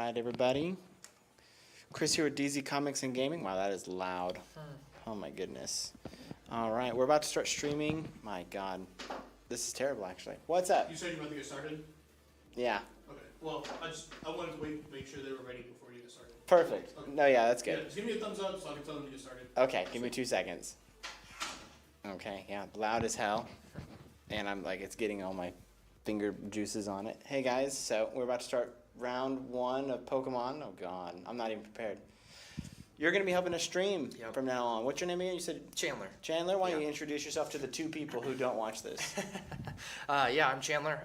right, everybody. Chris here with DZ Comics and Gaming. Wow, that is loud. Oh my goodness. All right, we're about to start streaming. My God, this is terrible, actually. What's up? You said you wanted to get started? Yeah. Okay. Well, I wanted to make sure they were ready before you get started. Perfect. Okay. No, yeah, that's Yeah, good. just give me a thumbs up so I can tell them to get started. Okay, give me 2 seconds. Okay, yeah, loud as hell. And I'm like, it's getting all my finger juices on it. Hey guys, so we're about to start round 1 of Pokemon. Oh God, I'm not even prepared. You're going to be helping us stream from now on. What's your name again? You said Chandler. Chandler. Why don't you introduce yourself to the 2 people who don't watch this? Yeah, I'm Chandler,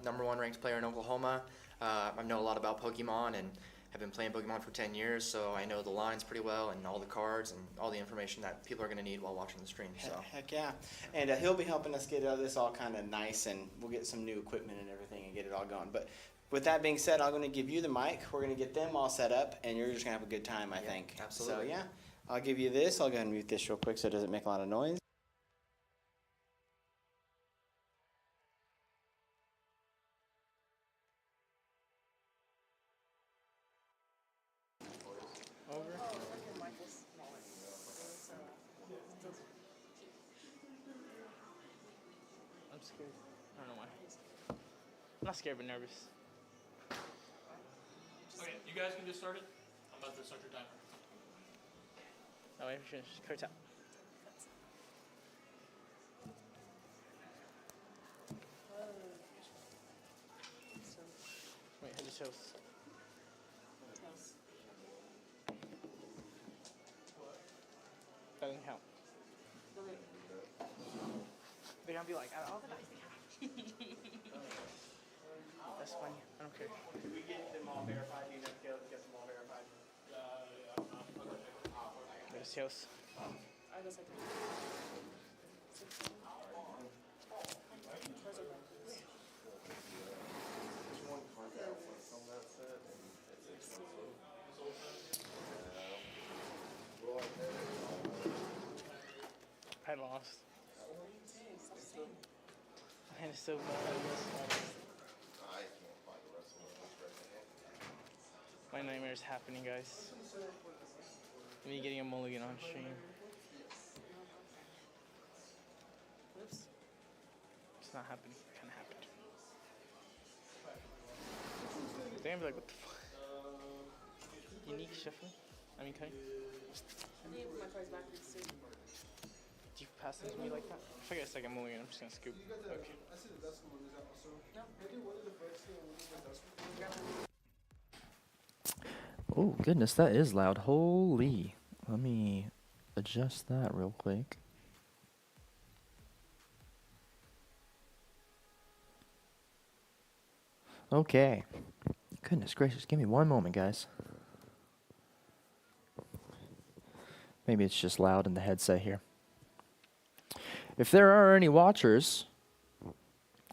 #1 ranked player in Oklahoma. I know a lot about Pokemon and have been playing Pokemon for 10 years, so I know the lines pretty well and all the cards and all the information that people are going to need while watching the stream. So. Heck yeah. And he'll be helping us get this all kind of nice, and we'll get some new equipment and everything and get it all going. But with that being said, I'm going to give you the mic. We're going to get them all set up, and you're just going to have a good time, I think. Absolutely. So, yeah, I'll give you this. I'll go ahead and mute this real quick so it doesn't make a lot of noise. I'm scared. I don't know why. I'm not scared, but nervous. Okay, you guys can get started. I'm about to start your timer. No, wait, finish. Cut out. Wait, I just chose. That doesn't count. They're gonna be like, oh, that's funny. I don't care. Did we get them all verified? Do you know if Caleb gets them all verified? There's Tails. I lost. And it's so bad. My nightmare is happening, guys. Me getting a mulligan on stream. It's not happening. It kind of happened. They're gonna be like, what the fuck? Unique shuffle? I mean, cutting? Do you pass them to me like that? If I get a second mulligan, I'm just gonna scoop. Okay. Oh, goodness, that is loud. Holy. Let me adjust that real quick. Okay. Goodness gracious, give me one moment, guys. Maybe it's just loud in the headset here. If there are any watchers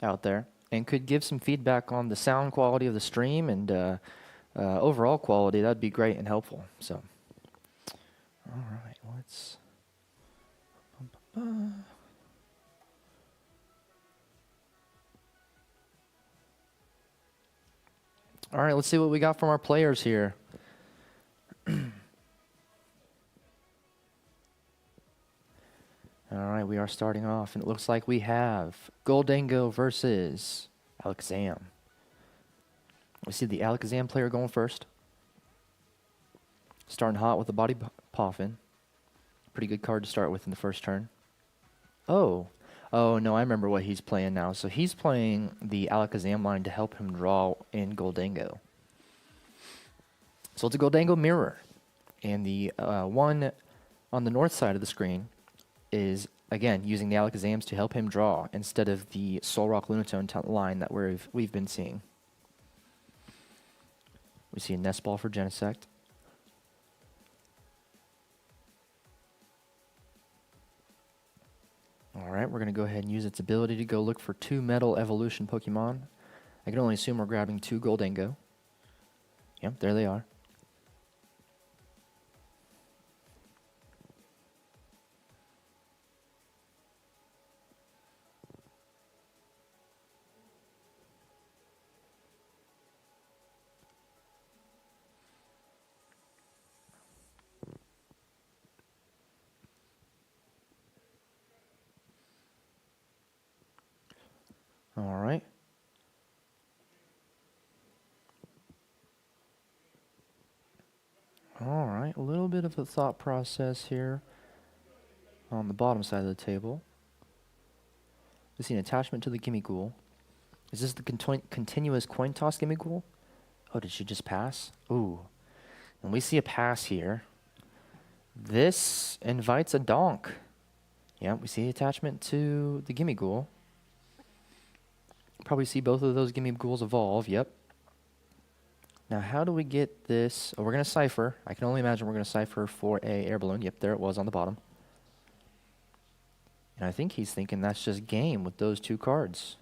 out there and could give some feedback on the sound quality of the stream and overall quality, that'd be great and helpful. So, all right, let's. All right, let's see what we got from our players here. All right, we are starting off, and it looks like we have Goldango versus Alakazam. We see the Alakazam player going first. Starting hot with the Body Poffin. Pretty good card to start with in the first turn. Oh, no, I remember what he's playing now. So he's playing the Alakazam line to help him draw in Goldango. So it's a Goldango mirror. And the one on the north side of the screen is, again, using the Alakazams to help him draw instead of the Solrock Lunatone line that we've been seeing. We see a Nest Ball for Genesect. Alright, we're going to go ahead and use its ability to go look for 2 Metal Evolution Pokemon. I can only assume we're grabbing 2 Goldango. Yep, there they are. All right. All right, a little bit of a thought process here on the bottom side of the table. We see an attachment to the Gimme Ghoul. Is this the continuous coin toss Gimme Ghoul? Oh, did she just pass? Ooh. And we see a pass here. This invites a donk. Yeah, we see attachment to the Gimme Ghoul. Probably see both of those Gimme Ghouls evolve, yep. Now, how do we get this? Oh, we're going to cipher. I can only imagine we're going to cipher for a air balloon. Yep, there it was on the bottom. And I think he's thinking that's just game with those two cards.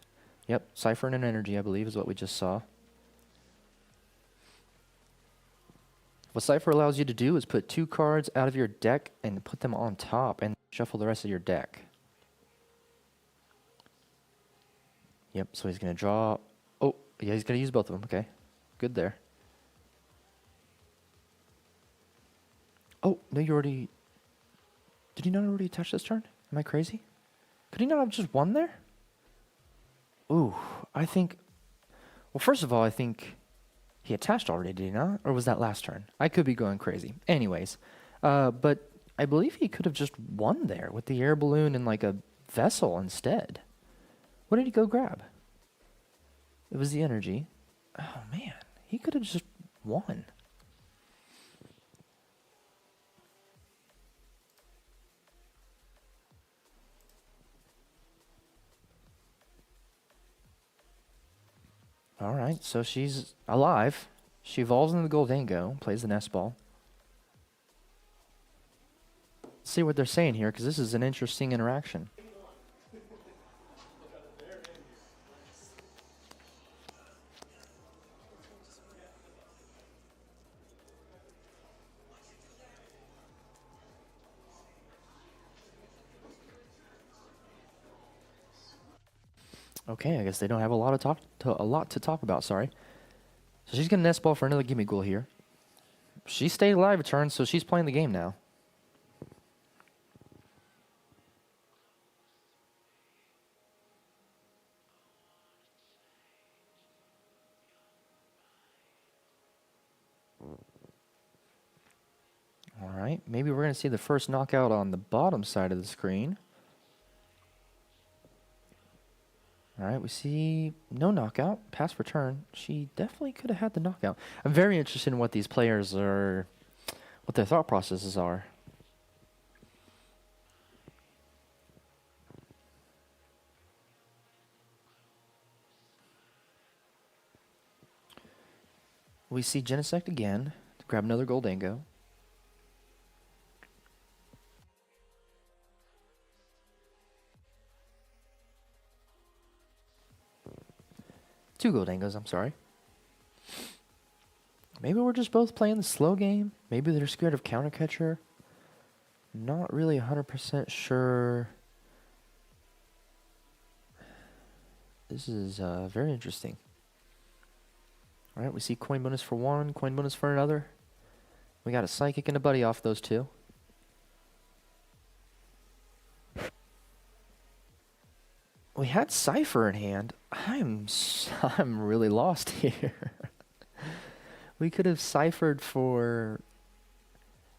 Yep, cipher and an energy, I believe, is what we just saw. What cipher allows you to do is put 2 cards out of your deck and put them on top and shuffle the rest of your deck. Yep, so he's going to draw. Oh, yeah, he's going to use both of them. Okay, good there. Oh, no, you already... Did he not already attach this turn? Am I crazy? Could he not have just won there? Ooh, I think... Well, first of all, I think he attached already, did he not? Or was that last turn? I could be going crazy. Anyways, but I believe he could have just won there with the air balloon and like a vessel instead. What did he go grab? It was the energy. Oh, man. He could have just won. All right, so she's alive. She evolves into the Goldango, plays the nest ball. Let's see what they're saying here, because this is an interesting interaction. Okay, I guess they don't have a lot to talk about. Sorry. So she's gonna nest ball for another Gimme Ghoul here. She stayed alive a turn, so she's playing the game now. All right, maybe we're gonna see the first knockout on the bottom side of the screen. All right, we see no knockout, pass for turn. She definitely could have had the knockout. I'm very interested in what these players are, what their thought processes are. We see Genesect again to grab another Goldango. Two Goldangos, I'm sorry. Maybe we're just both playing the slow game. Maybe they're scared of Counter Catcher. Not really 100% sure. This is very interesting. All right, we see coin bonus for one, coin bonus for another. We got a Psychic and a Buddy off those two. We had Cipher in hand. I'm really lost here. We could have ciphered for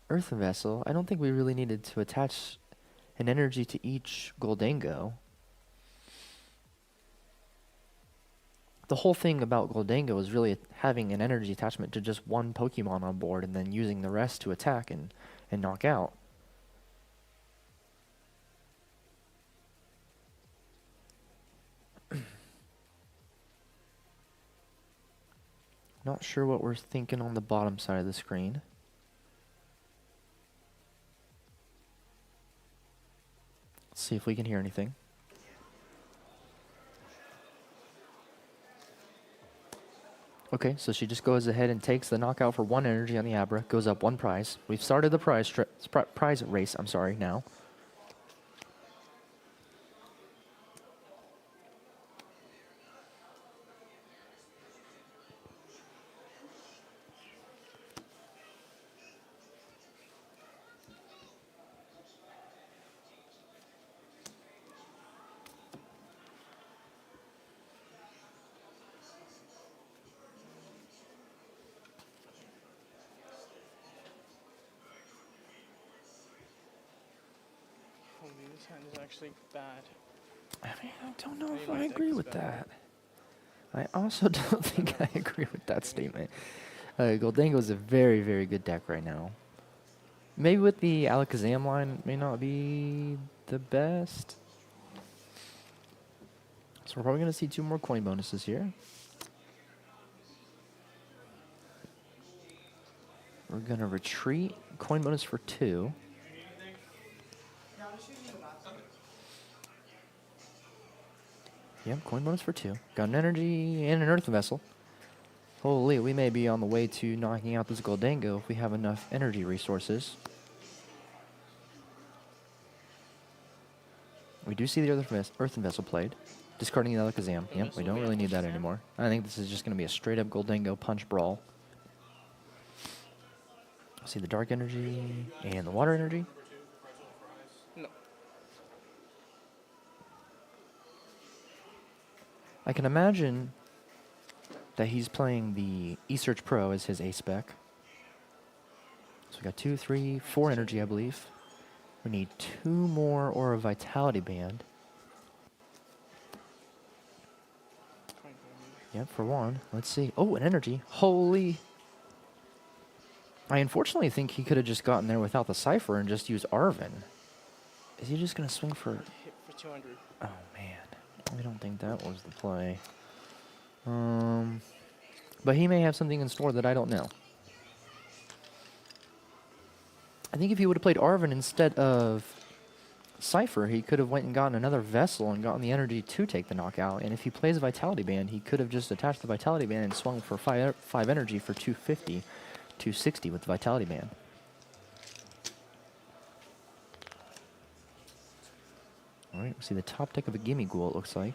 Earthen Vessel. I don't think we really needed to attach an energy to each Goldango. The whole thing about Goldango is really having an energy attachment to just one Pokemon on board and then using the rest to attack and knock out. Not sure what we're thinking on the bottom side of the screen. Let's see if we can hear anything. Okay, so she just goes ahead and takes the knockout for one energy on the Abra, goes up one prize. We've started the prize race, now. This hand is actually bad. I mean, I don't know Maybe if my I deck agree is with better. that. I also don't think I agree with that statement. Goldango is a very, very good deck right now. Maybe with the Alakazam line, may not be the best. So we're probably going to see 2 more coin bonuses here. We're going to retreat. Coin bonus for 2. Yep, coin bonus for 2. Got an energy and an earth vessel. Holy, we may be on the way to knocking out this Goldango if we have enough energy resources. We do see the earthen vessel played. Discarding the Alakazam. Yep, we don't really need that anymore. I think this is just going to be a straight up Goldango punch brawl. See the dark energy and the water energy. No. I can imagine that he's playing the eSearch Pro as his A-spec. So we got 2, 3, 4 energy, I believe. We need 2 more or a Vitality Band. Yep, for 1. Let's see. Oh, an energy. Holy. I unfortunately think he could have just gotten there without the Cypher and just used Arven. Is he just going to swing for... Hit for 200. Oh, man. I don't think that was the play. But he may have something in store that I don't know. I think if he would have played Arven instead of Cypher, he could have went and gotten another Vessel and gotten the energy to take the knockout. And if he plays a Vitality Band, he could have just attached the Vitality Band and swung for 5 energy for 250, 260 with the Vitality Band. Alright, we see the top deck of a Gimme Ghoul, it looks like.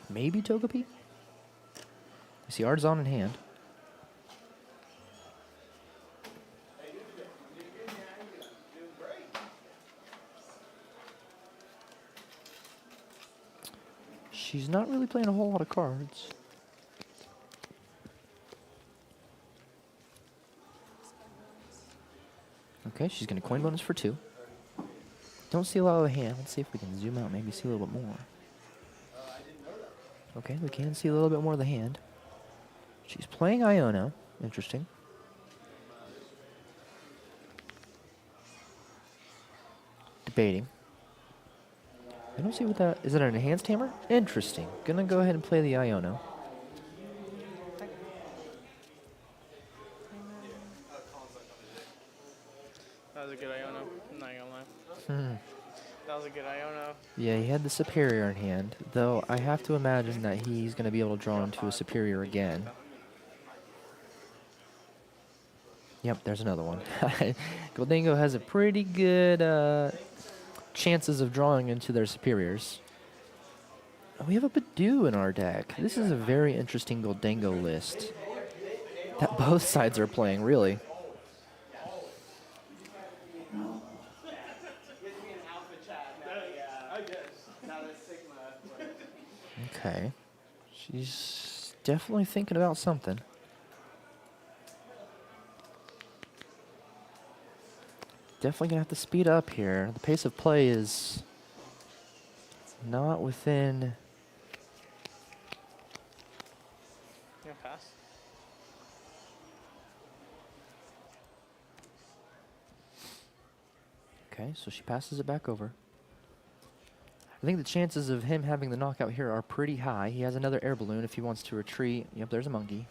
Maybe Togepi? We see Artisan in hand. She's not really playing a whole lot of cards. Okay, she's going to coin bonus for 2. Don't see a lot of the hand. Let's see if we can zoom out, maybe see a little bit more. Okay, we can see a little bit more of the hand. She's playing Iono. Interesting. Debating. I don't see what that... Is it an enhanced hammer? Interesting. Gonna go ahead and play the Iono. That was a good Iono. I'm not gonna lie. That was a good Iono. Yeah, he had the Superior in hand, though I have to imagine that he's going to be able to draw into a Superior again. Yep, there's another one. Goldango has a pretty good chances of drawing into their Superiors. We have a Badoo in our deck. This is a very interesting Goldango list that both sides are playing, really. Okay. She's definitely thinking about something. Definitely gonna have to speed up here. The pace of play is not within... You gonna pass? Okay, so she passes it back over. I think the chances of him having the knockout here are pretty high. He has another air balloon if he wants to retreat. Yep, there's a monkey.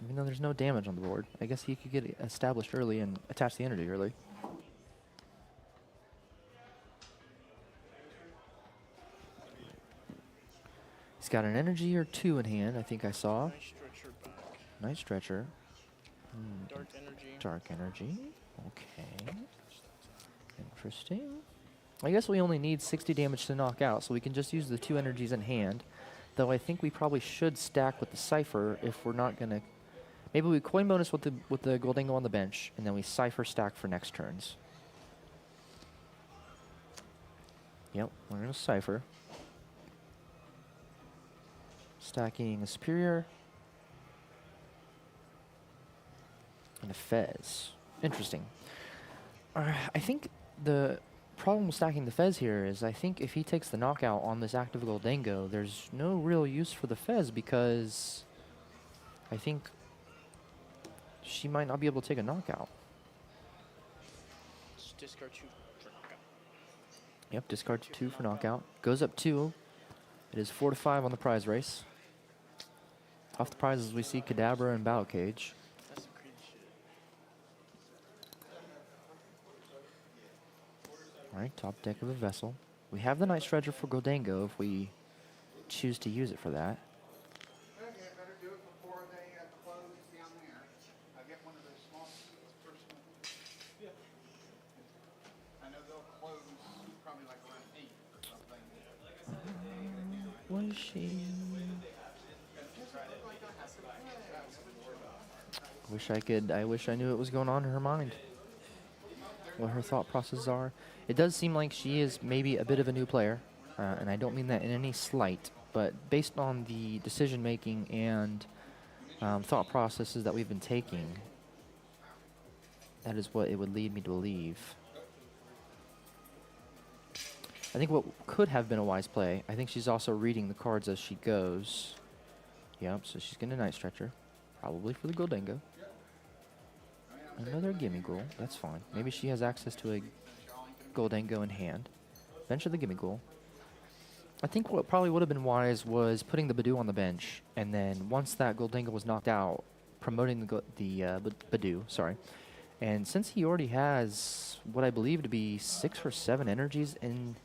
Even though there's no damage on the board. I guess he could get it established early and attach the energy early. He's got an energy or 2 in hand, I think I saw. Nice stretcher back. Nice stretcher. Dark energy. Dark energy. Okay. Interesting. I guess we only need 60 damage to knock out, so we can just use the 2 energies in hand. Though I think we probably should stack with the Cypher if we're not going to... Maybe we coin bonus with the Goldango on the bench, and then we Cypher stack for next turns. Yep, we're going to Cypher. Stacking a Superior. And a Fez. Interesting. I think the problem with stacking the Fez here is I think if he takes the knockout on this active Goldango, there's no real use for the Fez because I think she might not be able to take a knockout. Just discard 2 for knockout. Yep, discard 2 for knockout. Goes up 2. It is 4 to 5 on the prize race. Off the prizes, we see Kadabra and Battle Cage. That's some crazy shit. All right, top deck of a vessel. We have the Night Stretcher for Goldango if we choose to use it for that. Well, you better do it before they close down there. I'll get one of those small personal. Yeah. I know they'll close probably like around 8 or something. Was she? I wish I knew what was going on in her mind. What her thought processes are. It does seem like she is maybe a bit of a new player, and I don't mean that in any slight, but based on the decision making and thought processes that we've been taking, that is what it would lead me to believe. I think what could have been a wise play, I think she's also reading the cards as she goes. Yep, so she's going to Night Stretcher, probably for the Goldango. Another Gimme Ghoul, that's fine. Maybe she has access to a Goldango in hand. Bench of the Gimme Ghoul. I think what probably would have been wise was putting the Badoo on the bench, and then once that Goldango was knocked out, promoting the Badoo, sorry. And since he already has what I believe to be 6 or 7 energies in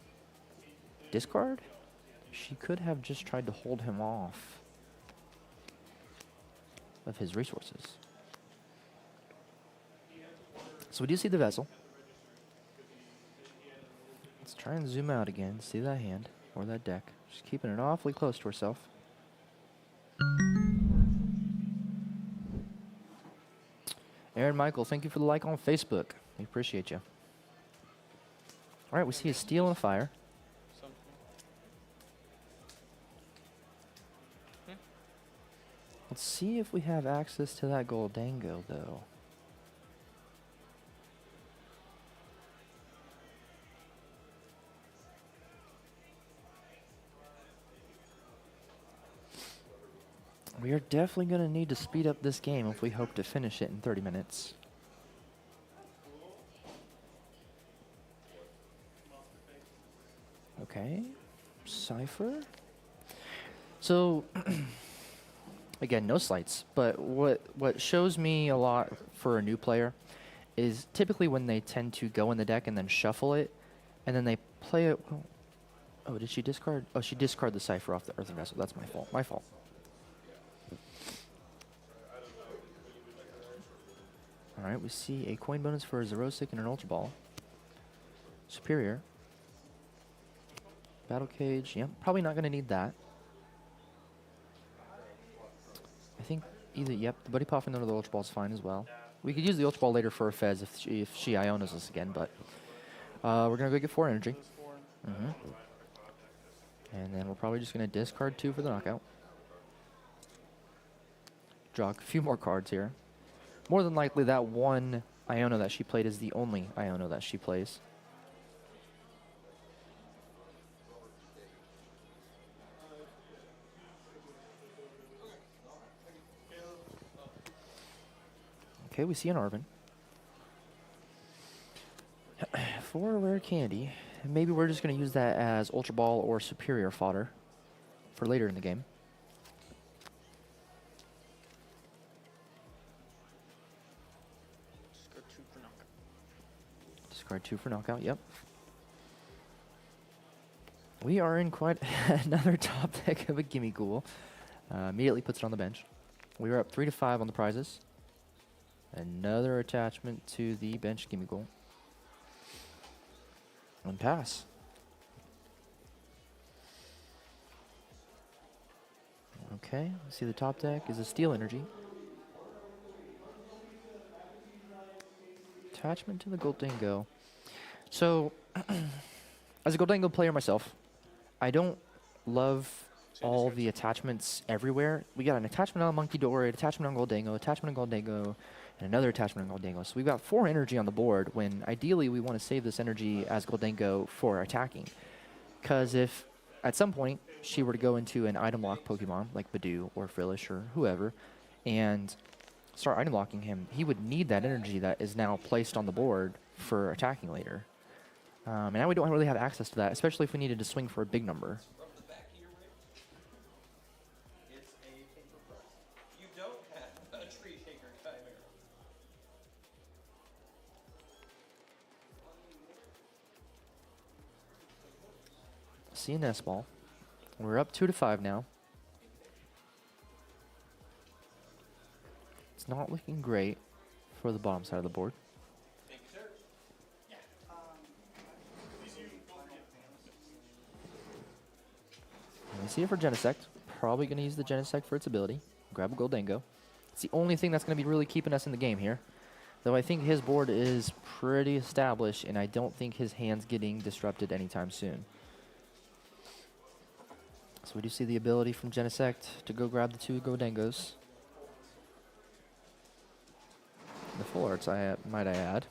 discard, she could have just tried to hold him off of his resources. So we do see the vessel. Let's try and zoom out again, see that hand or that deck. She's keeping it awfully close to herself. Aaron Michael, thank you for the like on Facebook. We appreciate you. All right, we see a steel and a fire. Something. Let's see if we have access to that Goldango, though. We are definitely going to need to speed up this game if we hope to finish it in 30 minutes. Okay. Cypher. So, again, no slights, but what shows me a lot for a new player is typically when they tend to go in the deck and then shuffle it, and then they play it. Oh, did she discard? Oh, she discarded the Cypher off the Earthen Vessel. That's my fault. My fault. All right, we see a coin bonus for a Xerosic and an Ultra Ball. Superior. Battle Cage. Yep, probably not going to need that. I think either, yep, the Buddy Puff and the Ultra Ball is fine as well. We could use the Ultra Ball later for a Fez if she Ionas us again, but we're going to go get 4 energy. And then we're probably just going to discard 2 for the knockout. Draw a few more cards here. More than likely, that one Iona that she played is the only Iona that she plays. Okay, we see an Arven. For a rare candy, maybe we're just going to use that as Ultra Ball or Superior fodder for later in the game. Discard 2 for knockout, yep. We are in quite another top deck of a Gimme Ghoul. Immediately puts it on the bench. We are up 3 to 5 on the prizes. Another attachment to the bench Gimme Ghoul. And pass. Okay, see the top deck is a Steel Energy. Attachment to the Goldango. So, as a Goldango player myself, I don't love all the attachments everywhere. We got an attachment on Monkey Dory, attachment on Goldango, attachment on Goldango, and another attachment on Goldango. So we've got 4 energy on the board when ideally we want to save this energy as Goldango for attacking. Because if at some point she were to go into an item lock Pokemon like Badoo or Frillish or whoever and start item locking him, he would need that energy that is now placed on the board for attacking later. And now we don't really have access to that, especially if we needed to swing for a big number. CNS ball. We're up 2-5 now. It's not looking great for the bottom side of the board. And we see it for Genesect. Probably going to use the Genesect for its ability. Grab a Goldango. It's the only thing that's going to be really keeping us in the game here. Though I think his board is pretty established, and I don't think his hand's getting disrupted anytime soon. So we do see the ability from Genesect to go grab the 2 Goldangos. The full arts, might I add.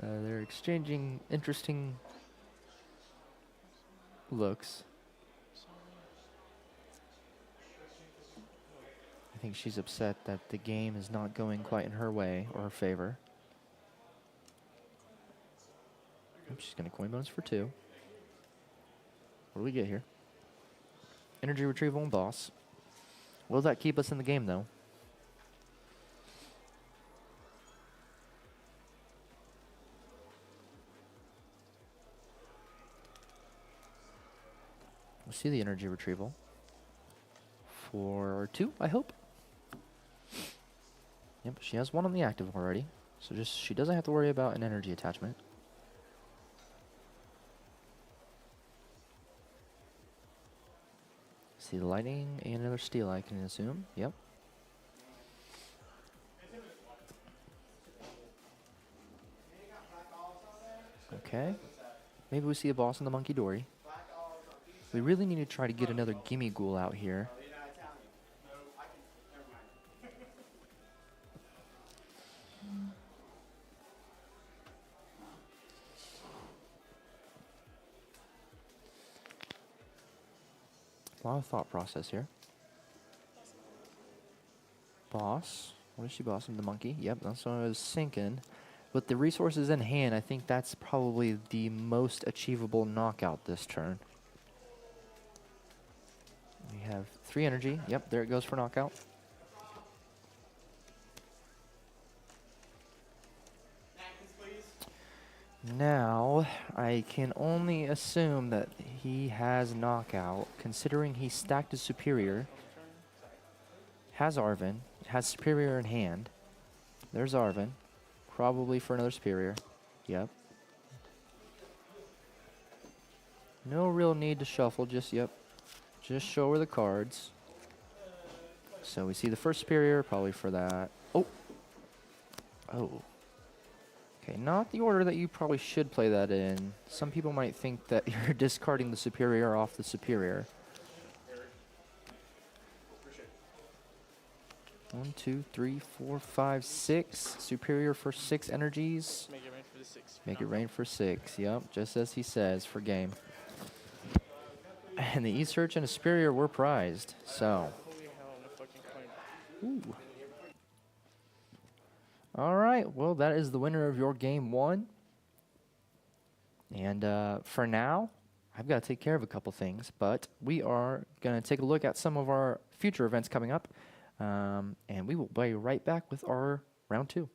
They're exchanging interesting looks. I think she's upset that the game is not going quite in her way or her favor. She's going to coin bonus for 2. What do we get here? Energy retrieval and boss. Will that keep us in the game, though? We'll see the energy retrieval. For 2, I hope. Yep, she has 1 on the active already. So she doesn't have to worry about an energy attachment. See the lightning and another steel, I can assume. Yep. Okay. Maybe we see a boss in the Monkey Dory. We really need to try to get another Gimme Ghoul out here. A lot of thought process here. Boss. What is she bossing? The monkey? Yep, that's what I was thinking. With the resources in hand, I think that's probably the most achievable knockout this turn. We have 3 energy. Yep, there it goes for knockout. Now, I can only assume that he has knockout, considering he stacked his superior, has Arven, has superior in hand. There's Arven, probably for another superior. Yep. No real need to shuffle, just show her the cards. So we see the first superior, probably for that. Oh. Okay, not the order that you probably should play that in. Some people might think that you're discarding the superior off the superior. 1, 2, 3, 4, 5, 6. Superior for 6 energies. Make it rain for the 6. Make it rain for 6. Yep, just as he says for game. And the E-Search and a superior were prized. So. Holy hell, I'm a fucking coin. Ooh. All right, well, that is the winner of your game 1. And for now, I've got to take care of a couple things, but we are going to take a look at some of our future events coming up, and we will be right back with our round 2.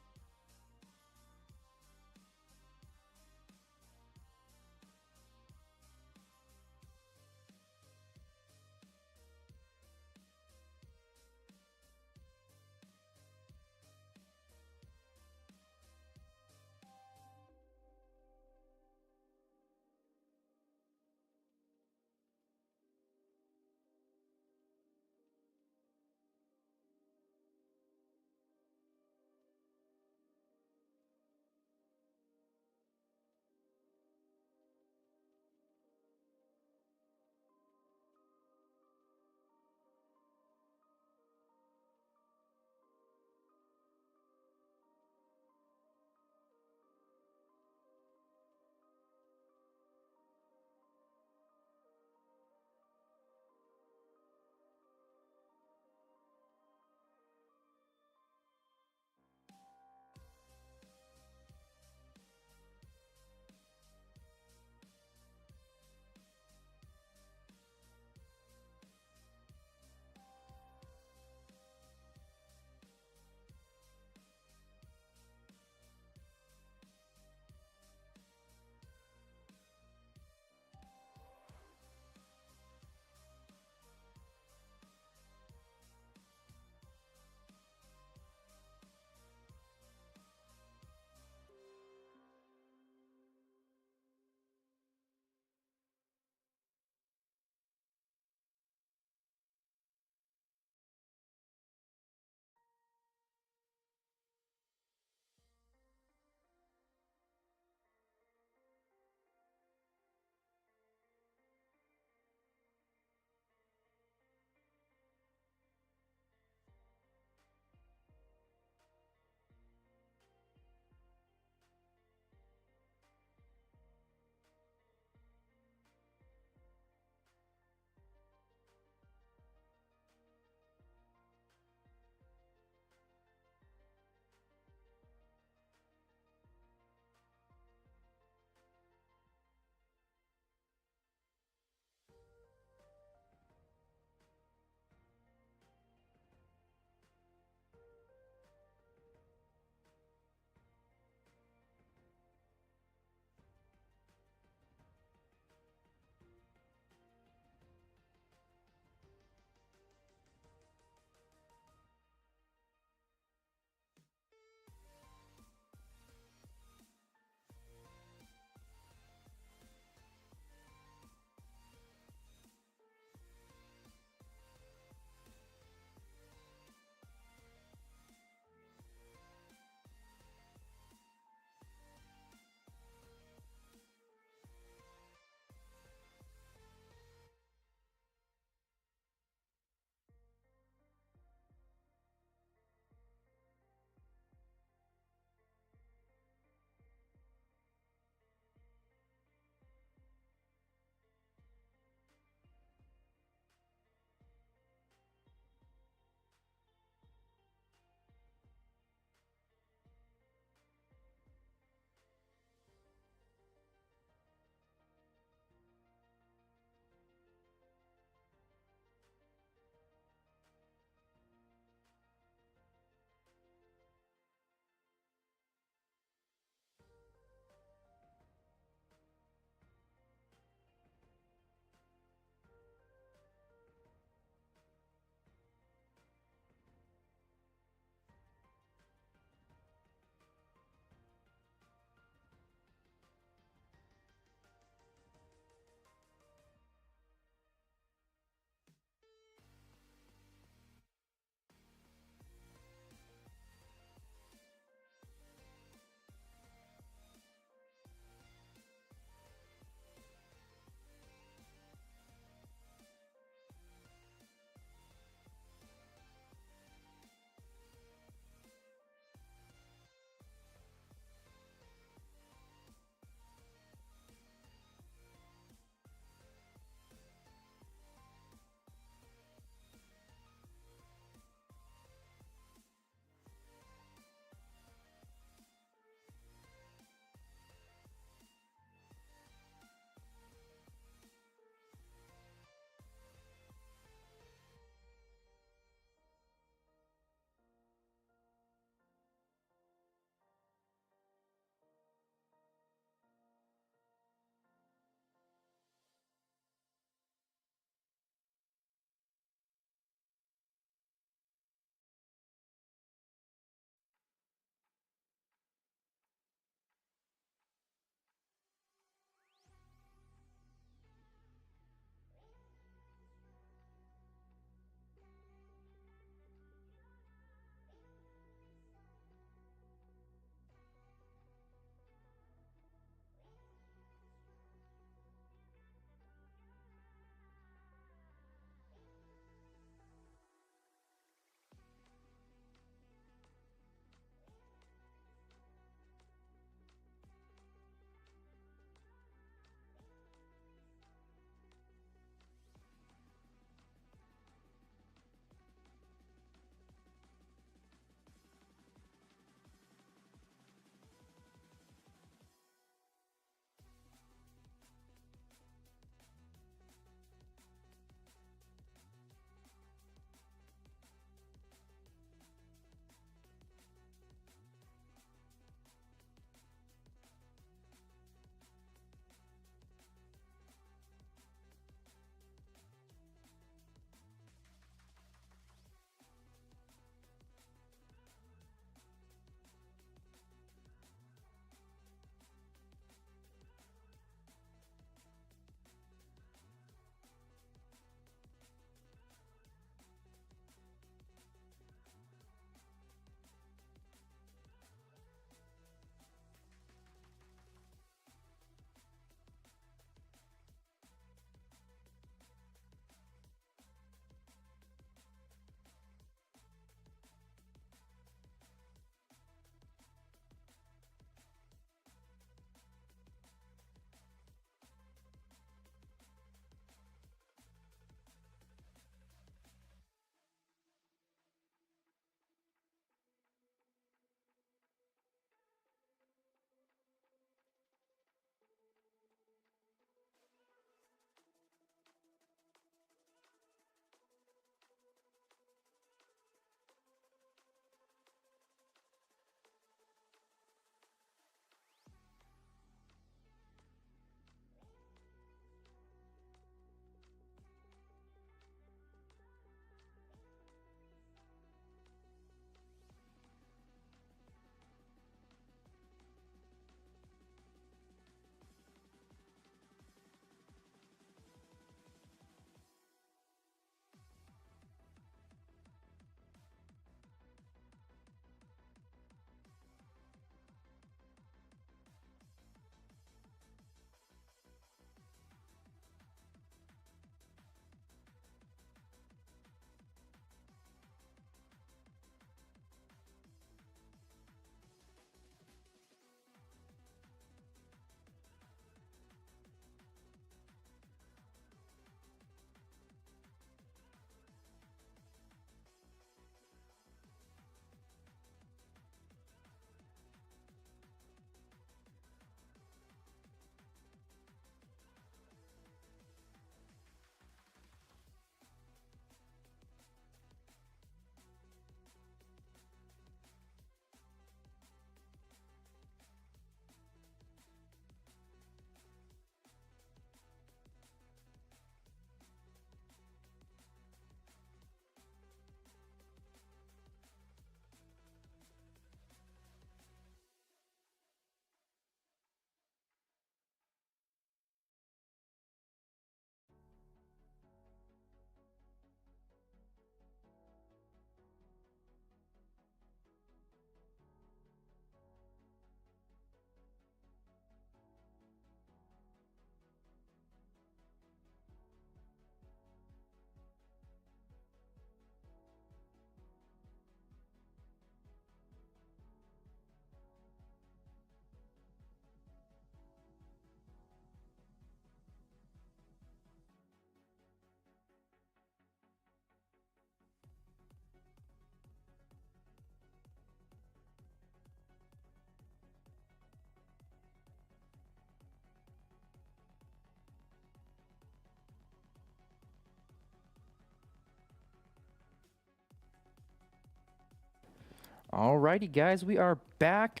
Alrighty, guys, we are back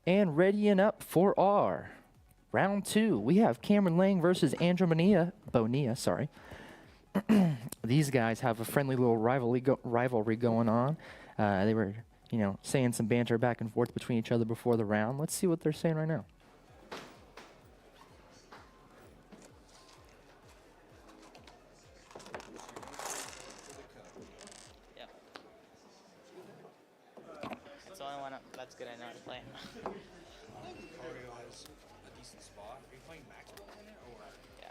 and readying up for our round 2. We have Cameron Lang versus Andrew Bonilla, sorry. These guys have a friendly little rivalry going on. They were, saying some banter back and forth between each other before the round. Let's see what they're saying right now. Yeah. It's the only one that's good I know how to play. Lucario has a decent spot. Are you playing maximum in it or? Yeah.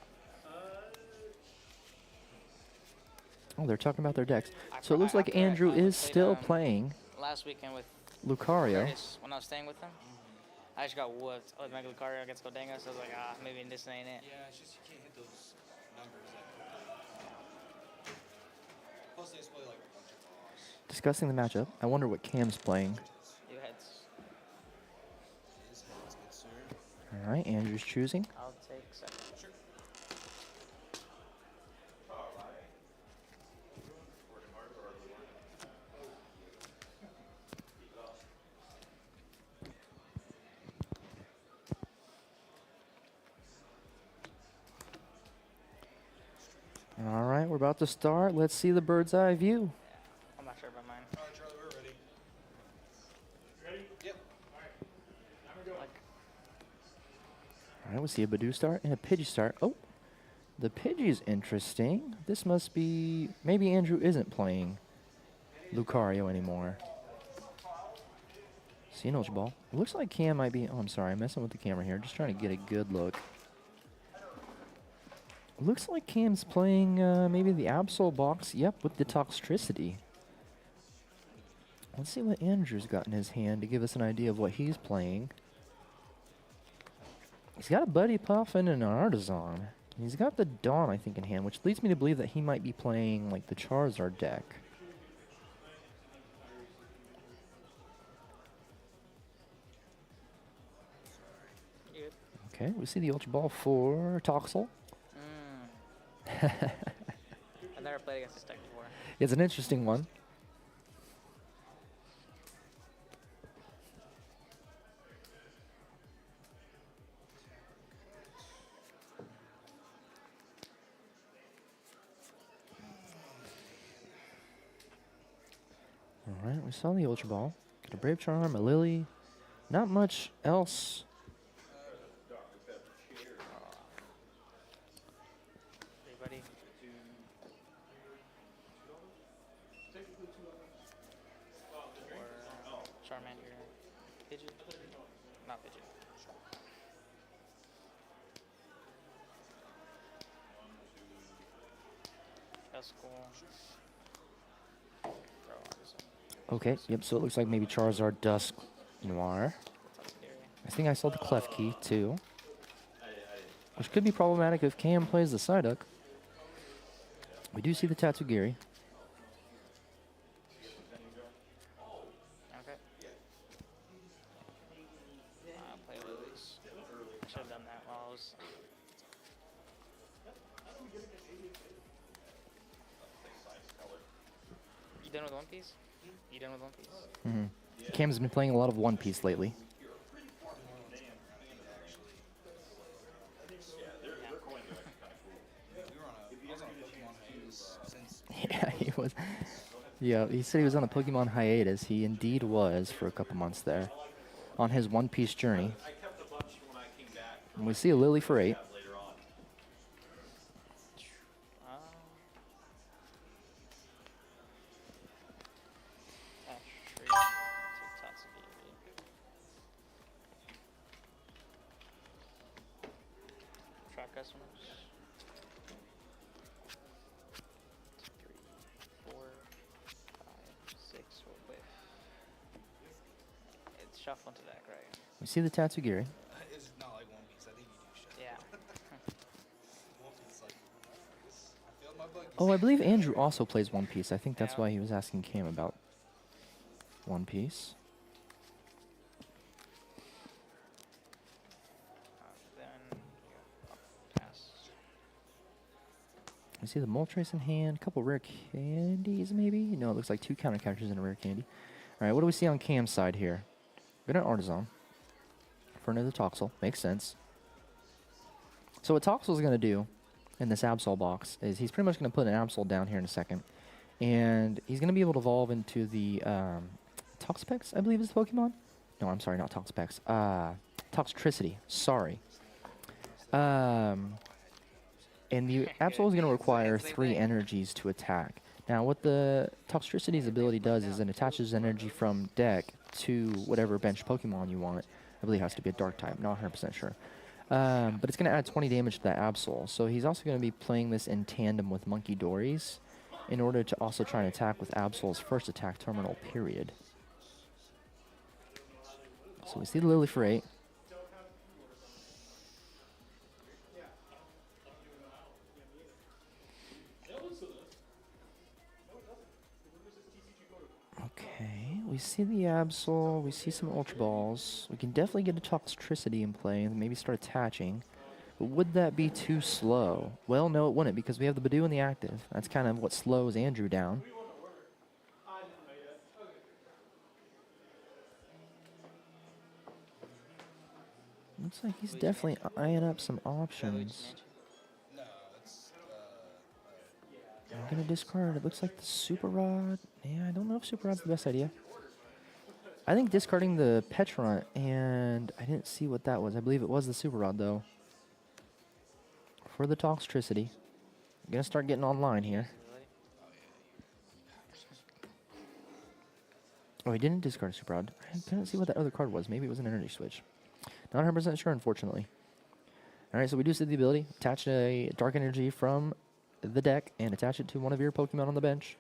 Oh, they're talking about their decks. I So it looks like after Andrew I is played, still playing last weekend with Lucario. Curtis when I was staying with him. I just got whooped with Mega Lucario against Goldengo, so I was like, maybe this ain't it. Yeah, it's just you can't hit those numbers that quickly. Plus they display like a bunch of balls. Discussing the matchup. I wonder what Cam's playing. You heads. His head's good, sir. All right, Andrew's choosing. I'll take second. Sure. All right, we're about to start. Let's see the bird's eye view. I'm not sure about mine. Alright, Charlie, we're ready. Ready? Yep. Like, All right, we see a Badoo start and a Pidgey start. Oh, the Pidgey's interesting. This must be... Maybe Andrew isn't playing Lucario anymore. See an Ultra Ball. It looks like Cam might be... Oh, I'm sorry. I'm messing with the camera here. Just trying to get a good look. Looks like Cam's playing maybe the Absol box. Yep, with the Toxtricity. Let's see what Andrew's got in his hand to give us an idea of what he's playing. He's got a Buddy Puffin and an Artisan. He's got the Dawn, I think, in hand, which leads me to believe that he might be playing like the Charizard deck. you good? Okay, we see the Ultra Ball for Toxel. I've never played against this deck before. It's an interesting one. All right, we saw the Ultra Ball. Got a Brave Charm, a Lily. Not much else. Everybody. Or Charmander. Pidgeot? Not Pidgeot. That's cool. Throw Artisan. Okay, yep, so it looks like maybe Charizard Dusk Noir. I think I saw the Klefki too. Which could be problematic if Cam plays the Psyduck. We do see the Tatsugiri. Okay. I'll play Lilies. I should have done that while I was. You done with One Piece? You done with One Piece? Cam's been playing a lot of One Piece lately. We were on a Pokemon hiatus since Yeah, he was. Yeah, he said he was on a Pokemon hiatus. He indeed was for a couple months there on his One Piece journey. I kept a bunch when I came back And we see a Lily for 8. later on. Tree to Tatsugiri. Track customers. 3, 4, 5, 6. We'll wait. It's shuffle into deck, right? We see the Tatsugiri. it's not like One Piece. I think you do shit. Yeah. One Piece like I failed my buggies. Oh, I believe Andrew also plays One Piece. I think that's Yeah. why he was asking Cam about One Piece. Then I'll pass. We see the Moltres in hand, a couple rare candies maybe? No, it looks like 2 counter characters and a rare candy. All right, what do we see on Cam's side here? We're going to Artisan for another Toxel. Makes sense. So what Toxel's going to do in this Absol box is he's pretty much going to put an Absol down here in a second. And he's going to be able to evolve into the Toxapex, I believe is the Pokemon. No, I'm sorry, not Toxapex. Toxtricity, sorry. And the Absol is going to require 3 energies to attack. Now, what the Toxtricity's ability does is it attaches energy from deck to whatever bench Pokemon you want. I believe it has to be a Dark type, not 100% sure. But it's going to add 20 damage to that Absol. So he's also going to be playing this in tandem with Monkey Dories in order to also try and attack with Absol's first attack terminal period. So we see the Lily for 8. Okay, we see the Absol, we see some Ultra Balls. We can definitely get a Toxtricity in play and maybe start attaching. But would that be too slow? Well, no, it wouldn't, because we have the Badoo in the active. That's kind of what slows Andrew down. Looks like he's definitely eyeing up some options. No, it's I'm gonna discard. It looks like the Super Rod. Yeah, I don't know if Super Rod's the best idea. I think discarding the Petrunt, and I didn't see what that was. I believe it was the Super Rod, though. For the Toxtricity. I'm gonna start getting online here. Oh, he didn't discard a Super Rod. I couldn't see what that other card was. Maybe it was an energy switch. Not 100% sure, unfortunately. Alright, so we do see the ability. Attach a Dark Energy from the deck and attach it to one of your Pokemon on the bench.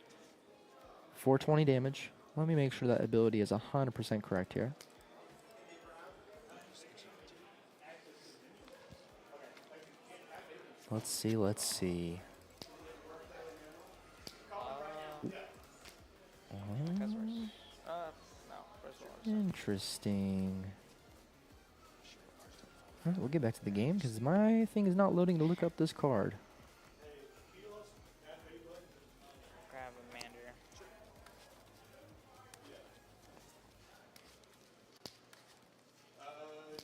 For 20 damage. Let me make sure that ability is 100% correct here. Let's see, let's see. No, first one. Interesting. Alright, we'll get back to the game because my thing is not loading to look up this card. Grab a Mander.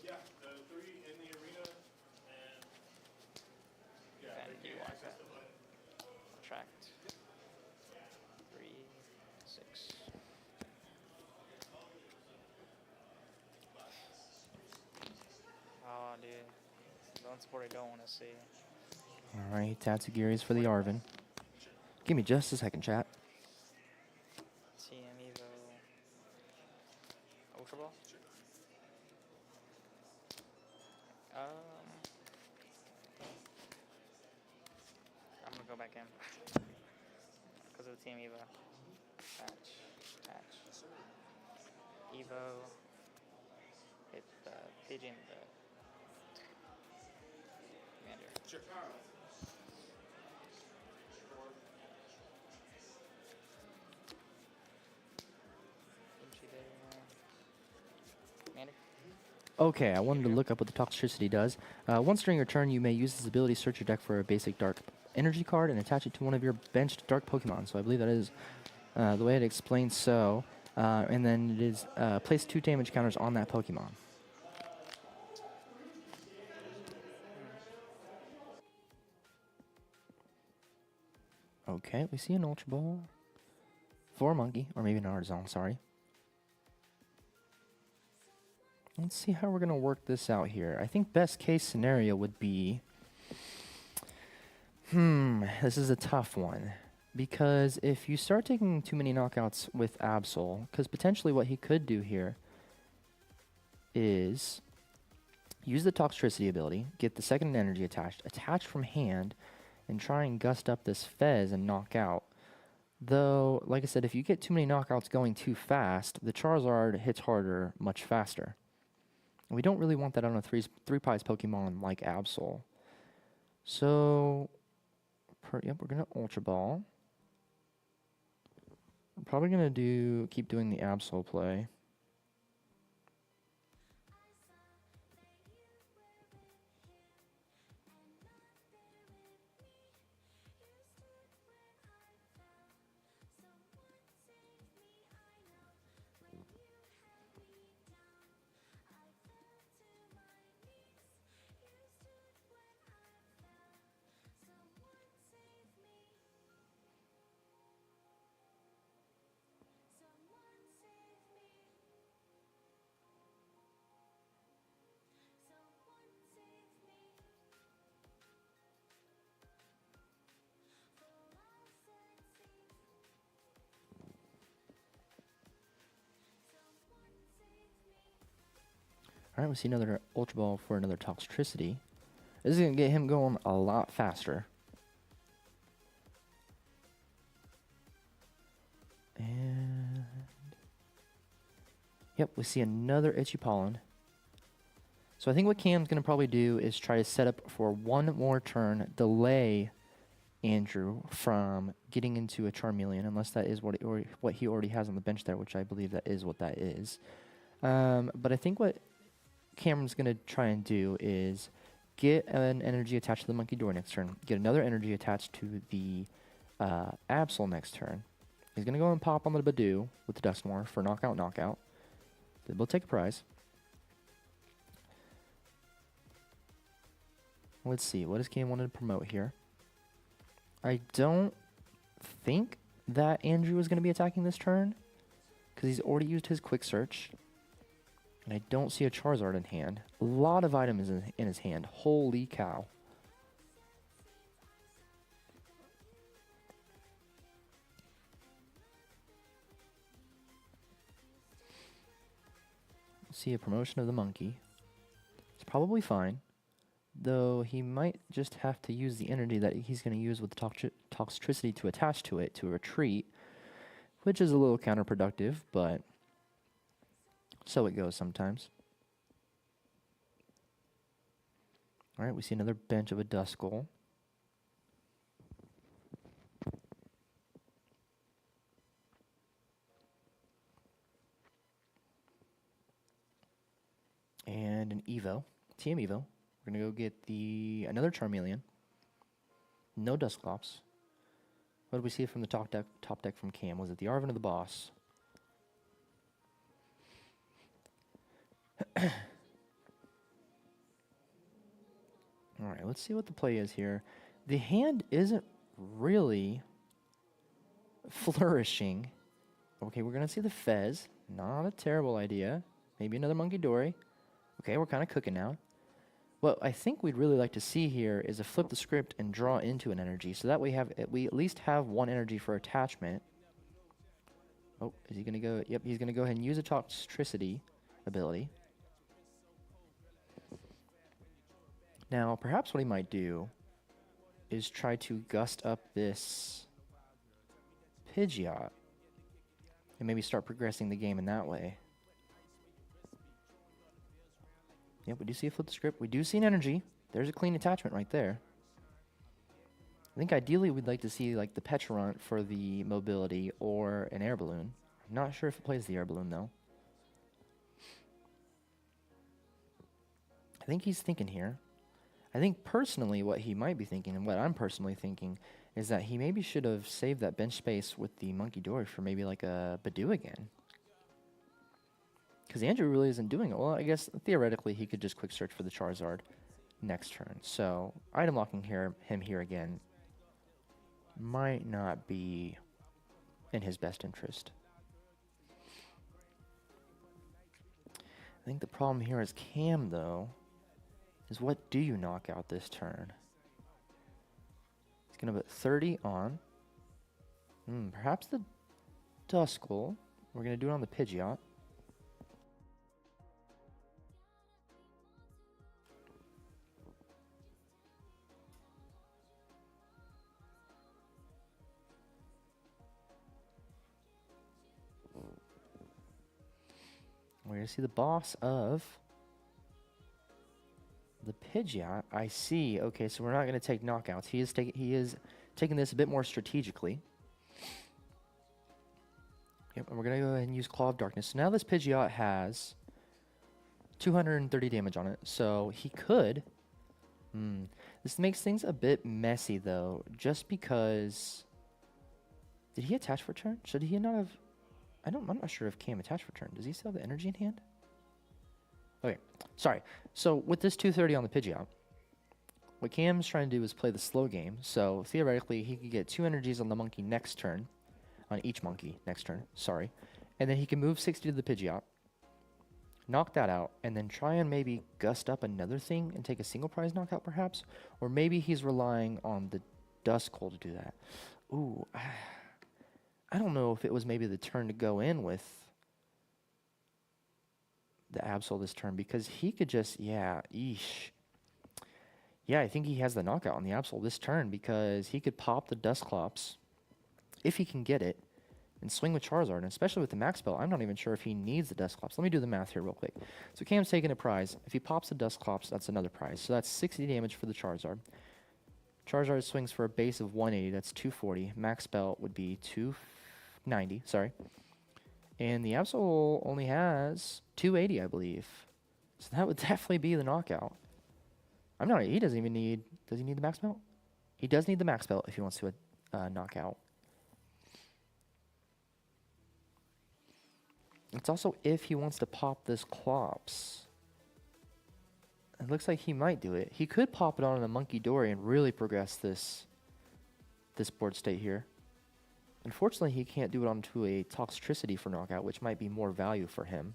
Yeah, the 3 in the arena, and yeah, And you want that. Attract. 3, 6. Oh, dude. Don't support I don't want to see. Alright, Tatsugiri's for the Arvin. Give me just a second, chat. TM Evo. Ultra Ball? I'm gonna go back in. Because of the Team Evo. Attach. Evo. Hit the PG and the Commander. sure. Commander. Okay, I wanted to look up what the Toxtricity does. Once during your turn, you may use this ability to search your deck for a basic Dark Energy card and attach it to one of your benched Dark Pokemon. So I believe that is the way it explains so. And then it is place 2 damage counters on that Pokemon. Okay, we see an Ultra Ball for a Monkey, or maybe an Artisan, sorry. Let's see how we're going to work this out here. I think best case scenario would be... this is a tough one. Because if you start taking too many knockouts with Absol, because potentially what he could do here is use the Toxtricity ability, get the second energy attached from hand, and try and gust up this Fez and knock out. Though, like I said, if you get too many knockouts going too fast, the Charizard hits harder much faster. And we don't really want that on a three-pies Pokemon like Absol. So, we're going to Ultra Ball. I'm probably going to keep doing the Absol play. All right, we see another Ultra Ball for another Toxtricity. This is going to get him going a lot faster. And yep, we see another Itchy Pollen. So I think what Cam's going to probably do is try to set up for one more turn, delay Andrew from getting into a Charmeleon, unless that is what he already has on the bench there, which I believe that is what that is. But I think what Cameron's going to try and do is get an energy attached to the Monkey Door next turn, get another energy attached to the Absol next turn. He's going to go and pop on the Badoo with the Dusknoir for knockout. Then we'll take a prize. Let's see, what does Cam want to promote here? I don't think that Andrew is going to be attacking this turn, because he's already used his Quick Search. And I don't see a Charizard in hand. A lot of items in his hand. Holy cow. See a promotion of the monkey. It's probably fine. Though he might just have to use the energy that he's going to use with the Toxtricity to attach to it to retreat, which is a little counterproductive, but so it goes sometimes. Alright, we see another bench of a Duskull. And an Evo, TM Evo. We're going to go get another Charmeleon. No Dusclops. What did we see from the top deck from Cam? Was it the Arven or the Boss? Alright, let's see what the play is here. The hand isn't really flourishing. Okay, we're going to see the Fez. Not a terrible idea. Maybe another Monkey Dory. Okay, we're kind of cooking now. What I think we'd really like to see here is a flip the script and draw into an energy. So that we at least have one energy for attachment. Oh, is he going to go? Yep, he's going to go ahead and use a Toxtricity ability. Now, perhaps what he might do is try to gust up this Pidgeot and maybe start progressing the game in that way. Yep, we do see a flip the script. We do see an energy. There's a clean attachment right there. I think ideally we'd like to see like the Pecharunt for the mobility or an air balloon. I'm not sure if it plays the air balloon though. I think he's thinking here. I think personally what he might be thinking, and what I'm personally thinking, is that he maybe should have saved that bench space with the Monkey Dory for maybe like a Badoo again. Because Andrew really isn't doing it. Well, I guess theoretically he could just quick search for the Charizard next turn. So item locking him here again might not be in his best interest. I think the problem here is Cam, though, is what do you knock out this turn? He's going to put 30 on. Perhaps the Duskull. We're going to do it on the Pidgeot. We're going to see the boss of the Pidgeot. I see. Okay, so we're not going to take knockouts. He is taking this a bit more strategically. Yep, and we're going to go ahead and use Claw of Darkness. So now this Pidgeot has 230 damage on it. So he could... This makes things a bit messy, though, just because... Did he attach for turn? Should he not have... I'm not sure if Cam attached for turn. Does he still have the energy in hand? Okay, sorry. So with this 230 on the Pidgeot, what Cam's trying to do is play the slow game. So theoretically, he could get 2 energies on the monkey next turn, on each monkey next turn, sorry. And then he can move 60 to the Pidgeot, knock that out, and then try and maybe gust up another thing and take a single prize knockout perhaps. Or maybe he's relying on the Duskull to do that. Ooh, I don't know if it was maybe the turn to go in with the Absol this turn because he could just, yeah, eesh. Yeah, I think he has the knockout on the Absol this turn because he could pop the Dusclops if he can get it and swing with Charizard. And especially with the Max Spell, I'm not even sure if he needs the Dusclops. Let me do the math here real quick. So Cam's taking a prize. If he pops the Dusclops, that's another prize. So that's 60 damage for the Charizard. Charizard swings for a base of 180. That's 240. Max Spell would be 290. Sorry. And the Absol only has 280, I believe. So that would definitely be the knockout. I'm not. He doesn't even need. Does he need the Max Spell? He does need the Max Spell if he wants to knock out. It's also if he wants to pop this Clops. It looks like he might do it. He could pop it on a Monkey Dory and really progress this board state here. Unfortunately, he can't do it onto a Toxtricity for knockout, which might be more value for him.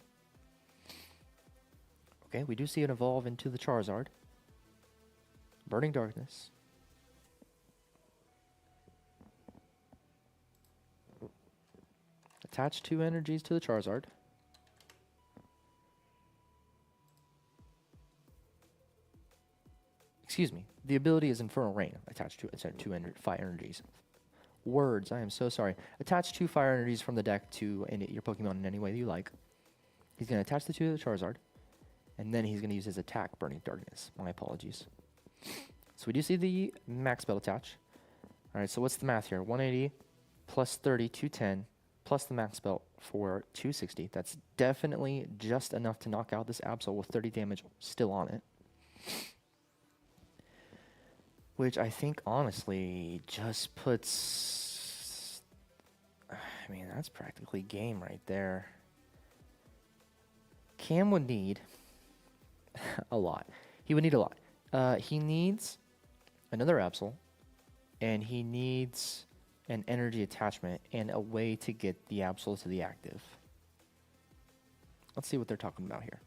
Okay, we do see it evolve into the Charizard. Burning Darkness. Attach 2 energies to the Charizard. Excuse me. The ability is Infernal Rain attached to it. It's 5 energies. Words. I am so sorry. Attach 2 fire energies from the deck to your Pokemon in any way that you like. He's going to attach the 2 to the Charizard. And then he's going to use his attack, Burning Darkness. My apologies. So we do see the Max Spell attach. Alright, so what's the math here? 180 plus 30, 210, plus the Max Spell for 260. That's definitely just enough to knock out this Absol with 30 damage still on it. Which I think, honestly, just puts... I mean, that's practically game right there. Cam would need a lot. He would need a lot. He needs another Absol, and he needs an energy attachment and a way to get the Absol to the active. Let's see what they're talking about here.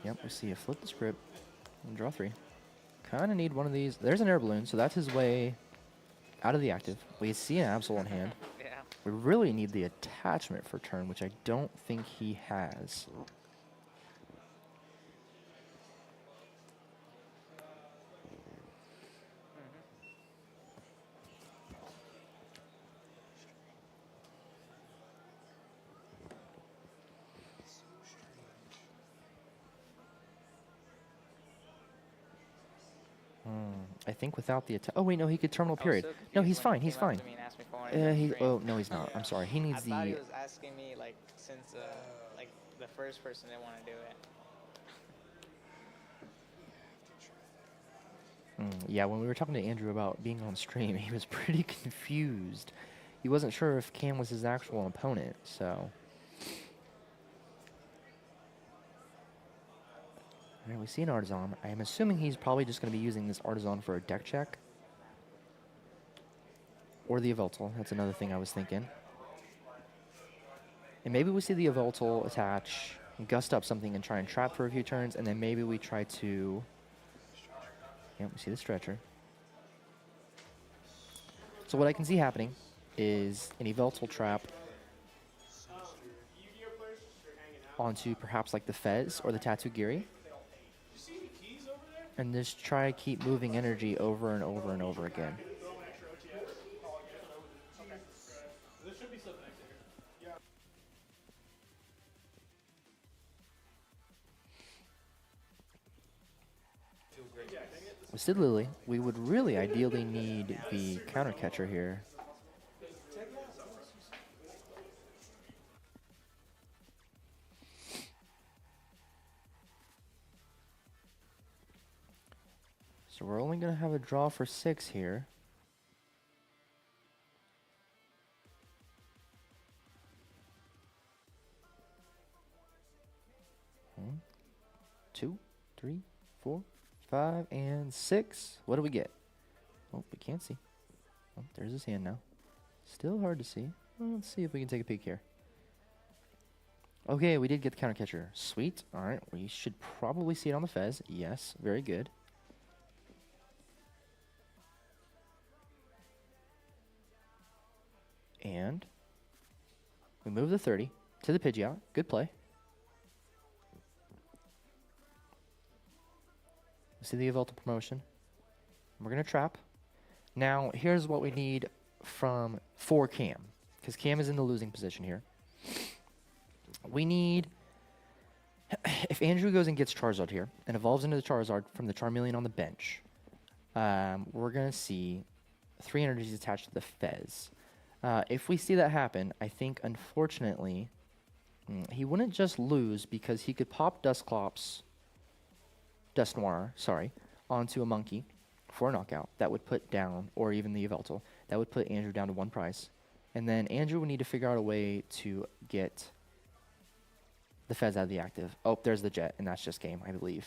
Yep, we see a flip the script and draw 3. Kind of need one of these. There's an air balloon, so that's his way out of the active. We see an Absol in hand. Yeah. We really need the attachment for turn, which I don't think he has. I think without the attack. Oh wait, no, he could terminal period. No, he's fine. He's fine. Oh no, he's not. I'm sorry. He needs I thought he the. was asking me like since like the first person didn't want to do it. Yeah, when we were talking to Andrew about being on stream, he was pretty confused. He wasn't sure if Cam was his actual opponent, so. Alright, we see an Artisan. I am assuming he's probably just going to be using this Artisan for a deck check. Or the Yveltal. That's another thing I was thinking. And maybe we see the Yveltal attach, gust up something and try and trap for a few turns, and then maybe we try to... Yep, we see the Stretcher. So what I can see happening is an Yveltal trap onto perhaps like the Fez or the Tatsugiri. And just try to keep moving energy over and over and over again. With Sid Lily, we would really ideally need the counter catcher here. So we're only going to have a draw for 6 here. Two, 3, 4, 5, and 6. What do we get? Oh, we can't see. Oh, there's his hand now. Still hard to see. Well, let's see if we can take a peek here. Okay, we did get the counter catcher. Sweet. All right, we should probably see it on the Fez. Yes, very good. And we move the 30 to the Pidgeot. Good play. We see the Yveltal promotion. We're going to trap. Now, here's what we need for Cam, because Cam is in the losing position here. We need, if Andrew goes and gets Charizard here and evolves into the Charizard from the Charmeleon on the bench, we're going to see 3 energies attached to the Fez. If we see that happen, I think, unfortunately, he wouldn't just lose because he could pop Dusclops, Dusknoir, sorry, onto a Monkey for a knockout. That would put down, or even the Yveltal, that would put Andrew down to 1 price. And then Andrew would need to figure out a way to get the Fez out of the active. Oh, there's the Jet, and that's just game, I believe.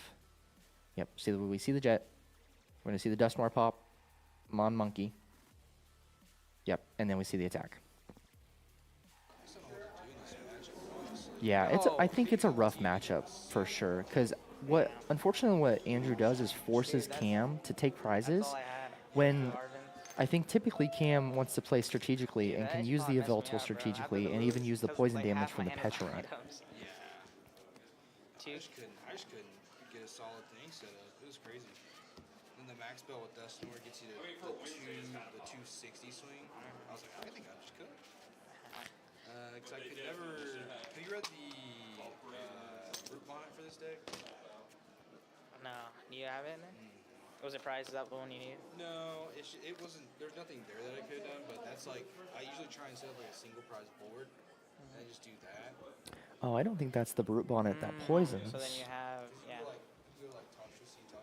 Yep, we see the Jet. We're going to see the Dusknoir pop, Mon Monkey. Yep, and then we see the attack. Yeah, I think it's a rough matchup for sure, because unfortunately what Andrew does is forces Cam to take prizes when I think typically Cam wants to play strategically and can use the Yveltal strategically and even use the poison damage from the Pecharunt. I just couldn't get a solid thing set up. It was crazy. Then the max belt with Dusknoir gets you to the 260 swing. I was like, I think I just could. Because I could never. Have you read the Root Bonnet for this deck? No, do you have it? Was it price? Is that the one you need? No, it wasn't. There's nothing there that I could have done, but that's like I usually try and set up like a single prize board, and I just do that. Oh, I don't think that's the Brute Bonnet that poisons. So then you have, yeah. You go like Toxtricity, do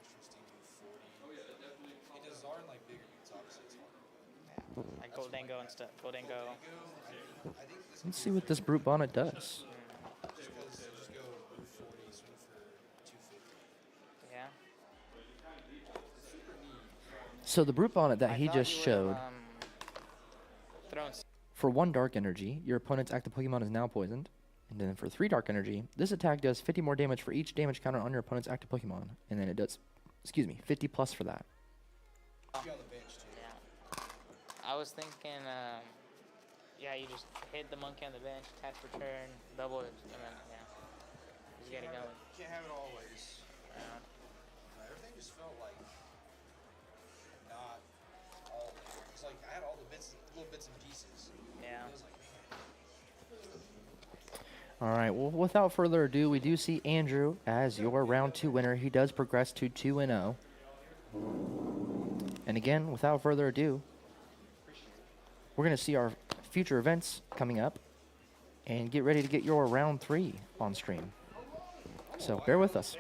40. It does Zarn like bigger because obviously it's hard. Like Goldengo and stuff. Goldengo. I think this Let's see what this Brute Bonnet does. just because just go Root 40, swing for 250. Yeah. So the Brute Bonnet that I he thought just you showed, would've, thrown for 1 Dark Energy, your opponent's active Pokemon is now poisoned. And then for 3 Dark Energy, this attack does 50 more damage for each damage counter on your opponent's active Pokemon. And then it does, 50 plus for that. Be on the bench too. Yeah. I was thinking, yeah, you just hit the monkey on the bench, attach return, double it, and then, yeah. Just get it going. Can't have it always. Yeah. Everything just felt like not all there. It's like I had all the little bits and pieces. Yeah. I was like, All right, well, without further ado, we do see Andrew as your round 2 winner. He does progress to 2-0. And again, without further ado, we're going to see our future events coming up and get ready to get your round 3 on stream. So bear with us.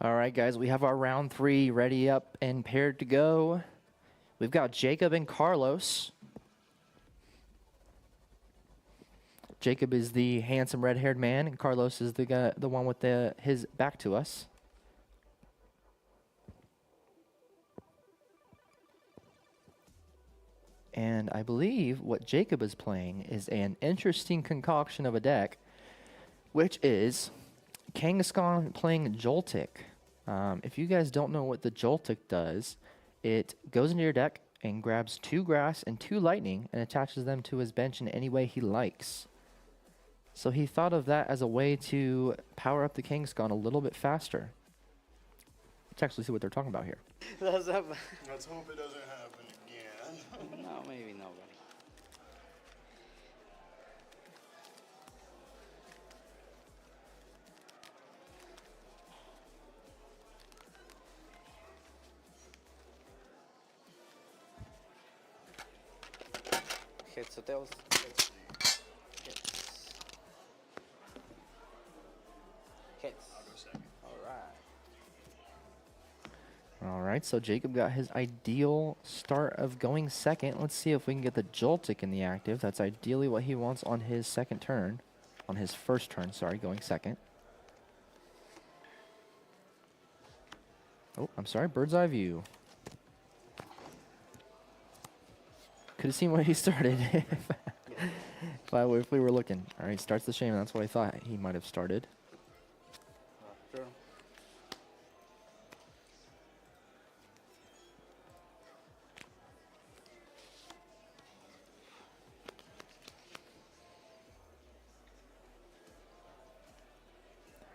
All right, guys, we have our round 3 ready up and paired to go. We've got Jacob and Carlos. Jacob is the handsome red-haired man, and Carlos is the guy, the one with his back to us. And I believe what Jacob is playing is an interesting concoction of a deck, which is Kangaskhan playing Joltik. If you guys don't know what the Joltik does, it goes into your deck and grabs 2 grass and 2 lightning and attaches them to his bench in any way he likes. So he thought of that as a way to power up the Kangaskhan a little bit faster. Let's actually see what they're talking about here. Let's hope it doesn't happen again. no, maybe nobody. Heads or tails? Heads. Heads. All right. All right, so Jacob got his ideal start of going second. Let's see if we can get the Joltik in the active. That's ideally what he wants on his second turn. On his first turn, sorry, going second. Oh, I'm sorry, bird's eye view. Could have seen where he started if we were looking. All right, starts the shame. That's what I thought he might have started. Sure.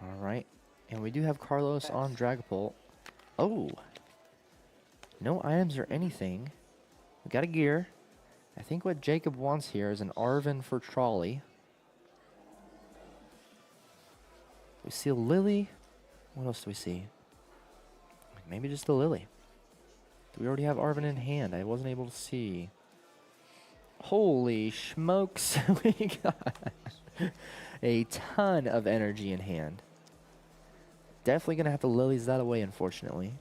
All right, and we do have Carlos on Dragapult. Oh, no items or anything. We got a gear. I think what Jacob wants here is an Arven for Trolley. We see a Lily. What else do we see? Maybe just a Lily. Do we already have Arven in hand? I wasn't able to see. Holy smokes. We got a ton of energy in hand. Definitely going to have to Lilies that away, unfortunately.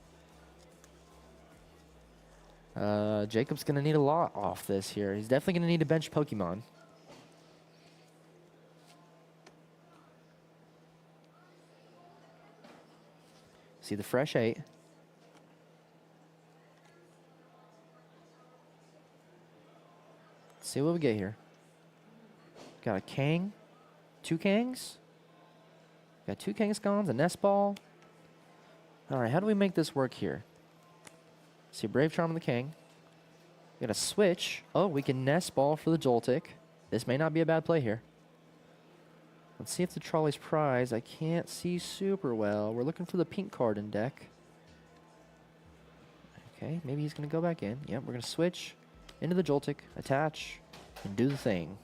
Jacob's going to need a lot off this here. He's definitely going to need a bench Pokemon. See the fresh 8. Let's see what we get here. Got a Kang. 2 Kangs. Got 2 Kangaskons, a Nest Ball. Alright, how do we make this work here? See, Brave Charm on the King. We got a switch. Oh, we can Nest Ball for the Joltik. This may not be a bad play here. Let's see if the Trolley's prize. I can't see super well. We're looking for the pink card in deck. Okay, maybe he's going to go back in. Yep, we're going to switch into the Joltik, attach, and do the thing.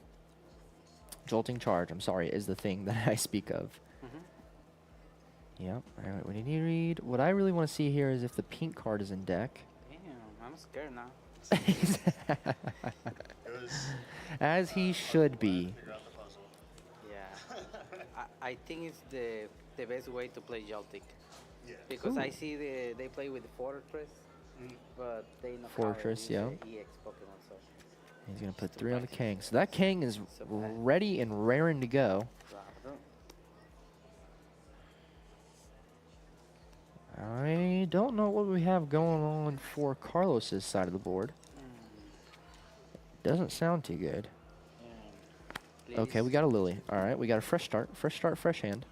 Jolting Charge, I'm sorry, is the thing that I speak of. Yep, alright, we need to read. What I really want to see here is if the pink card is in deck. Damn, I'm scared now. As he should be. Yeah. I think it's the best way to play Joltik. Yeah. Because Ooh. I see they play with Fortress, but they know Fortress, how yeah. to use the EX Pokemon, so. He's going to put 3 on the King. So that King is ready and raring to go. I don't know what we have going on for Carlos's side of the board. Doesn't sound too good. Okay, we got a Lily. All right, we got a fresh start. Fresh start, fresh hand.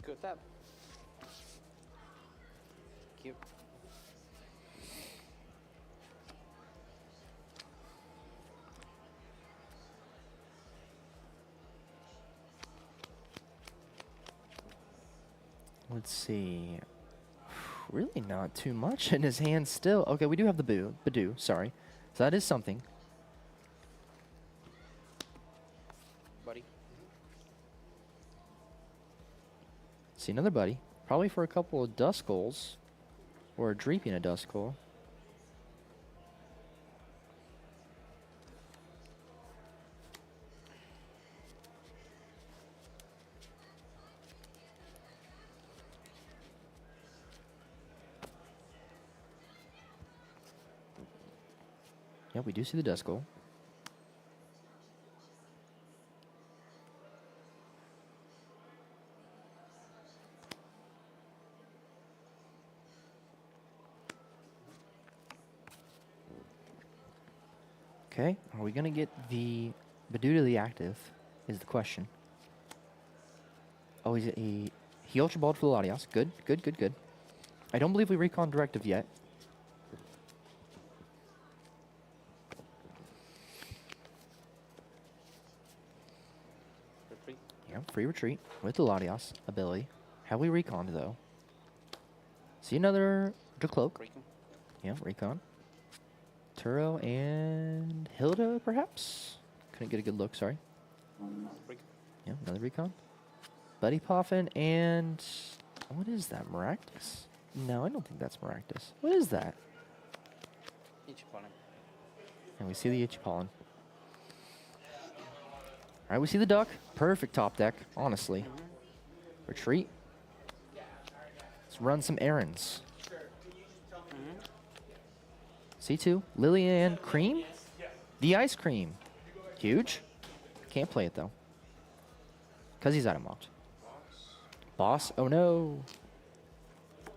Good tap. Cute. Let's see. Really not too much in his hand still. Okay, we do have the Badoo, sorry. So that is something. Buddy. See another buddy. Probably for a couple of Duskulls. Or a Dreepy and a Duskull. Yep, we do see the Duskull. Okay, are we gonna get the Baduda the active? Is the question. Oh, he Ultra Balled for the Latias. Good, good, good, good. I don't believe we recon directive yet. Retreat. Yeah, free retreat with the Latias ability. Have we reconned though? See another Dracloak. Recon. Yeah, recon. Turo and Hilda, perhaps? Couldn't get a good look, sorry. Recon. Yeah, another recon. Buddy Poffin and... What is that, Maractus? No, I don't think that's Maractus. What is that? Each opponent. And we see the Itchy Pollen. Alright, we see the Duck. Perfect top deck, honestly. Retreat. Let's run some errands. C2, Lily and Cream? The Ice Cream. Huge. Can't play it, though. Because he's item locked. Boss? Oh, no.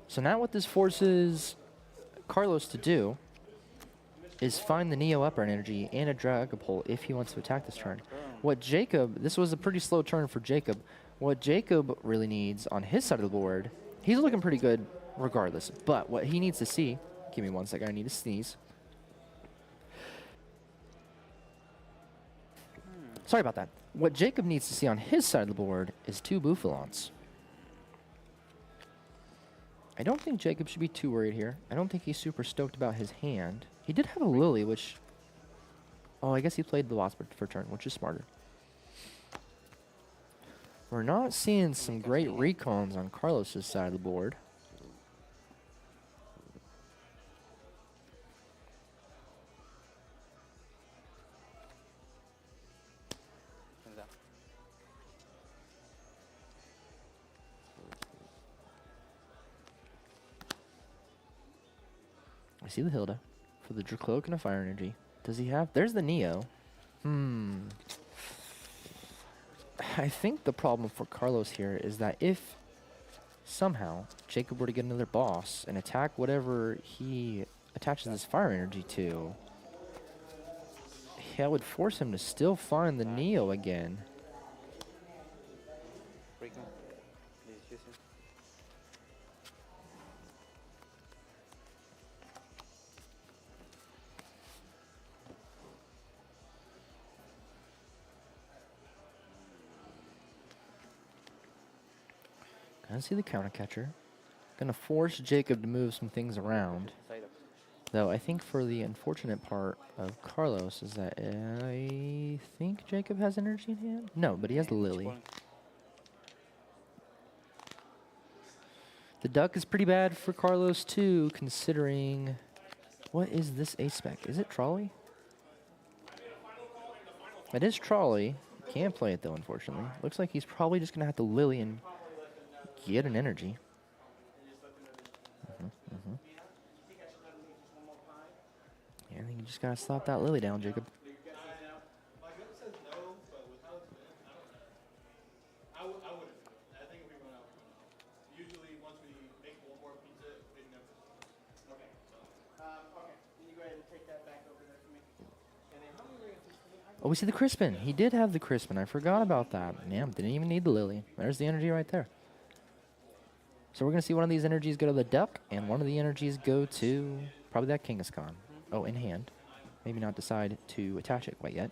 So now what this forces Carlos to do is find the Neo upper energy and a Dragapult if he wants to attack this turn. What Jacob... This was a pretty slow turn for Jacob. What Jacob really needs on his side of the board... He's looking pretty good regardless. But what he needs to see... Give me 1 second. I need to sneeze. Sorry about that. What Jacob needs to see on his side of the board is 2 Bouffalons. I don't think Jacob should be too worried here. I don't think he's super stoked about his hand. He did have a Lily, which... Oh, I guess he played the Wasp for turn, which is smarter. We're not seeing some great recons on Carlos's side of the board. I see the Hilda for the Dracloak and a Fire Energy. Does he have... There's the Neo. I think the problem for Carlos here is that if somehow Jacob were to get another boss and attack whatever he attaches his Fire Energy to, that would force him to still find the Neo again. Recon. Please use it. Gonna see the counter catcher. Gonna force Jacob to move some things around. Side up. Though I think for the unfortunate part of Carlos is that I think Jacob has energy in hand. No, but he has the Lily. The Duck is pretty bad for Carlos too, considering... What is this A-spec? Is it Trolley? It is Trolley. Can't play it though, unfortunately. Looks like he's probably just gonna have to Lily and get an energy. Yeah, I think you just gotta slap that Lily down, Jacob. Oh, we see the Crispin. He did have the Crispin. I forgot about that. Yeah, didn't even need the Lily. There's the energy right there. So we're going to see one of these energies go to the Duck, and one of the energies go to probably that Kangaskhan. Oh, in hand. Maybe not decide to attach it quite yet.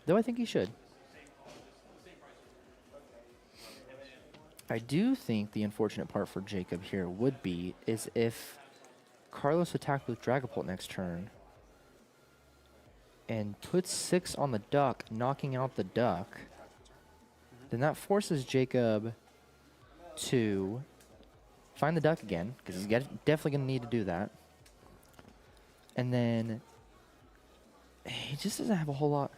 Though I think he should. I do think the unfortunate part for Jacob here would be is if Carlos attacked with Dragapult next turn and puts 6 on the Duck, knocking out the Duck, then that forces Jacob to find the duck again, because he's definitely going to need to do that. And then he just doesn't have a whole lot.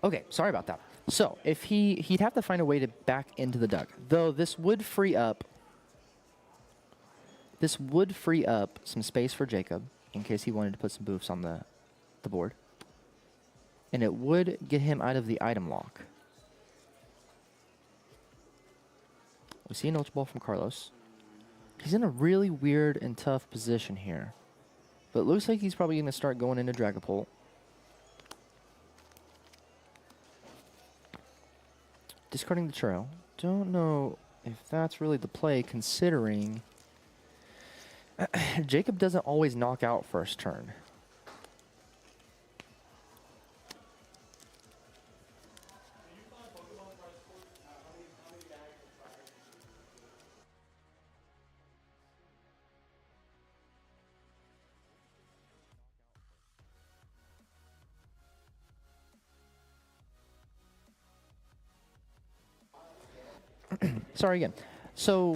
Okay, sorry about that. So if he'd have to find a way to back into the duck, though this would free up some space for Jacob in case he wanted to put some boofs on the board. And it would get him out of the item lock. We see an ultra ball from Carlos. He's in a really weird and tough position here. But it looks like he's probably going to start going into Dragapult. Discarding the Churro. Don't know if that's really the play, considering Jacob doesn't always knock out first turn. Sorry again. So,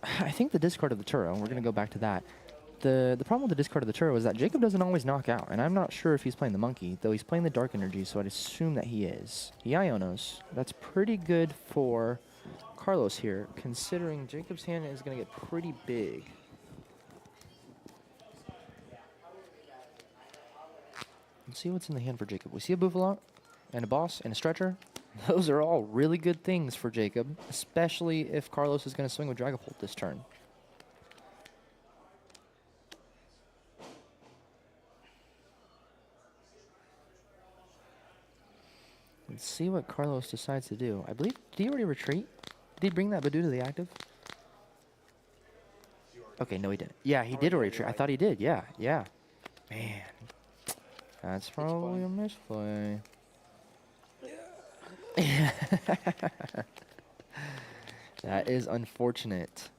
I think the discard of the Turo, we're going to go back to that. The problem with the discard of the Turo is that Jacob doesn't always knock out, and I'm not sure if he's playing the Monkey, though he's playing the Dark Energy, so I'd assume that he is. He Ionos. That's pretty good for Carlos here, considering Jacob's hand is going to get pretty big. Let's see what's in the hand for Jacob. We see a Bouffalot, and a Boss, and a Stretcher. Those are all really good things for Jacob, especially if Carlos is going to swing with Dragapult this turn. Let's see what Carlos decides to do. I believe, did he already retreat? Did he bring that Badoo to the active? Okay, no he didn't. Yeah, he did already retreat. I thought he did, yeah. Man, that's probably a misplay. That is unfortunate.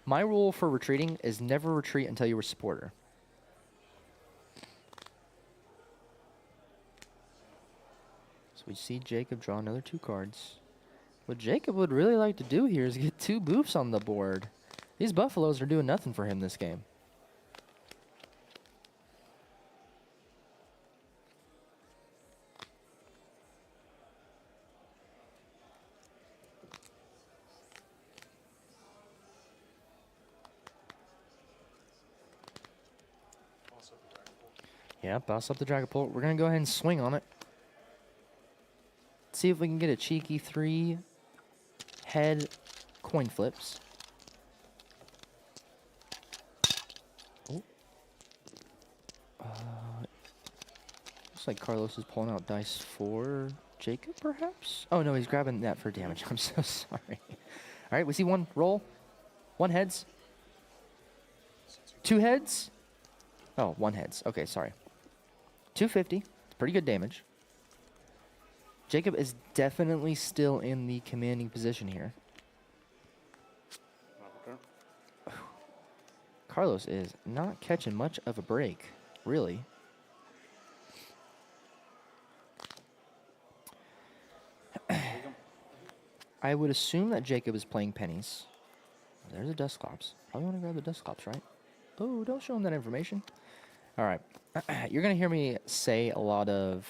My rule for retreating is never retreat until you're a supporter. So we see Jacob draw another 2 cards. What Jacob would really like to do here is get 2 boofs on the board. These Buffaloes are doing nothing for him this game. Yeah, bounce up the Dragapult. We're going to go ahead and swing on it. See if we can get a cheeky 3 head coin flips. Oh. Looks like Carlos is pulling out dice for Jacob, perhaps? Oh, no, he's grabbing that for damage. I'm so sorry. All right, we see 1 roll. 1 heads. 2 heads. Oh, 1 heads. Okay, sorry. 250. Pretty good damage. Jacob is definitely still in the commanding position here. Carlos is not catching much of a break, really. I would assume that Jacob is playing pennies. There's a Dusclops. Probably want to grab the Dusclops, right? Oh, don't show him that information. All right. You're going to hear me say a lot of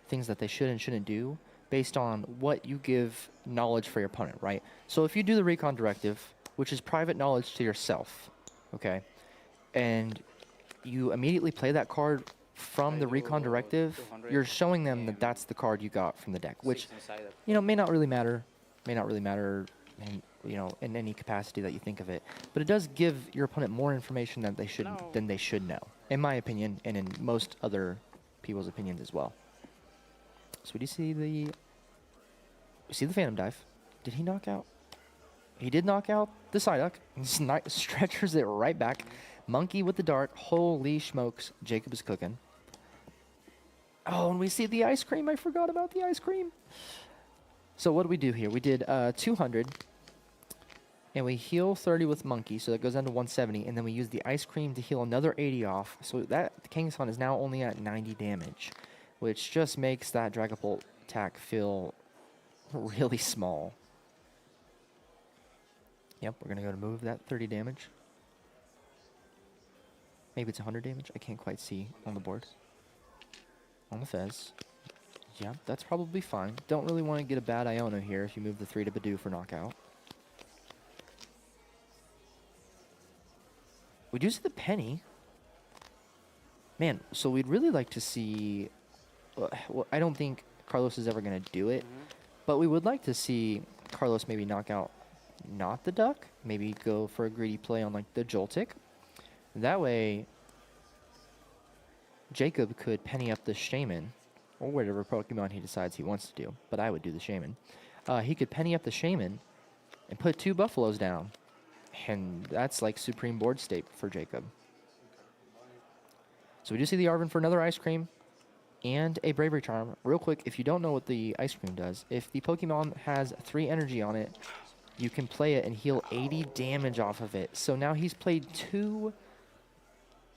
things that they should and shouldn't do based on what you give knowledge for your opponent, right? So if you do the Recon Directive, which is private knowledge to yourself, okay, and you immediately play that card from the Recon Directive, you're showing them that that's the card you got from the deck, which, you know, may not really matter in, you know, in any capacity that you think of it, but it does give your opponent more information than they should know, in my opinion, and in most other people's opinions as well. So we see the Phantom Dive. Did he knock out? He did knock out the Psyduck. Stretchers it right back. Monkey with the dart. Holy smokes. Jacob is cooking. Oh, and we see the ice cream. I forgot about the ice cream. So what do we do here? We did 200. And we heal 30 with Monkey, so that goes down to 170. And then we use the ice cream to heal another 80 off. So that Kangaskhan is now only at 90 damage, which just makes that Dragapult attack feel really small. Yep, we're going to go to move that 30 damage. Maybe it's 100 damage. I can't quite see on the board. On the Fez. Yeah, that's probably fine. Don't really want to get a bad Iono here if you move the 3 to Badoo for knockout. We do see the Penny. Man, so we'd really like to see... well, I don't think Carlos is ever going to do it, but we would like to see Carlos maybe knock out not the Duck. Maybe go for a greedy play on like the Joltik. That way, Jacob could Penny up the Shaman, or whatever Pokemon he decides he wants to do, but I would do the Shaman. He could Penny up the Shaman and put 2 Buffalos down. And that's like supreme board state for Jacob. So we do see the Arven for another ice cream and a Bravery Charm. Real quick, if you don't know what the ice cream does, if the Pokemon has 3 energy on it, you can play it and heal 80 damage off of it. So now he's played 2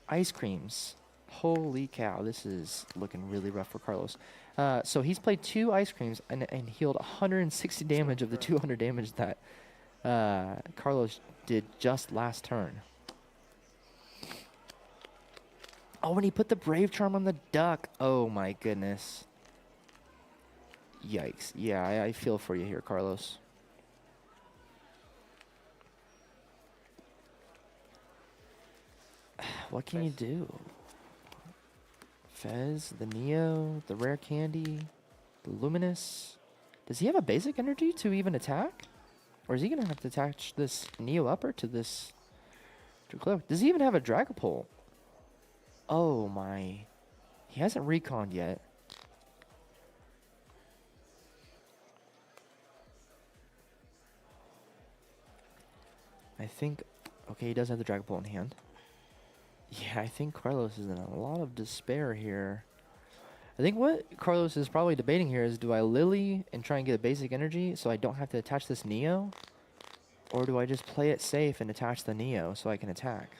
ice creams. Holy cow, this is looking really rough for Carlos. So he's played 2 ice creams and healed 160 damage of the 200 damage that Carlos did just last turn. Oh, when he put the Brave Charm on the Duck. Oh my goodness. Yikes. Yeah, I feel for you here, Carlos. What can you do? Fez, the Neo, the Rare Candy, the Luminous. Does he have a basic energy to even attack? Or is he going to have to attach this Neo Upper to this Dracloak? Does he even have a Dragapult? Oh my. He hasn't reconned yet. I think... Okay, he does have the Dragapult in hand. Yeah, I think Carlos is in a lot of despair here. I think what Carlos is probably debating here is, do I Lily and try and get a basic energy so I don't have to attach this Neo? Or do I just play it safe and attach the Neo so I can attack?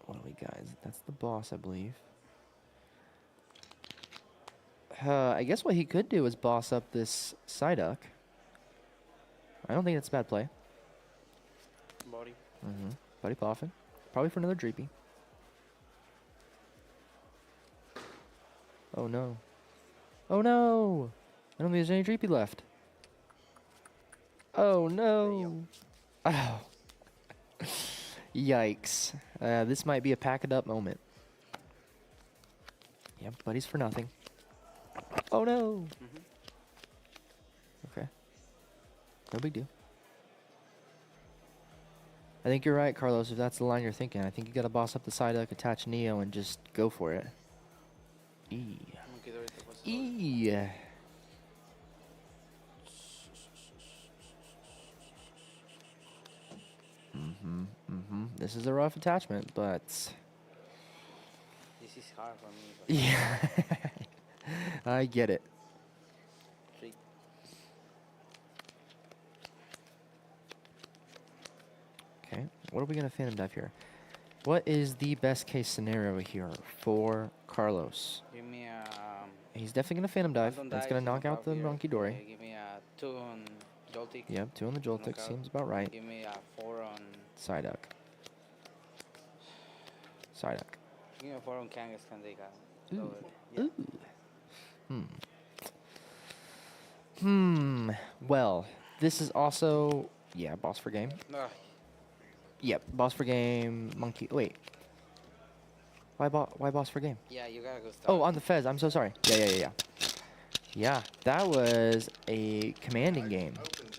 What do we got? That's the boss, I believe. I guess what he could do is boss up this Psyduck. I don't think that's a bad play. Body. Buddy Poffin. Probably for another Dreepy. Oh no. Oh no! I don't think there's any Dreepy left. Oh no! Oh. Yikes. This might be a pack it up moment. Yep, Buddy's for nothing. Oh no! Okay. No big deal. I think you're right, Carlos, if that's the line you're thinking. I think you gotta boss up the Psyduck, attach Neo, and just go for it. This is a rough attachment, but... This is hard for me. But yeah. I get it. Okay, what are we going to Phantom Dive here? What is the best case scenario here for Carlos? Give me a... He's definitely going to Phantom Dive. Phantom That's Dive, going to knock out the here. Monkey Dory. Give me a 2 on Joltik. Yep, 2 on the Joltik. Knockout. Seems about right. Give me a 4 on... Psyduck. Psyduck. Give me a 4 on Kangaskhan. They got... Ooh. Yeah. Well, this is also... Yeah, boss for game. Ah, Yep, boss for game, Monkey... Wait. Why boss for game? yeah, you gotta go start. Oh, on the Fez. I'm so sorry. Yeah. Yeah, that was a commanding game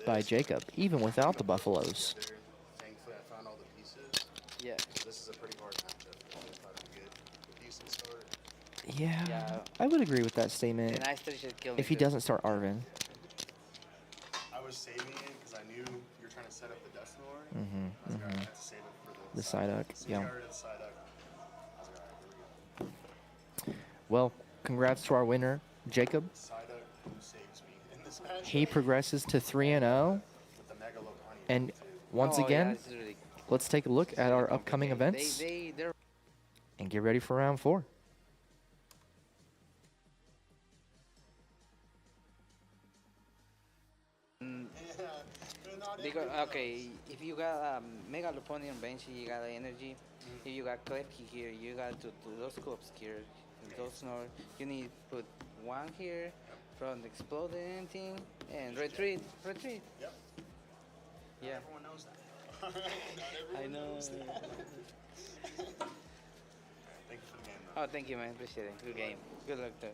by Jacob, even without the Buffalos. Thankfully, I found all the pieces. Yeah. This is a pretty hard matchup. I thought it'd be good. A decent start. Yeah, Yeah. I would agree with that statement. And I still should kill If he doesn't start Arven. was saving it because I knew you were trying to set up the dust door. Mm-hmm. I was like, all right, I have to save it for The Psyduck, So yeah. we got rid of the Psyduck. I was like, all right, here we go. Well, congrats to our winner, Jacob. Psyduck who saves me in this match. He progresses to 3-0. With the Mega Lopunny. And too. once Oh, yeah, again, it's really let's take a look at our upcoming complicated. events They're and get ready for round 4. because okay, if you got Mega Lopunny and Banshee, you got energy. If you got Klefki here, you got to those scopes here. Those snore. You need to put one here from the exploding anything and retreat. Yep. Yeah. Everyone knows that. Not everyone I know. knows that. Thank you for the game, though. Oh, thank you, man. Appreciate it. Good game. Good luck there.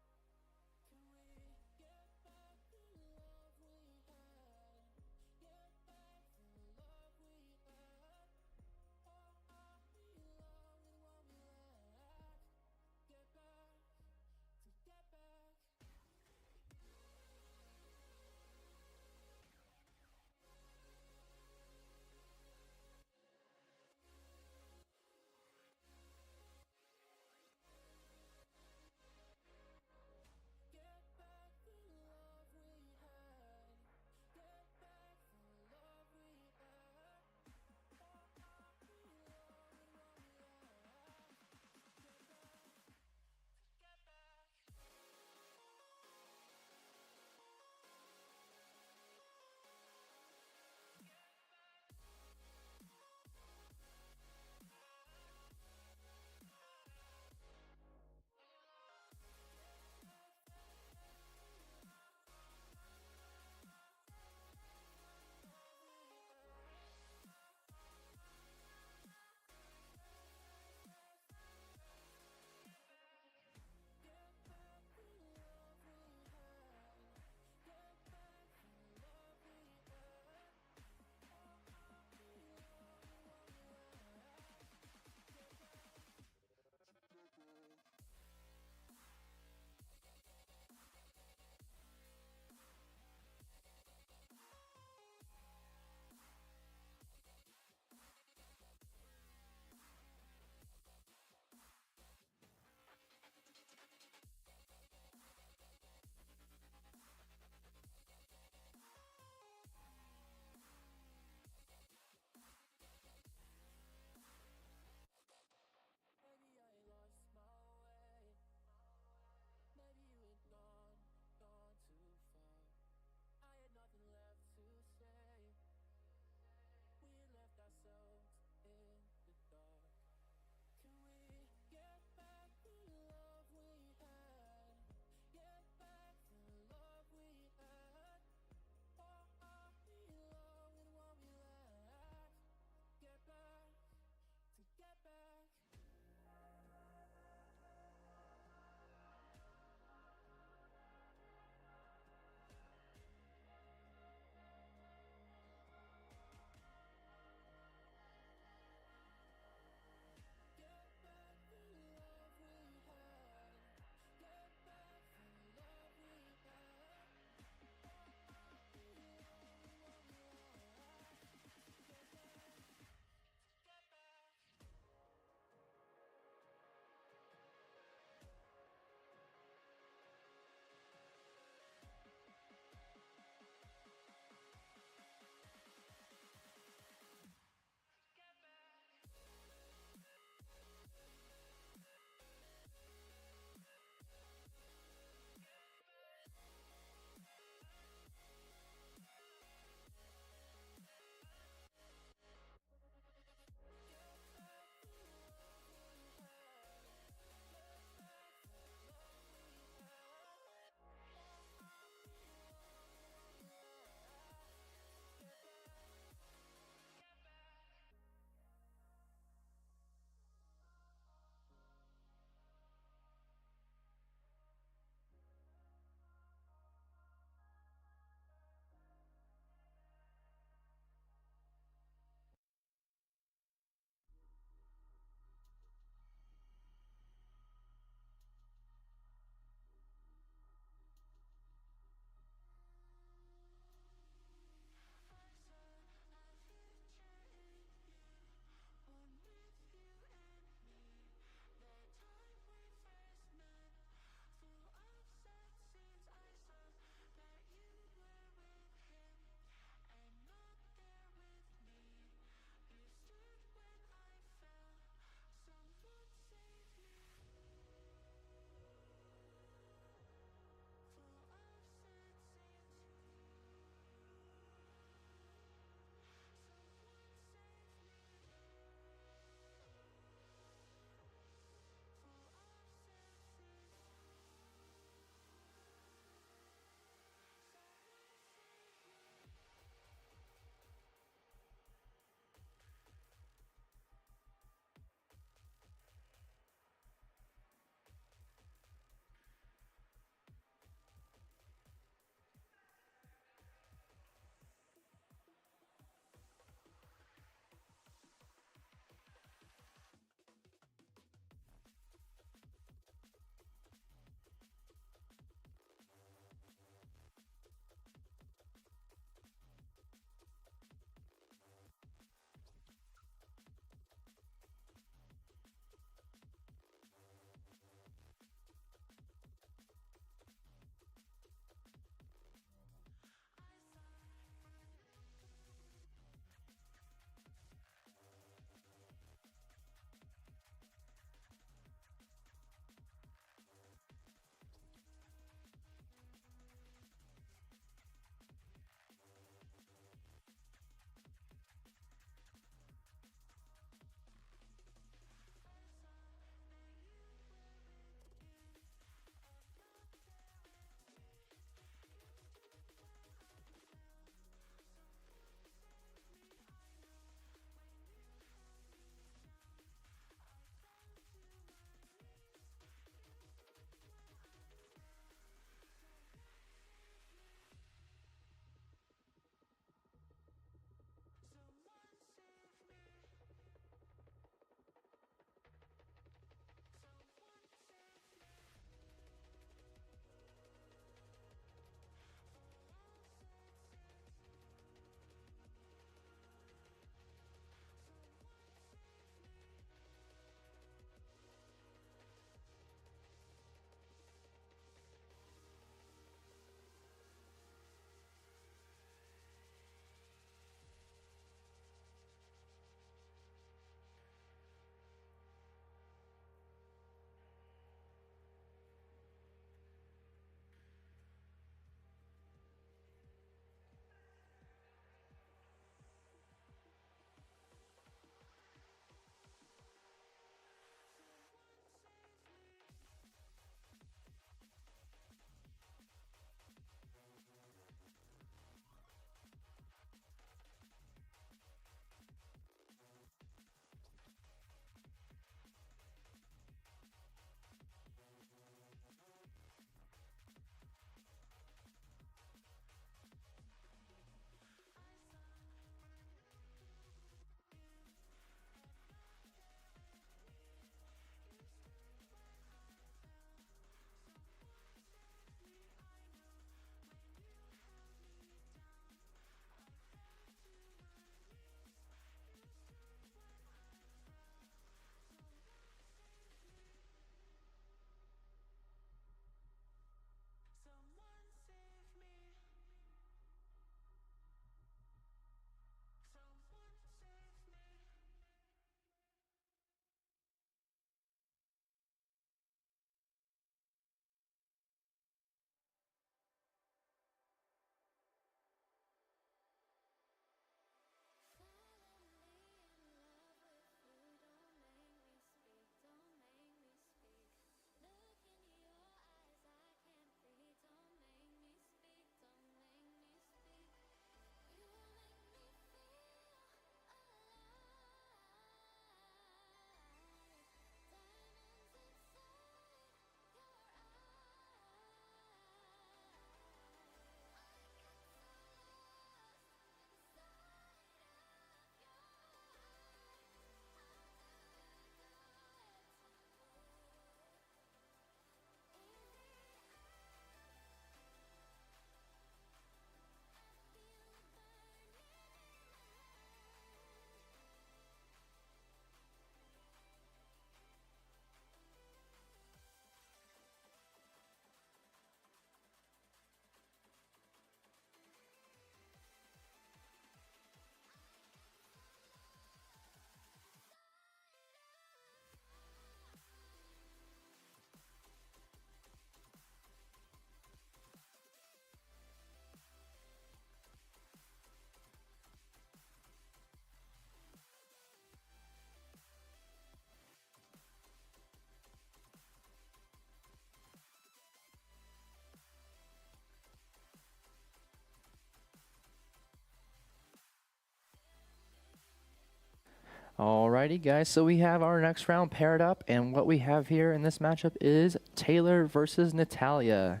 Alrighty, guys. So we have our next round paired up, and what we have here in this matchup is Taylor versus Natalia.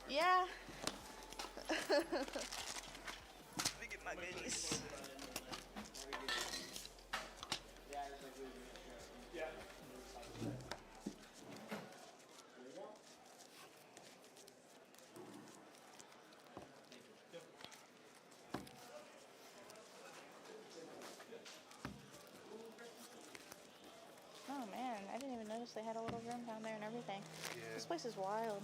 Yeah. Let me get my goodies. Oh man, I didn't even notice they had a little room down there and everything. Yeah. This place is wild.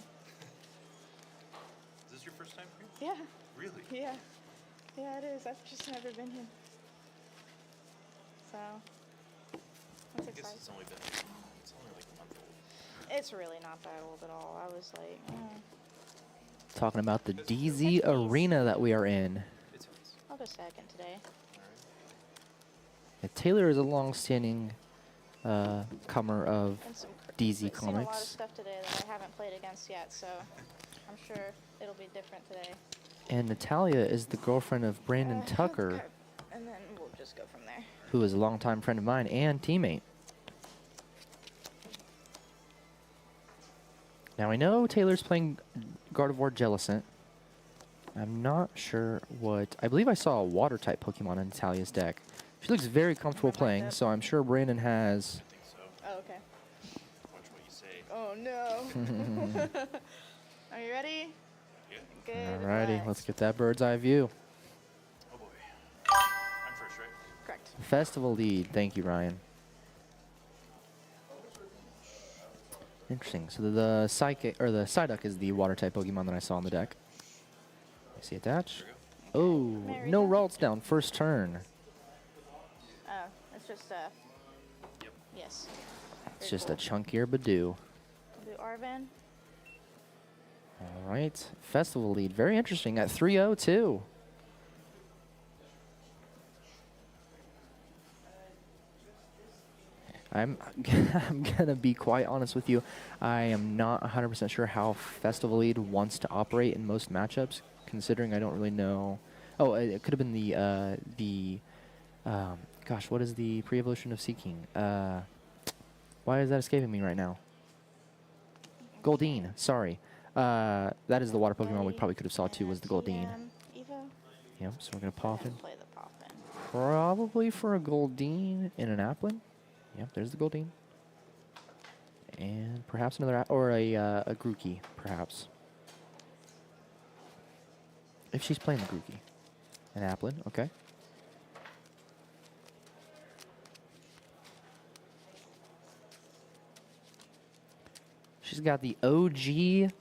Is this your first time here? Yeah, Really? yeah. Yeah, it is. I've just never been here. So, that's I guess exciting. it's only like a month old. It's really not that old at all. I was like, Talking about the DZ Arena that we are in. It's nice. I'll go second today. Yeah, Taylor is a long-standing comer of And some DZ I've seen a lot of Comics. stuff today that I haven't played against yet, so I'm sure it'll be different today. And Natalia is the girlfriend of Brandon Uh, Tucker, okay. And then we'll just go from there. who is a longtime friend of mine and teammate. Now I know Taylor's playing Gardevoir Jellicent. I'm not sure what... I believe I saw a water-type Pokemon in Natalia's deck. She looks very comfortable playing, so I'm sure Brandon has... I think so. Oh, okay. Watch what you say. Oh no. Are you ready? Yeah. Good. Alrighty, luck. let's get that bird's eye view. Oh boy. I'm first, right? Correct. Festival lead. Thank you, Ryan. Interesting. So the Psychic or the Psyduck is the water type Pokemon that I saw on the deck. I see attach. Oh, There we no go. Ralts down first turn. Oh, it's just yes. It's just a chunkier Badoo. We'll do Arven. All right, Festival lead. Very interesting at 3-0 too. I'm gonna be quite honest with you. I am not 100% sure how Festival Lead wants to operate in most matchups, considering I don't really know. Oh, it could have been gosh, what is the pre-evolution of Seeking? Why is that escaping me right now? Goldeen, sorry. That is the water Pokemon we probably could have saw too, was the Goldeen. Evo. Yep, so we're gonna Poffin. Play the Poffin. Probably for a Goldeen and an Applin. Yep, there's the Goldeen. And perhaps another, or a Grookey, perhaps. If she's playing the Grookey. An Applin, okay. She's got the OG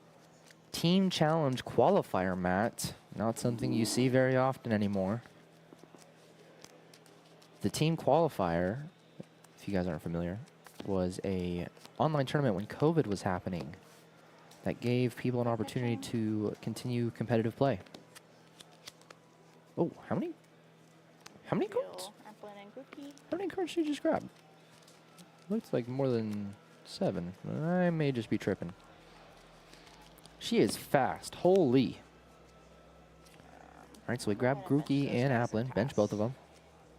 Team Challenge qualifier mat. Not something you see very often anymore. The team qualifier, if you guys aren't familiar, was a online tournament when COVID was happening that gave people an opportunity to continue competitive play. Oh, how many cards? Real Applin and Grookey. How many cards did you just grab? Looks like more than 7. I may just be tripping. She is fast. Holy. Alright, so we grab Grookey and Applin. Bench both of them.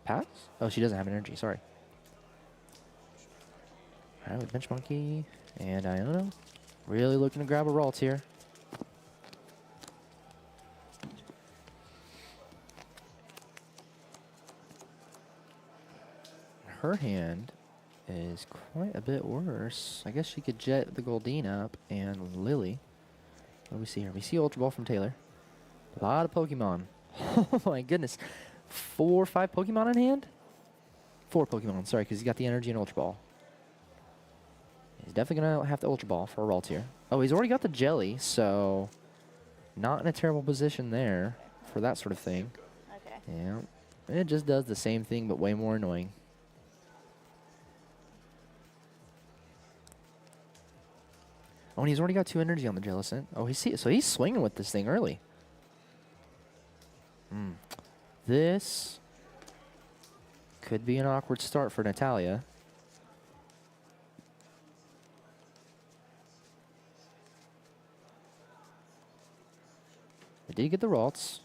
Pass? Oh, she doesn't have energy. Sorry. Alright, with Bench Monkey and Iono. Really looking to grab a Ralts here. Her hand is quite a bit worse. I guess she could jet the Goldeen up and Lily. What do we see here? We see Ultra Ball from Taylor. A lot of Pokemon. Oh my goodness. 4 or 5 Pokemon in hand? 4 Pokemon, sorry, because he's got the energy and Ultra Ball. He's definitely going to have the Ultra Ball for a Ralts here. Oh, he's already got the Jelly, so not in a terrible position there for that sort of thing. Okay. Yeah. It just does the same thing, but way more annoying. Oh, and he's already got 2 energy on the Jellicent. Oh, so he's swinging with this thing early. This could be an awkward start for Natalia. I did get the Ralts.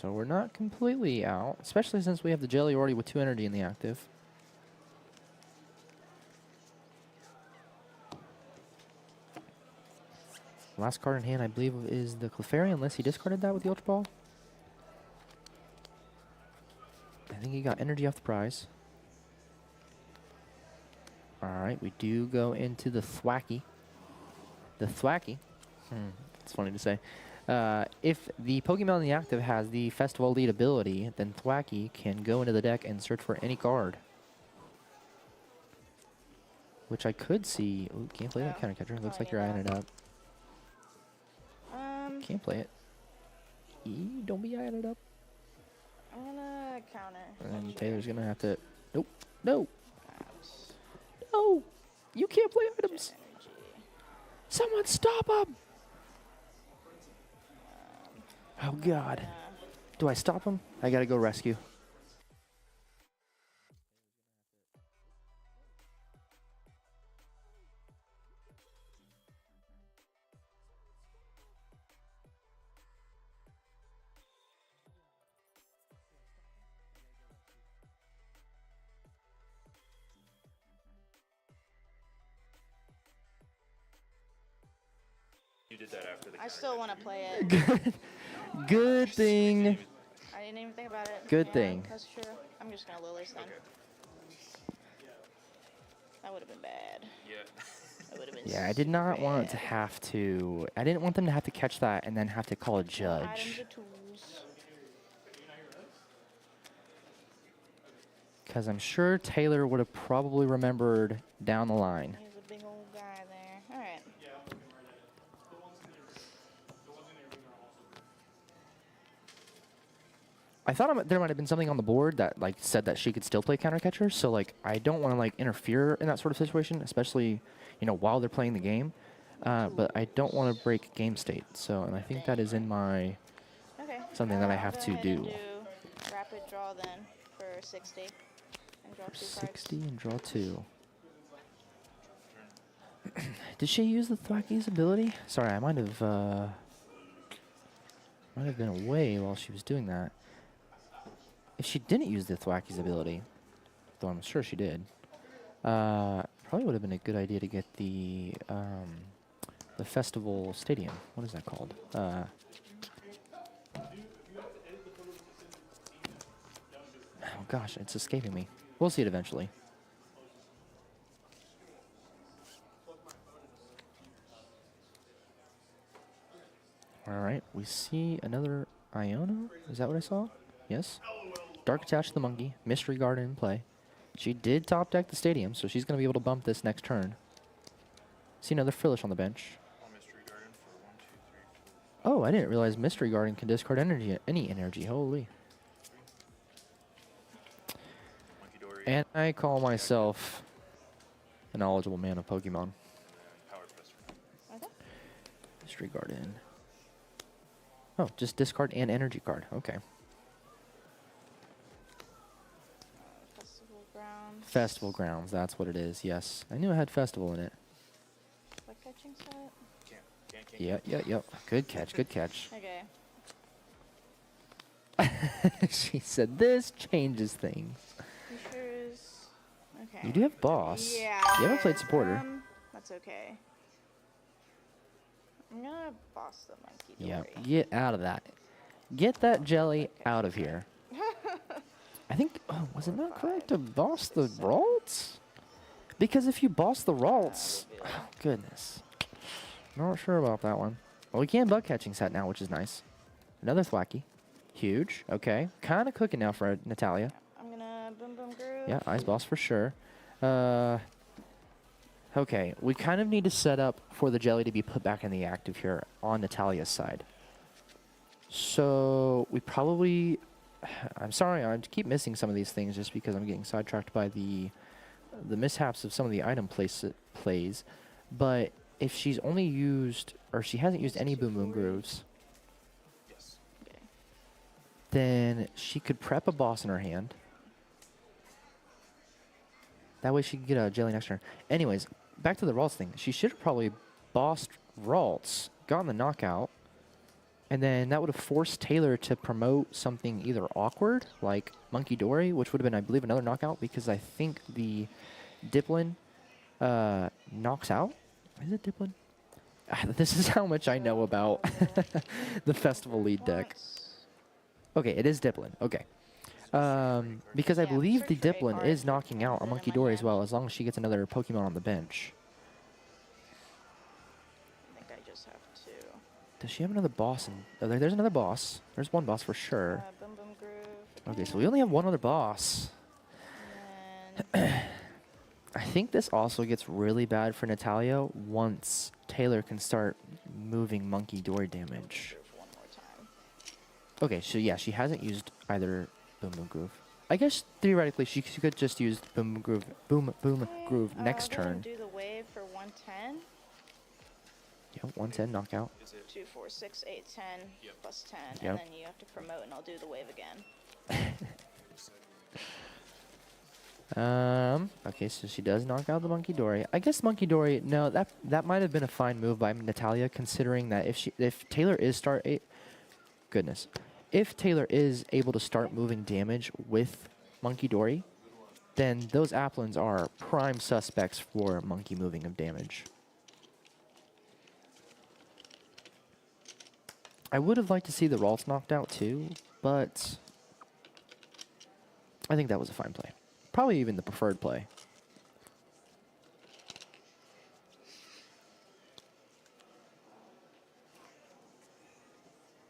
So we're not completely out, especially since we have the jelly already with 2 energy in the active. Last card in hand, I believe, is the Clefairy, unless he discarded that with the Ultra Ball. I think he got energy off the prize. Alright, we do go into the Thwacky. The Thwacky. It's funny to say. If the Pokemon in the active has the Festival Lead ability, then Thwacky can go into the deck and search for any card. Which I could see. Ooh, can't play that counter catcher. Looks like you're eyeing it up. Can't play it. Don't be eyeing it up. I'm gonna counter. And then Taylor's gonna have to. Nope. No. No. You can't play items. Someone stop him. Oh God. Do I stop him? I gotta go rescue. You did that after the I still want to play it. Good thing. I didn't even think about it. Good Yeah, thing. That's true. I'm just gonna Lilith then. That would have been bad. Yeah. That would have been. Yeah, I did not want it to bad. have to. I didn't want them to have to catch that and then have to call a Items judge. or tools. Because I'm sure Taylor would have probably remembered down the line. He's a big old guy there. All right. I thought there might have been something on the board that like said that she could still play counter catcher. So like I don't want to like interfere in that sort of situation, especially while they're playing the game. But I don't want to break game state. So and I think that is in my Okay. something that I I'll have go to ahead and do. Rapid draw then for 60 and draw 2 cards. 60 and draw 2. Did she use the Thwacky's ability? Sorry, I might have been away while she was doing that. If she didn't use the Thwacky's ability, though I'm sure she did, probably would have been a good idea to get the festival stadium. What is that called? Oh gosh, it's escaping me. We'll see it eventually. All right, we see another Iono. Is that what I saw? Yes. Dark Attach to the Monkey. Mystery Garden in play. She did top deck the stadium, so she's going to be able to bump this next turn. See another Frillish on the bench. Oh, I didn't realize Mystery Garden can discard any energy. Holy. And I call myself a knowledgeable man of Pokemon. Okay. Mystery Garden. Oh, just discard an energy card. Okay. Festival grounds. Festival Grounds, that's what it is, yes. I knew it had Festival in it. What catching set? Yep. Good catch, good catch. Okay. She said, this changes things. You sure is. Okay. You do have Boss. Yeah. You haven't played but, Supporter. That's okay. I'm gonna boss the monkey. Don't Yep, worry. get out of that. Get that jelly out of here. I think, oh, was it not correct to boss the Ralts? Because if you boss the Ralts, oh, goodness. Not sure about that one. Well, we can bug catching set now, which is nice. Another Thwacky. Huge. Okay. Kind of cooking now for Natalia. I'm gonna boom boom groove. Yeah, Ice Boss for sure. Okay, we kind of need to set up for the jelly to be put back in the active here on Natalia's side. So we probably... I'm sorry, I keep missing some of these things just because I'm getting sidetracked by the mishaps of some of the item plays. But if she's only used, or she hasn't used any Boom Boom Grooves, Okay. then she could prep a boss in her hand. That way she can get a jelly next turn. Anyways, back to the Ralts thing. She should have probably bossed Ralts, gotten the knockout, And then that would have forced Taylor to promote something either awkward, like Monkey Dory, which would have been, I believe, another knockout, because I think the Diplin knocks out. Is it Diplin? This is how much I know about the Festival lead deck. Okay, it is Diplin. Okay. Because I Yeah, believe the search for Diplin A is card, knocking out a put it in Monkey my Dory as hand. well, as long as she gets another Pokemon on the bench. I think I just have to. Does she have another boss? There's another boss. There's one boss for sure. Boom Boom Groove. Okay, so we only have one other boss. And then I think this also gets really bad for Natalia once Taylor can start moving Monkey Dory damage. Groove one more time. Okay, so yeah, she hasn't used either Boom Boom Groove. I guess theoretically she could just use Boom Boom Groove next Go ahead turn. and do the wave for 110. Yep, 110 knockout. 2, 4, 6, 8, 10, plus 10. Yep. And then you have to promote, and I'll do the wave again. Okay, so she does knock out the Monkey Dory. I guess Monkey Dory, no, that might have been a fine move by Natalia, considering that if Taylor is if Taylor is able to start moving damage with Monkey Dory, then those Applins are prime suspects for Monkey moving of damage. I would have liked to see the Ralts knocked out too, but I think that was a fine play. Probably even the preferred play.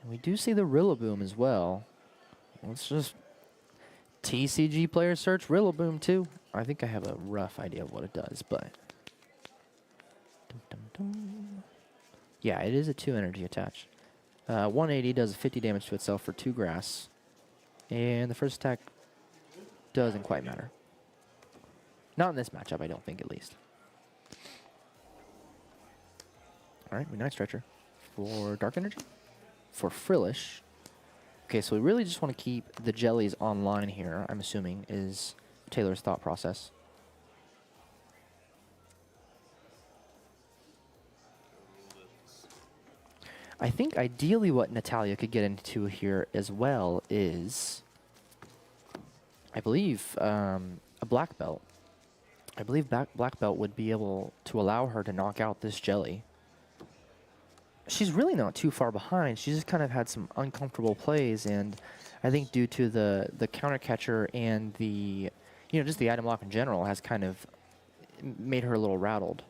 And we do see the Rillaboom as well. Let's just TCG player search Rillaboom too. I think I have a rough idea of what it does, but dum, dum, dum. Yeah, it is a 2 energy attach. 180 does 50 damage to itself for 2 grass, and the first attack doesn't quite matter. Not in this matchup, I don't think, at least. All right, Night Stretcher for Dark Energy. For Frillish. Okay, so we really just want to keep the jellies online here, I'm assuming, is Taylor's thought process. I think ideally what Natalia could get into here as well is, I believe, a black belt. I believe black belt would be able to allow her to knock out this jelly. She's really not too far behind. She's just kind of had some uncomfortable plays, and I think due to the counter catcher and the, just the item lock in general has kind of made her a little rattled.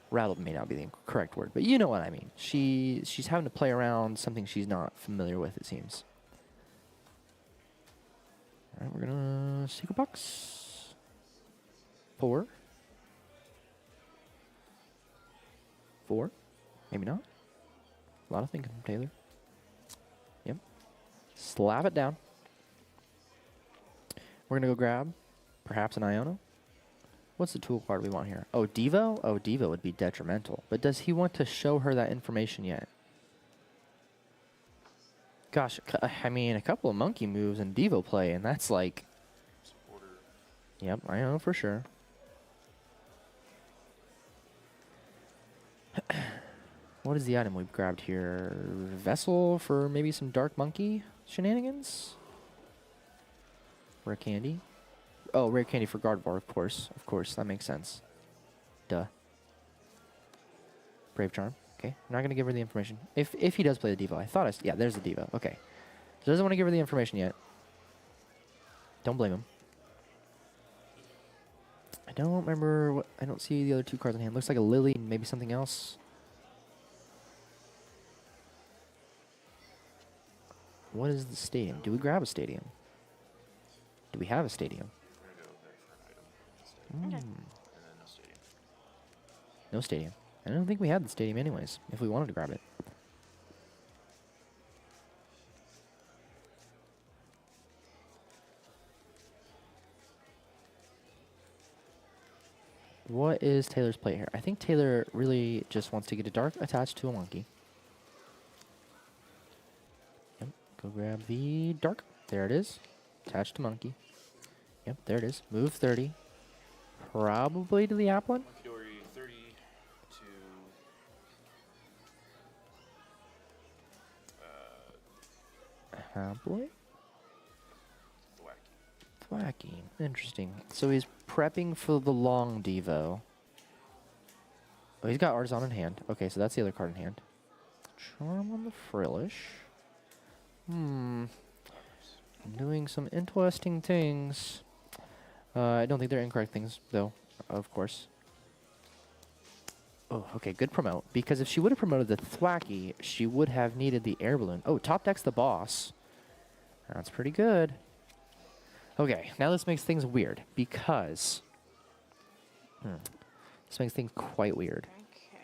Rattled may not be the correct word, but you know what I mean. She's having to play around something she's not familiar with, it seems. All right, we're gonna secret box. 4. 4. Maybe not. A lot of thinking from Taylor. Yep. Slap it down. We're gonna go grab perhaps an Iono. What's the tool card we want here? Oh, Devo? Oh, Devo would be detrimental. But does he want to show her that information yet? Gosh, I mean, a couple of monkey moves in Devo play, and that's like... Yep, Iono for sure. What is the item we've grabbed here? Vessel for maybe some Dark Monkey shenanigans? Rare Candy? Oh, Rare Candy for Gardevoir, of course. Of course, that makes sense. Duh. Brave Charm. Okay, I'm not going to give her the information. If he does play the Devo. I thought yeah, there's the Devo. Okay. So doesn't want to give her the information yet. Don't blame him. I don't remember what... I don't see the other 2 cards in hand. Looks like a Lily and maybe something else. What is the stadium? Do we grab a stadium? Do we have a stadium? We're gonna go there for an item instead. Okay. And then no stadium. No stadium. I don't think we had the stadium anyways, if we wanted to grab it. What is Taylor's play here? I think Taylor really just wants to get a dark attached to a monkey. Yep, go grab the dark. There it is. Attached to monkey. Yep, there it is. Move 30. Probably to the Applin. Monkey Dory 30 to Tablet. Thwacky. Thwacky. Interesting. So he's prepping for the long Devo. Oh, he's got Artisan in hand. Okay, so that's the other card in hand. Charm on the Frillish. Doing some interesting things. I don't think they're incorrect things, though, of course. Oh, okay, good promote. Because if she would have promoted the Thwacky, she would have needed the air balloon. Oh, top deck's the boss. That's pretty good. Okay, now this makes things weird because... This makes things quite weird. Okay.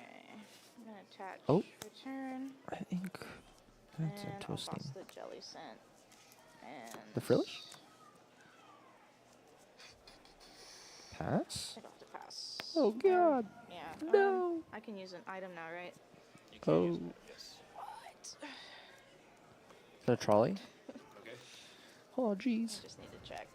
I'm gonna attach Oh. return. I think that's and interesting. I'll toss the jelly scent. And The Frillish? Pass? I don't have to pass. Oh, God. Yeah. No. I can use an item now, right? You can use Oh. it, yes. What? Is that a trolley? Okay. Oh, I jeez. just need to check.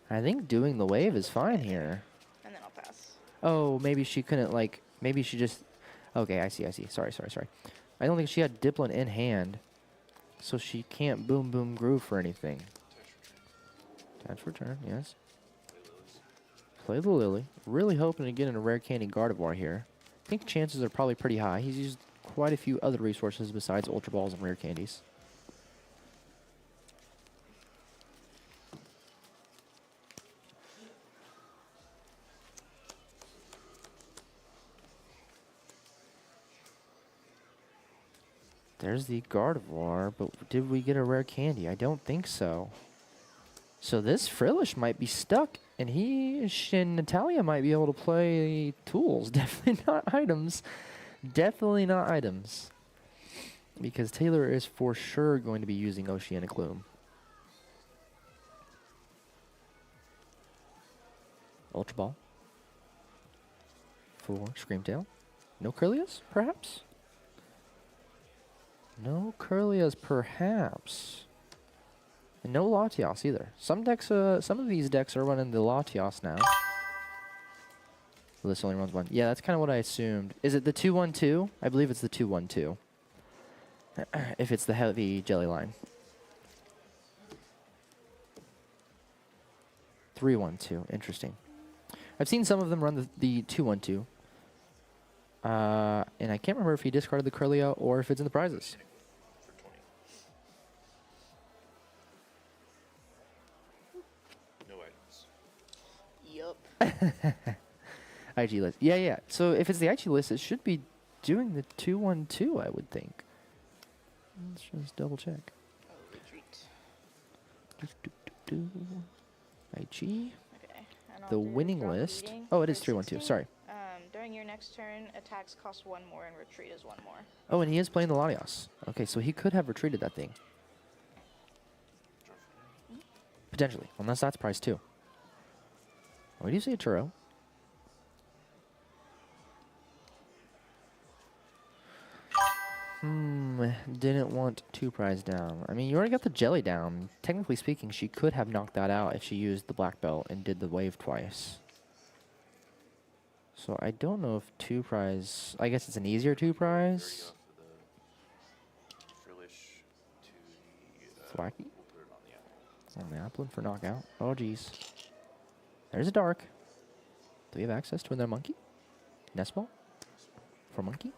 I think doing the wave is fine here. And then I'll pass. Oh, maybe she couldn't, like, maybe she just... Okay, I see. Sorry. I don't think she had Diplin in hand, so she can't boom boom groove for anything. Touch return, yes. Play the Lily. Really hoping to get in a rare candy Gardevoir here. I think chances are probably pretty high. He's used quite a few other resources besides Ultra Balls and rare candies. There's the Gardevoir, but did we get a rare candy? I don't think so. So this Frillish might be stuck, and and Natalia might be able to play tools. Definitely not items. Definitely not items. Because Taylor is for sure going to be using Oceanic Loom. Ultra Ball. For Screamtail. No Curlias, perhaps? No Curlias, perhaps. And no Latios either. Some of these decks are running the Latios now. Well, this only runs one. Yeah, that's kind of what I assumed. Is it the 2-1-2? I believe it's the 2-1-2. If it's the heavy jelly line. 3-1-2. Interesting. I've seen some of them run the 2-1-2. And I can't remember if he discarded the Curlia or if it's in the prizes. For 20. No items. Yup. IG list. Yeah. So if it's the IG list, it should be doing the 2-1-2, I would think. Let's just double check. Oh, retreat. IG. Okay. And I'll The do winning drop list. reading Oh, it is for 3-1-2. 16. Sorry. During your next turn, attacks cost 1 more and retreat is 1 more. Oh, and he is playing the Latios. Okay, so he could have retreated that thing. Potentially. Unless that's price too. What do you say, a Turo? Didn't want 2 prize down. I mean, you already got the jelly down. Technically speaking, she could have knocked that out if she used the black belt and did the wave twice. So I don't know if 2 prize... I guess it's an easier 2 prize. Frillish to the. Thwacky? We'll put it on the On the Applin for knockout. Oh, geez. There's a dark. Do we have access to another monkey? Nest ball? For monkey?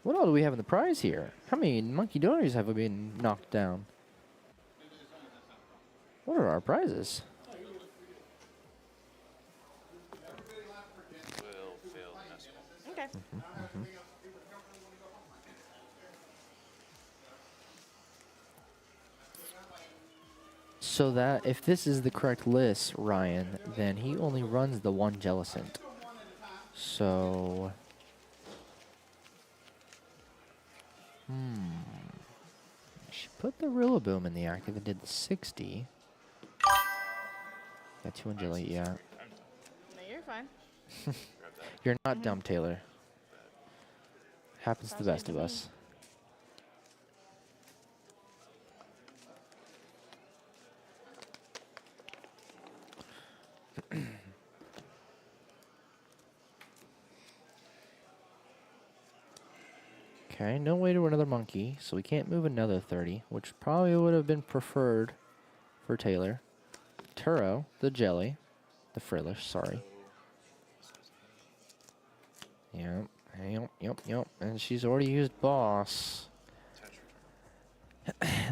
What all do we have in the prize here? How many monkey donors have been knocked down? What are our prizes? Will fail the nest ball. Okay. So that, if this is the correct list, Ryan, then he only runs the 1 Jellicent. So... She put the Rillaboom in the active and did the 60. Got 2 on Jelly, yeah. No, you're fine. You're not dumb, Taylor. Happens to the Sounds best good of to me. us. Okay, no way to another monkey, so we can't move another 30, which probably would have been preferred for Taylor. Turo, the jelly, the Frillish, sorry. Yep. And she's already used boss.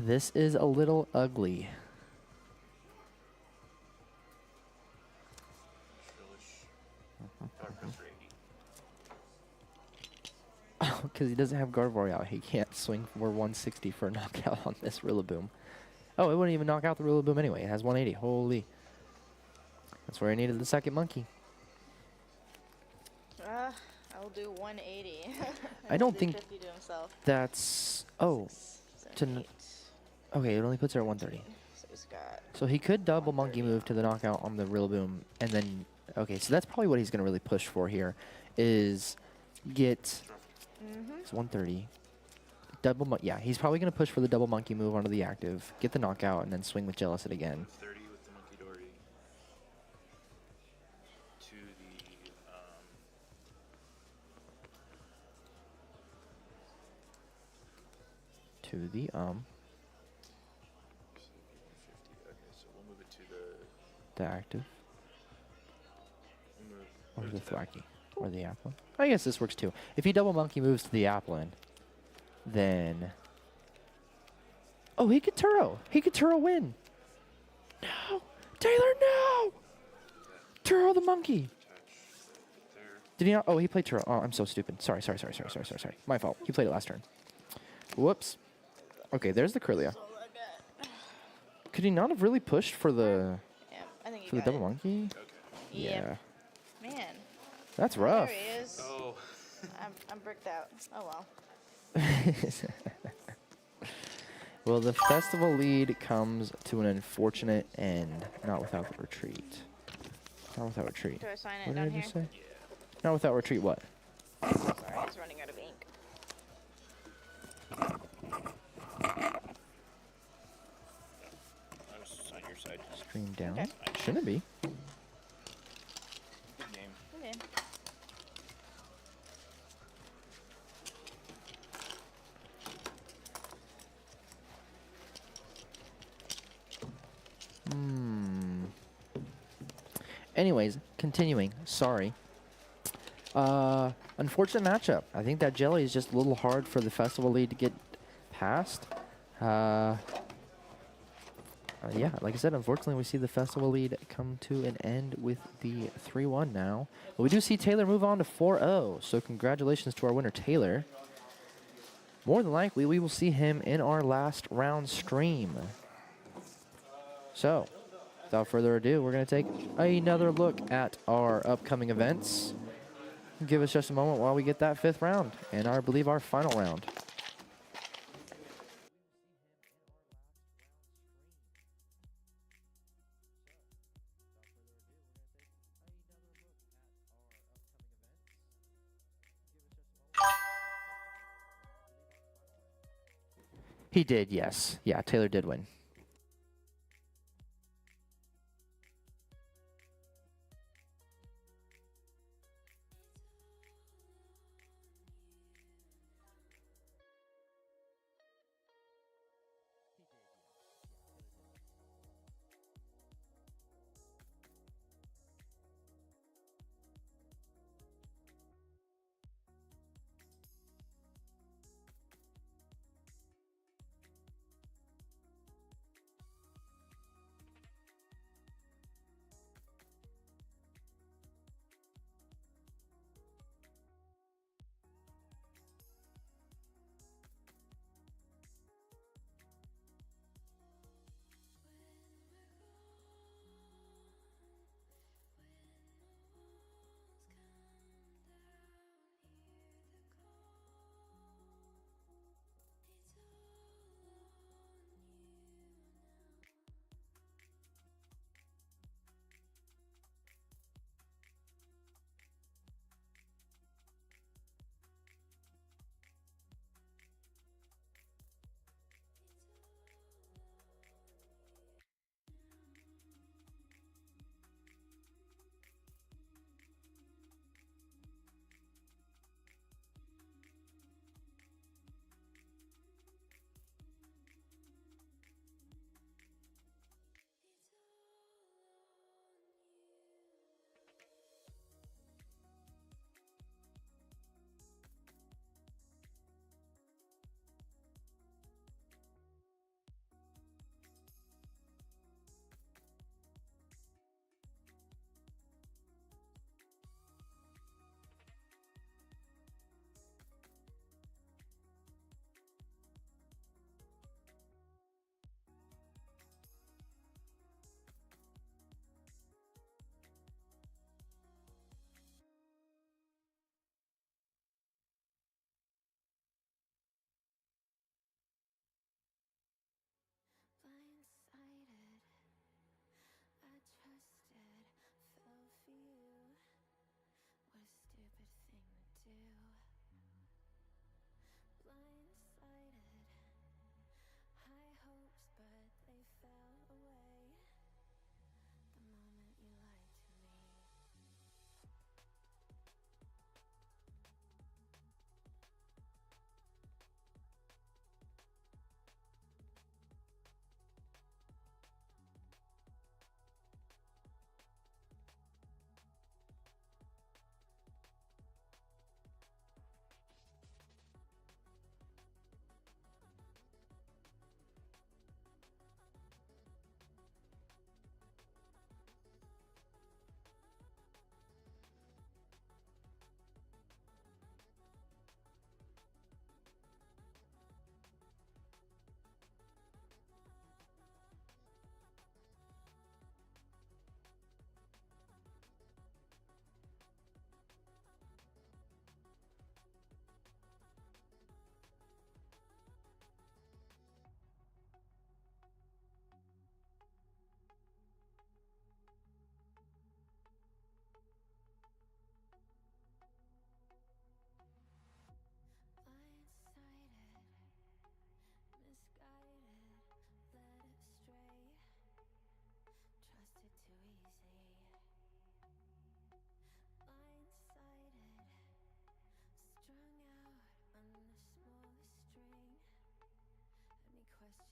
This is a little ugly. Oh, because he doesn't have Gardevoir out. He can't swing for 160 for a knockout on this Rillaboom. Oh, it wouldn't even knock out the Rillaboom anyway. It has 180. Holy. That's where I needed the second monkey. I'll do 180. I don't Do think 50 to himself. that's... Oh. Seven, To eight, okay, it only puts her at 130. so he's got So he could double monkey move to the knockout on the Rillaboom, and then... Okay, so that's probably what he's going to really push for here, is get... It's 130. Yeah, he's probably going to push for the double monkey move onto the active, get the knockout, and then swing with Jellicent again. 30 with the Monkey Dory. To the, To the, 50. Okay, so we'll move it to the active, we'll or move the it to that. Thwacky, or the Applin. I guess this works too. If he double monkey moves to the Applin, then... Oh, he could Turo. He could Turo win. No! Taylor, no! Turo the monkey. There. Did he not? Oh, he played Turo. Oh, I'm so stupid. Sorry. My fault. He played it last turn. Whoops. Okay, there's the Kirlia. Could he not have really pushed for the yeah, I think for you the got double it. monkey? Yep. Yeah. Man, That's there rough. he is. Oh. I'm bricked out. Oh well. Well, the festival lead comes to an unfortunate end. Not without the retreat. Not without retreat. Do I sign it What did down I here? just say? Not without retreat. What? Sorry, I was running out of ink. I was on your side. Stream down. Okay. Shouldn't be. Good game. Okay. Anyways, continuing. Sorry. Unfortunate matchup. I think that jelly is just a little hard for the festival lead to get past. Yeah, like I said, unfortunately, we see the festival lead come to an end with the 3-1 now. But we do see Taylor move on to 4-0. So congratulations to our winner, Taylor. More than likely, we will see him in our last round stream. So, without further ado, we're going to take another look at our upcoming events. Give us just a moment while we get that 5th round and I believe our final round. He did, yes. Yeah, Taylor did win.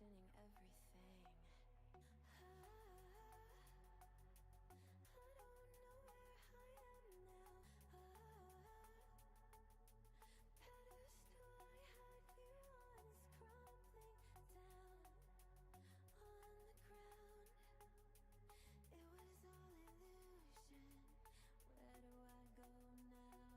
questioning everything. I don't know where I am now. Pedestal I had fear on is crumbling down on the ground. It was all illusion. Where do I go now?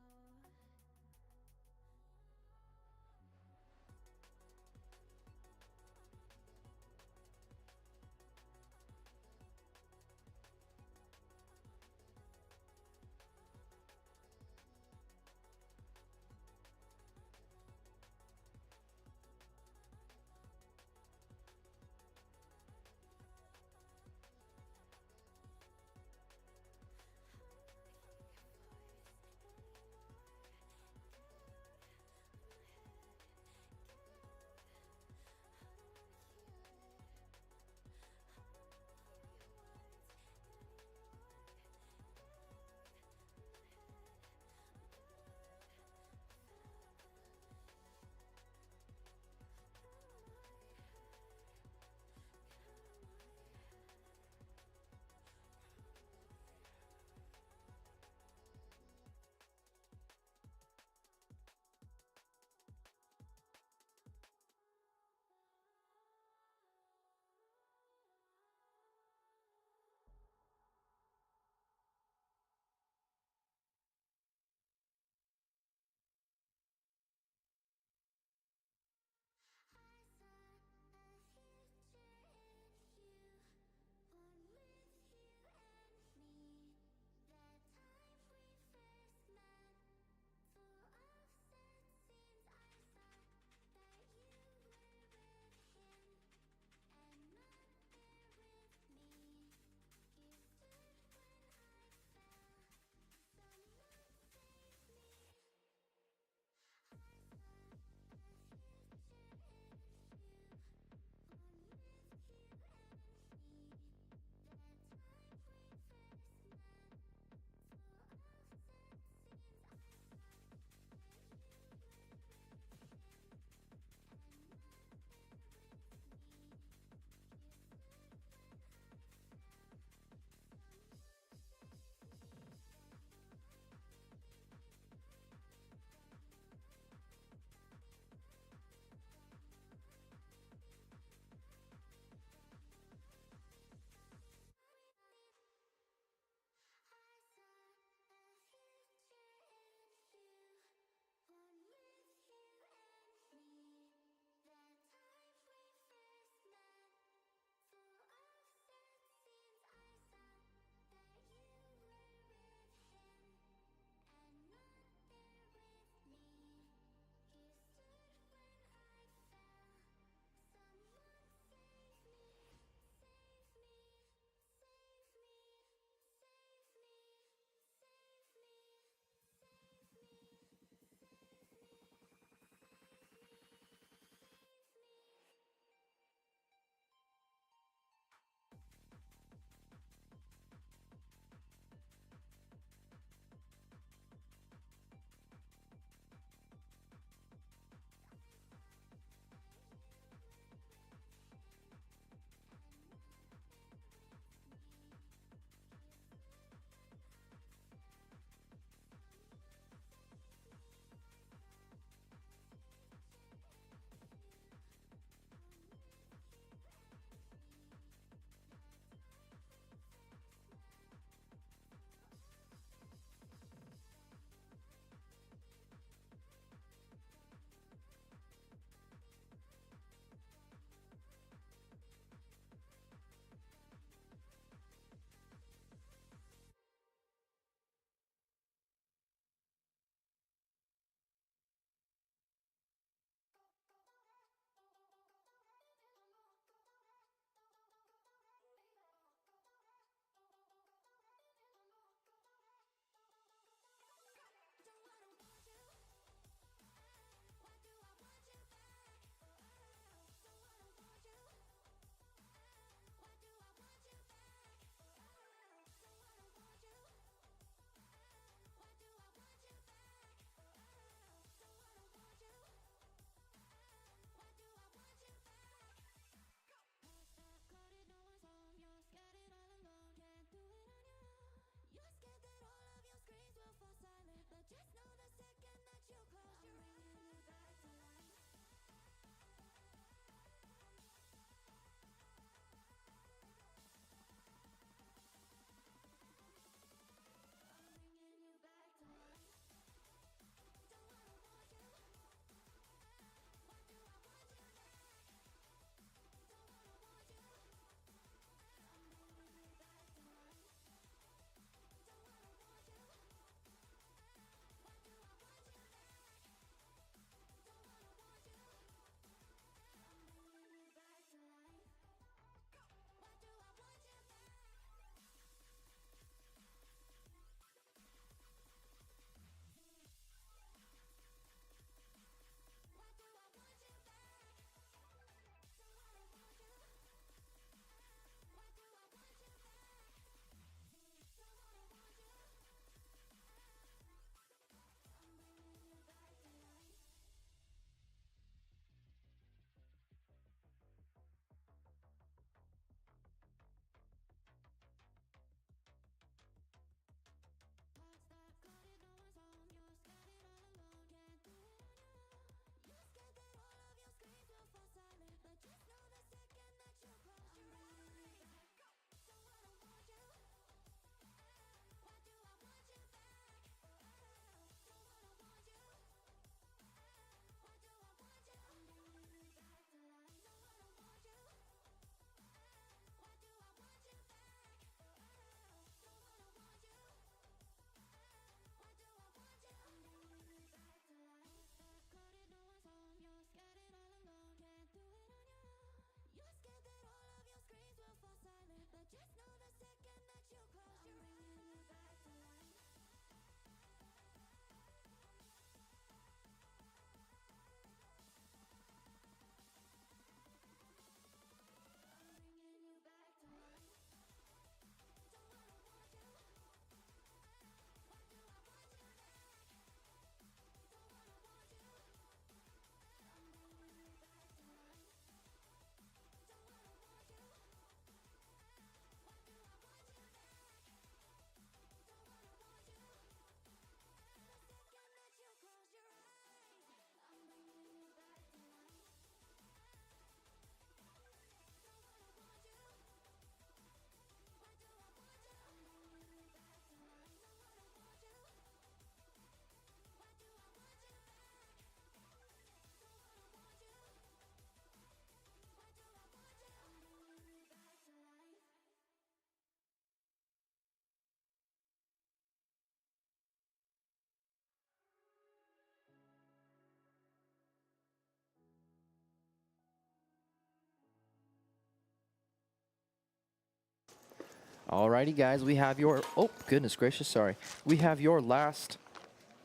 Alrighty, guys, we have your, oh, goodness gracious, sorry. We have your last,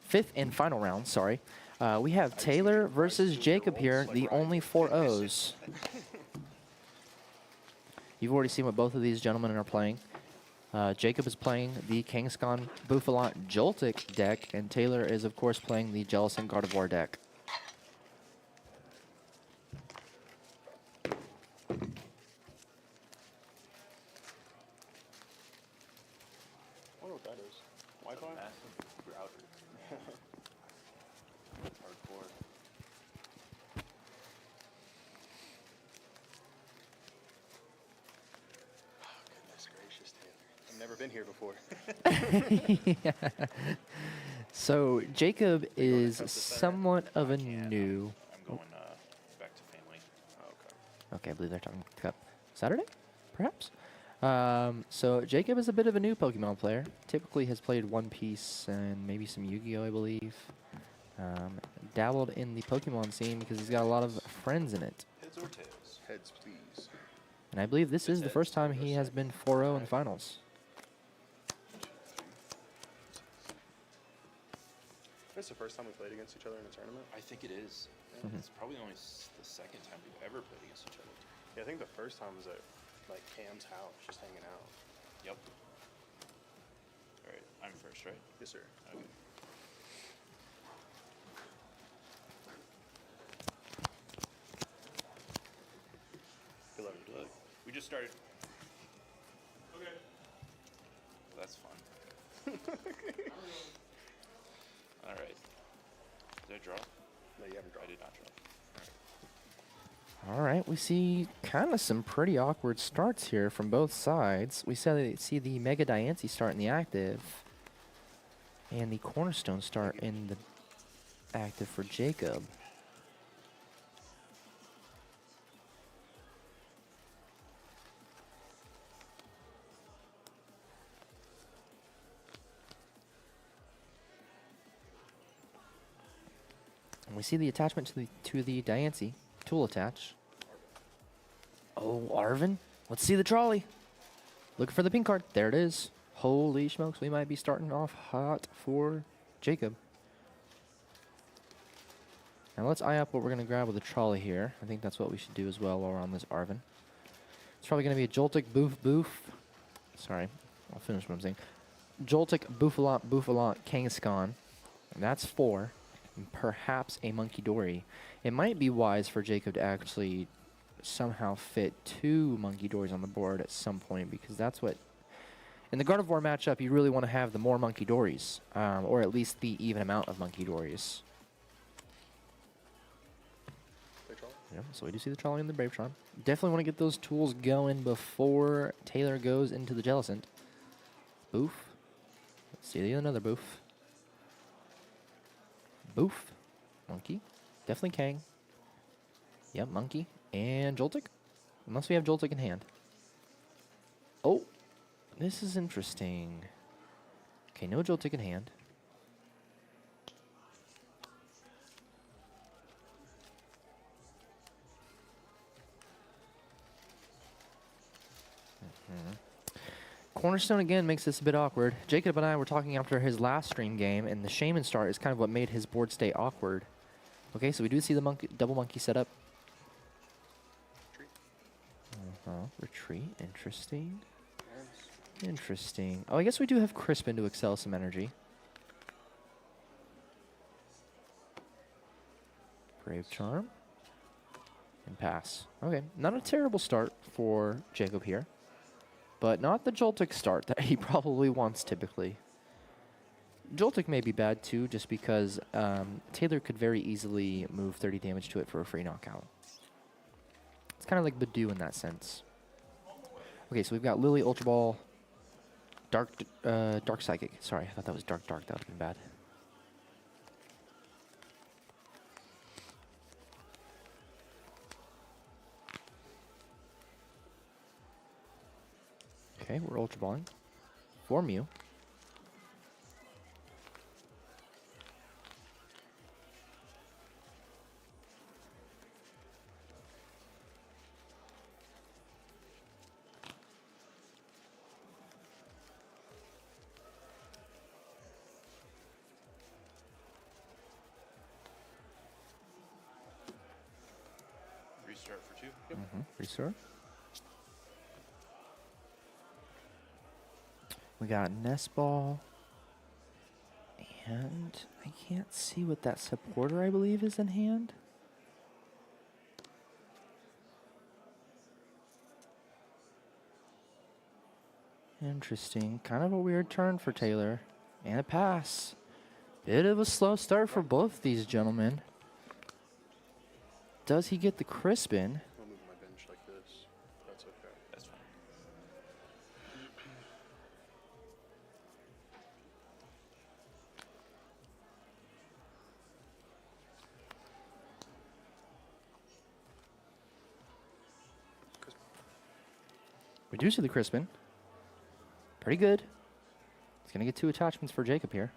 fifth and final round, sorry. We have Taylor versus Jacob here, the only 4-0s. You've already seen what both of these gentlemen are playing. Jacob is playing the Kangaskhan Bouffalant Joltik deck, and Taylor is, of course, playing the Jellicent Gardevoir deck. I wonder what that is. Wi-Fi? Massive router. Hardcore. Oh, goodness gracious, Taylor. I've never been here before. So Jacob Are you going to is Cup this Saturday? somewhat of a I can't, new. I'm going back to family. Oh, okay. Okay, I believe they're talking Cup Saturday, perhaps. So Jacob is a bit of a new Pokemon player. Typically has played One Piece and maybe some Yu-Gi-Oh, I believe. Dabbled in the Pokemon scene because he's got a lot of friends in it. Heads or tails? Heads, please. And I believe this is the Heads, first time he yes. has been 4-0 in the finals. It's the first time we played against each other in a tournament. I think it is. Mhm. It's probably only the second time we've ever played against each other. Yeah, I think the first time was at like Cam's house, just hanging out. Yep. All right, I'm first, right? Yes, sir. Okay. Good luck. Good luck. We just started. Okay. That's fun. All right. Did I draw? No, you haven't I drawn. did not draw. All right, we see kind of some pretty awkward starts here from both sides. We see the Mega Diancie start in the active, and the Cornerstone start in the active for Jacob. And we see the attachment to the Diancie. Tool attach. Oh, Arvin. Let's see the trolley. Looking for the pink card. There it is. Holy smokes, we might be starting off hot for Jacob. Now let's eye up what we're going to grab with the trolley here. I think that's what we should do as well while we're on this Arvin. It's probably going to be a Joltik Boof. Sorry, I'll finish what I'm saying. Joltik Bouffalant Kangaskhan. And that's 4. And perhaps a Monkey Dory. It might be wise for Jacob to actually somehow fit 2 Monkey Dories on the board at some point, because that's what... In the Gardevoir matchup, you really want to have the more Monkey Dories, or at least the even amount of Monkey Dories. They draw? Yeah, so we do see the trolley and the Brave Charm. Definitely want to get those tools going before Taylor goes into the Jellicent. Boof. Let's see another Boof. Boof. Monkey. Definitely Kang. Yep, Monkey. And Joltik. Unless we have Joltik in hand. Oh. This is interesting. Okay, no Joltik in hand. Cornerstone again makes this a bit awkward. Jacob and I were talking after his last stream game, and the Shaman start is kind of what made his board stay awkward. Okay, so we do see the monkey, double monkey setup. Retreat. Interesting. Interesting. Oh, I guess we do have Crispin to excel some energy. Brave Charm. And pass. Okay, not a terrible start for Jacob here. But not the Joltik start that he probably wants typically. Joltik may be bad too, just because Taylor could very easily move 30 damage to it for a free knockout. It's kind of like Badoo in that sense. Okay, so we've got Lily, Ultra Ball, Dark Psychic. Sorry, I thought that was Dark. That would have been bad. Okay, we're Ultra Balling for Mew. Restart for 2. Yep. Restart. We got Nest Ball. And I can't see what that supporter, I believe, is in hand. Interesting. Kind of a weird turn for Taylor. And a pass. Bit of a slow start for both these gentlemen. Does he get the crisp in? I'll move my bench like this. That's okay. That's fine. We do see the Crispin. Pretty good. He's going to get 2 attachments for Jacob here.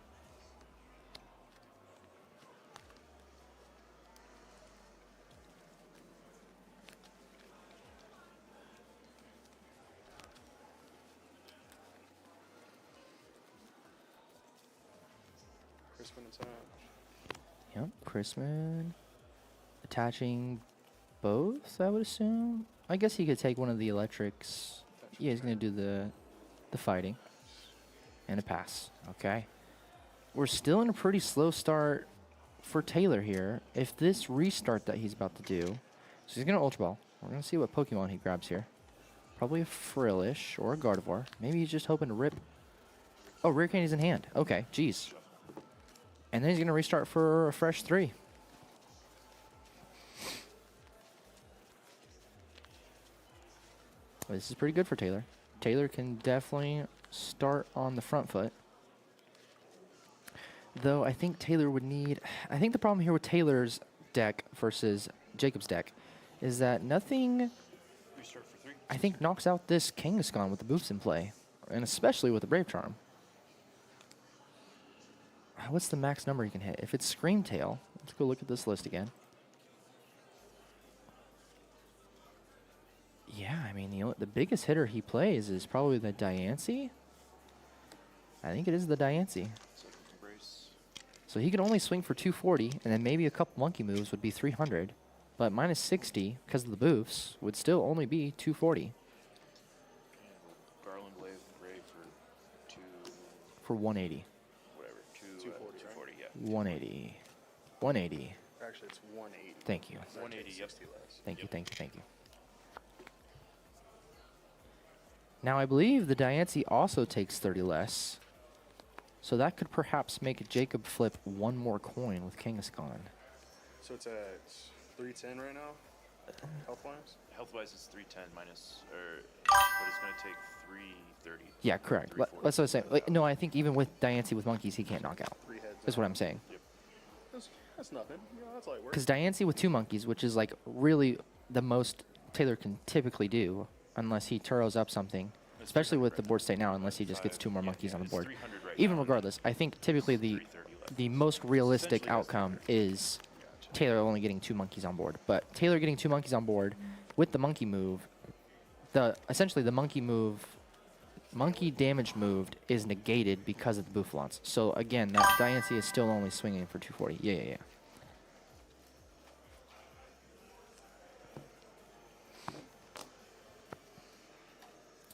Crispin and Sam. Yep, Crispin. Attaching both, I would assume. I guess he could take one of the electrics. Yeah, he's going to do the fighting. And a pass. Okay. We're still in a pretty slow start for Taylor here. If this restart that he's about to do, so he's going to Ultra Ball. We're going to see what Pokemon he grabs here. Probably a Frillish or a Gardevoir. Maybe he's just hoping to rip. Oh, Rare Candy's in hand. Okay, geez. And then he's going to restart for a fresh 3. This is pretty good for Taylor. Taylor can definitely start on the front foot. Though I think Taylor would need... I think the problem here with Taylor's deck versus Jacob's deck is that nothing, Restart for 3. I think, knocks out this Kangaskhan with the boosts in play. And especially with the Brave Charm. What's the max number he can hit? If it's Scream Tail, let's go look at this list again. Yeah, I mean, the biggest hitter he plays is probably the Diancie. I think it is the Diancie. So he could only swing for 240, and then maybe a couple monkey moves would be 300. But minus 60, because of the boofs, would still only be 240. Garland Wave Ray for 2. For 180. Whatever. 240, 240, yeah. 180. 180. Actually, it's 180. Thank you. 180, yep. Thank you, thank you, thank you. Now, I believe the Diancie also takes 30 less. So that could perhaps make Jacob flip one more coin with Kangaskhan. So it's at 310 right now, health-wise? Health-wise, it's 310 minus, but it's going to take 330. Yeah, correct. 340. That's what I'm saying. Like, no, I think even with Diancie with monkeys, he can't knock out. 3 heads. That's what I'm saying. Yep. That's nothing. You know, that's light work. Because Diancie with 2 monkeys, which is like really the most Taylor can typically do, unless he Turos up something, especially with the board state now, unless he just gets 2 more monkeys on the board. Even regardless, I think typically the most realistic outcome is Taylor only getting 2 monkeys on board. But Taylor getting 2 monkeys on board with the monkey move, essentially the monkey damage moved is negated because of the Bouffalance. So again, that Diancie is still only swinging for 240. Yeah.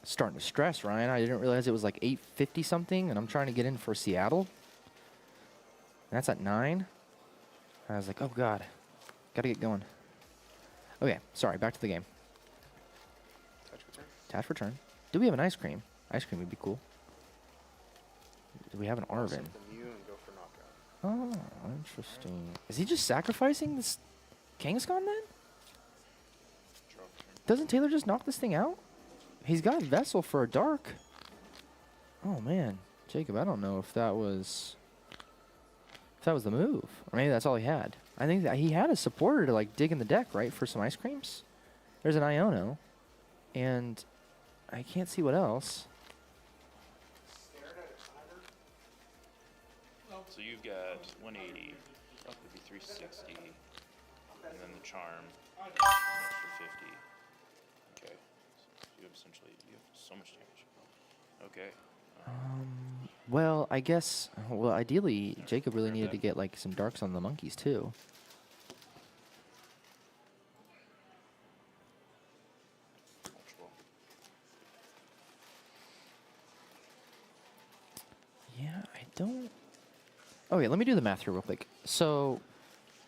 Starting to stress, Ryan. I didn't realize it was like 850 something, and I'm trying to get in for Seattle. And that's at 9. I was like, oh god, gotta get going. Okay, sorry, back to the game. Touch return. Attach return. Do we have an ice cream? Ice cream would be cool. Do we have an Arvin? Something new and go for knockout. Oh, interesting. Is he just sacrificing this Kangaskhan then? Doesn't Taylor just knock this thing out? He's got Vessel for a dark. Oh man, Jacob, I don't know if that was the move, or maybe that's all he had. I think that he had a supporter to like dig in the deck, right, for some ice creams. There's an Iono, and I can't see what else. So you've got 180, would be 360, and then the charm, an extra 50. Okay, so you have so much damage. Okay. Well, I guess. Well, ideally, Jacob really needed to get like some darks on the monkeys too. don't. Okay, let me do the math here real quick. So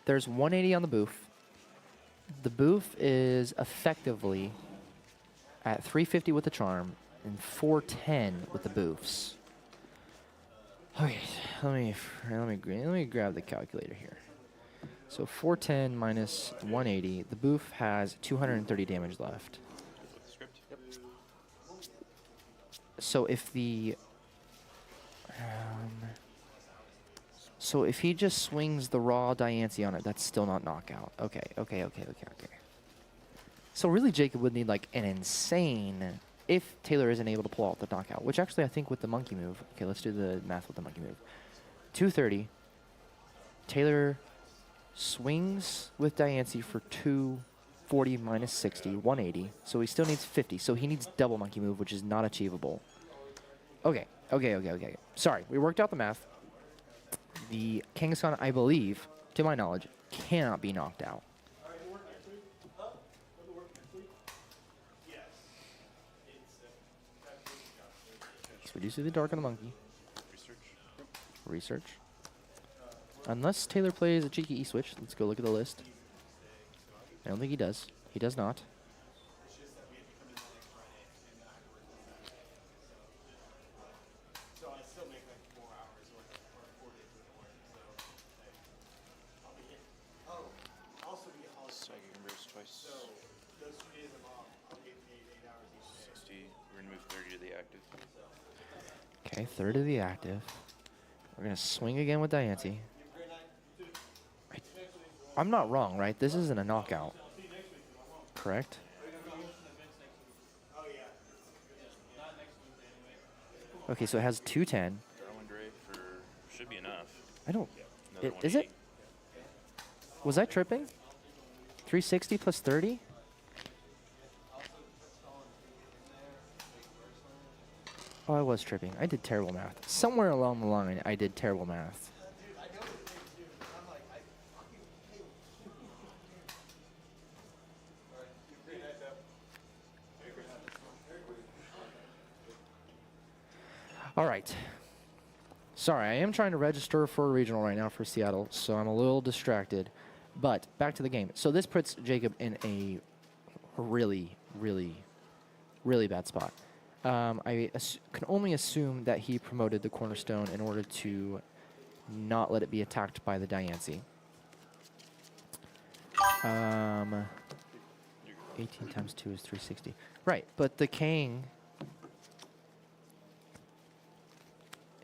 there's 180 on the boof. The boof is effectively at 350 with the charm and 410 with the boofs. Okay, let me grab the calculator here. So 410 minus 180. The boof has 230 damage left. With the script. Yep. So if the so if he just swings the raw Diancie on it, that's still not knockout. Okay. So really, Jacob would need like an insane, if Taylor isn't able to pull out the knockout, which actually I think with the monkey move. Okay, let's do the math with the monkey move. 230. Taylor swings with Diancie for 240 minus 60, 180. So he still needs 50. So he needs double monkey move, which is not achievable. Okay. Sorry, we worked out the math. The Kangaskhan, I believe, to my knowledge, cannot be knocked out. So we do see the dark on the monkey. Research. Unless Taylor plays a cheeky E-switch. Let's go look at the list. I don't think he does. He does not. Psychic Embrace twice. 60. We're gonna move 30 to the active. Okay, third of the active. We're going to swing again with Diancie. I'm not wrong, right? This isn't a knockout. Correct? Okay, so it has 210. Darwin Dray for should be enough. I don't... Another Is it? 180. Was I tripping? 360 plus 30? Oh, I was tripping. I did terrible math. Somewhere along the line, I did terrible math. All right. Sorry, I am trying to register for a regional right now for Seattle, so I'm a little distracted. But back to the game. So this puts Jacob in a really, really, really bad spot. I can only assume that he promoted the Cornerstone in order to not let it be attacked by the Diancie. 18 times 2 is 360. Right, but the King...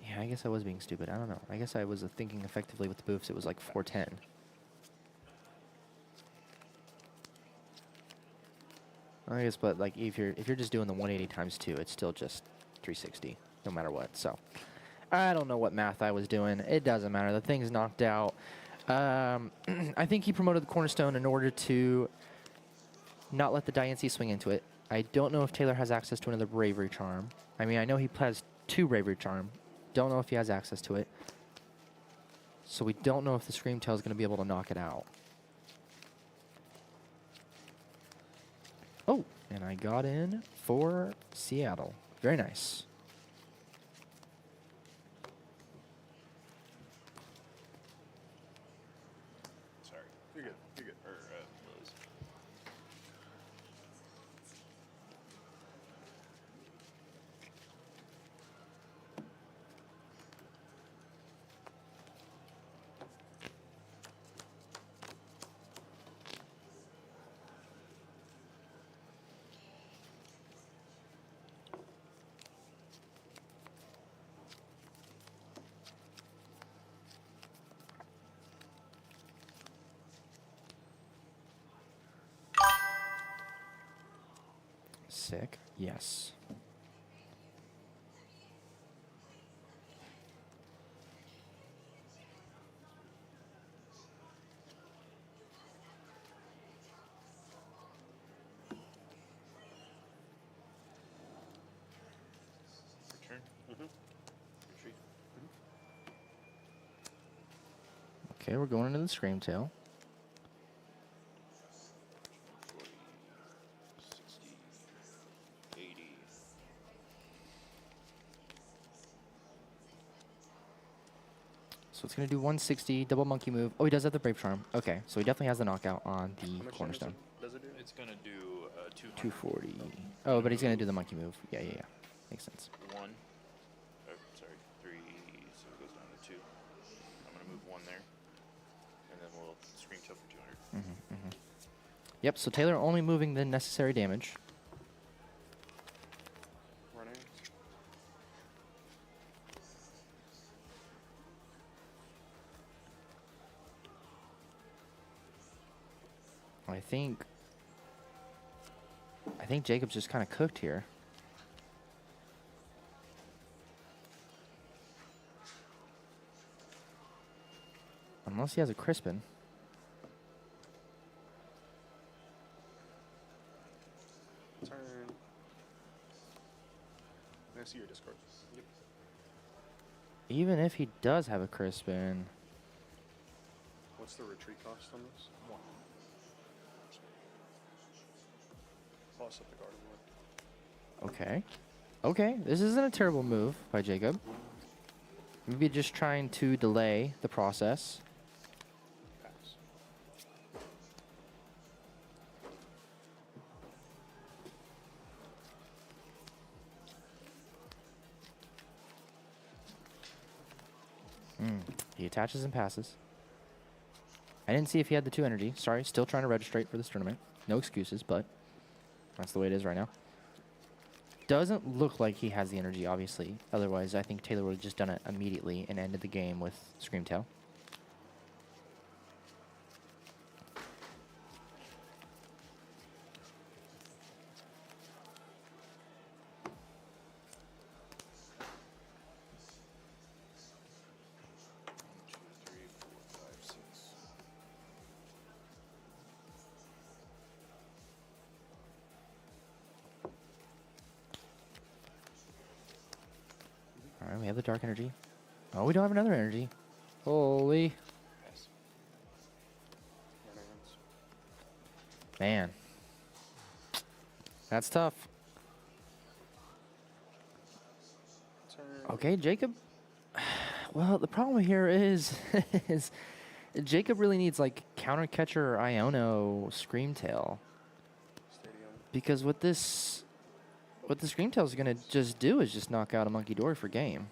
Yeah, I guess I was being stupid. I don't know. I guess I was thinking effectively with the boofs. It was like 410. I guess, but like if you're just doing the 180 times 2, it's still just 360, no matter what. So I don't know what math I was doing. It doesn't matter. The thing's knocked out. I think he promoted the Cornerstone in order to not let the Diancie swing into it. I don't know if Taylor has access to another Bravery Charm. I mean, I know he has 2 Bravery Charm. Don't know if he has access to it. So we don't know if the Screamtail is going to be able to knock it out. Oh, and I got in for Seattle. Very nice. Sorry. You're good. You're good. Or Liz. Sick. Yes. Return. Retreat. Okay, we're going into the Screamtail. 40, 60, 80. So it's going to do 160, double monkey move. Oh, he does have the Brave Charm. Okay, so he definitely has the knockout on How the much cornerstone. does it do? It's gonna do 200. 240. Oh, but he's going to do the monkey move. Yeah, yeah, yeah. Makes sense. 1. Sorry, 3. So it goes down to 2. I'm gonna move 1 there, and then we'll scream tail for 200. Yep, so Taylor only moving the necessary damage. Running. I think Jacob's just kind of cooked here. Unless he has a Crispin. Turn. I see your discard. Yep. Even if he does have a Crispin. What's the retreat cost on this? 1. Toss up the garden one. Okay. Okay, this isn't a terrible move by Jacob. Maybe just trying to delay the process. Pass. He attaches and passes. I didn't see if he had the 2 energy. Sorry, still trying to registrate for this tournament. No excuses, but that's the way it is right now. Doesn't look like he has the energy, obviously. Otherwise, I think Taylor would have just done it immediately and ended the game with Screamtail. Alright, we have the dark energy. Oh, we don't have another energy. Holy. Pass. Man. That's tough. Turn. Okay, Jacob. Well, the problem here is, is Jacob really needs like counter catcher or Iono Screamtail. Stadium. Because what the Screamtail is going to just do is just knock out a Monkey Dory for game.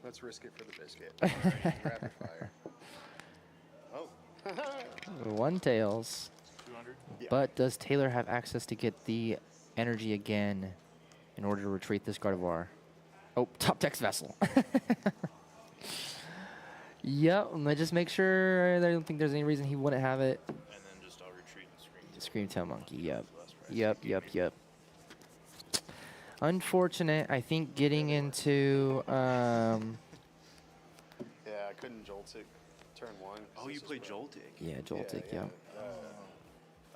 Let's risk it for the biscuit. Alright, rapid fire. Oh. One tails. 200. Yeah. But does Taylor have access to get the energy again in order to retreat this Gardevoir? Oh, top text vessel. Yep, let's just make sure. I don't think there's any reason he wouldn't have it. And then just I'll retreat and scream. Screamtail Monkey, yep. Last price. Yep. Unfortunate, I think getting into Yeah, I couldn't Joltik turn 1. 'cause Oh, you this is play what- Joltik. yeah, Joltik, yeah. yep.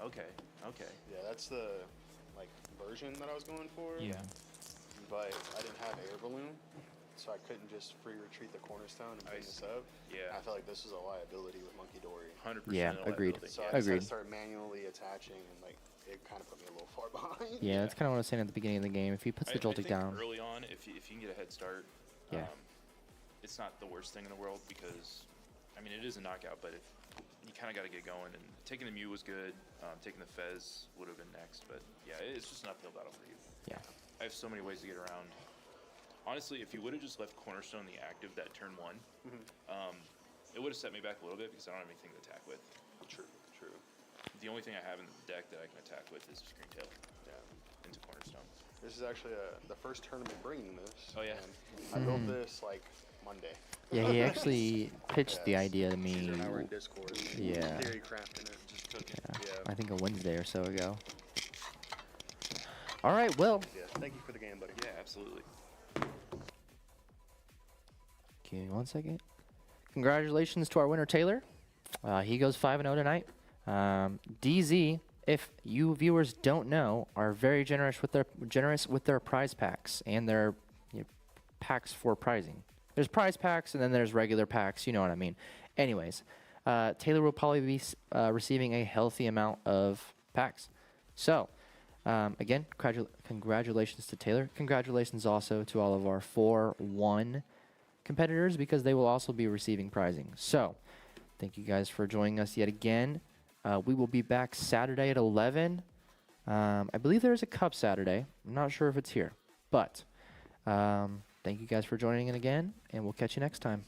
Okay. Okay. Yeah, that's the like version that I was going for. Yeah. But I didn't have air balloon, so I couldn't just free retreat the cornerstone and bring this up. Yeah. I felt like this was a liability with Monkey Dory. 100%. Yeah, agreed. liability. So Yeah. I just had Agreed. to start manually attaching, and like it kind of put me a little far behind. Yeah, that's kind of what I was saying at the beginning of the game. If he puts the I Joltik think down, early on, if you can get a head start, Yeah. It's not the worst thing in the world because, I mean, it is a knockout, but if you kind of got to get going. And taking the Mew was good. Taking the Fez would have been next, but yeah, it's just an uphill battle for you. yeah. I have so many ways to get around. Honestly, if you would have just left Cornerstone the active that turn 1, it would have set me back a little bit because I don't have anything to attack with. True. The only thing I have in the deck that I can attack with is Screamtail Yeah. into Cornerstone. This is actually the first tournament bringing this. Oh, yeah. and I built this like Monday. Yeah, he actually pitched the idea to me. Caesar and I were in Discord. Yeah. Theory crafting it. Just cooking. Yeah, I think a Wednesday or so ago. All right, well, Yeah. Thank you for the game, buddy. Yeah, absolutely. Give me 1 second. Congratulations to our winner, Taylor. He goes 5-0 tonight. DZ, if you viewers don't know, are very generous with their prize packs and their packs for prizing. There's prize packs and then there's regular packs. You know what I mean. Anyways, Taylor will probably be receiving a healthy amount of packs. So, again, congratulations to Taylor. Congratulations also to all of our 4-1 competitors because they will also be receiving prizing. So, thank you guys for joining us yet again. We will be back Saturday at 11. I believe there is a Cup Saturday. I'm not sure if it's here. But thank you guys for joining in again, and we'll catch you next time.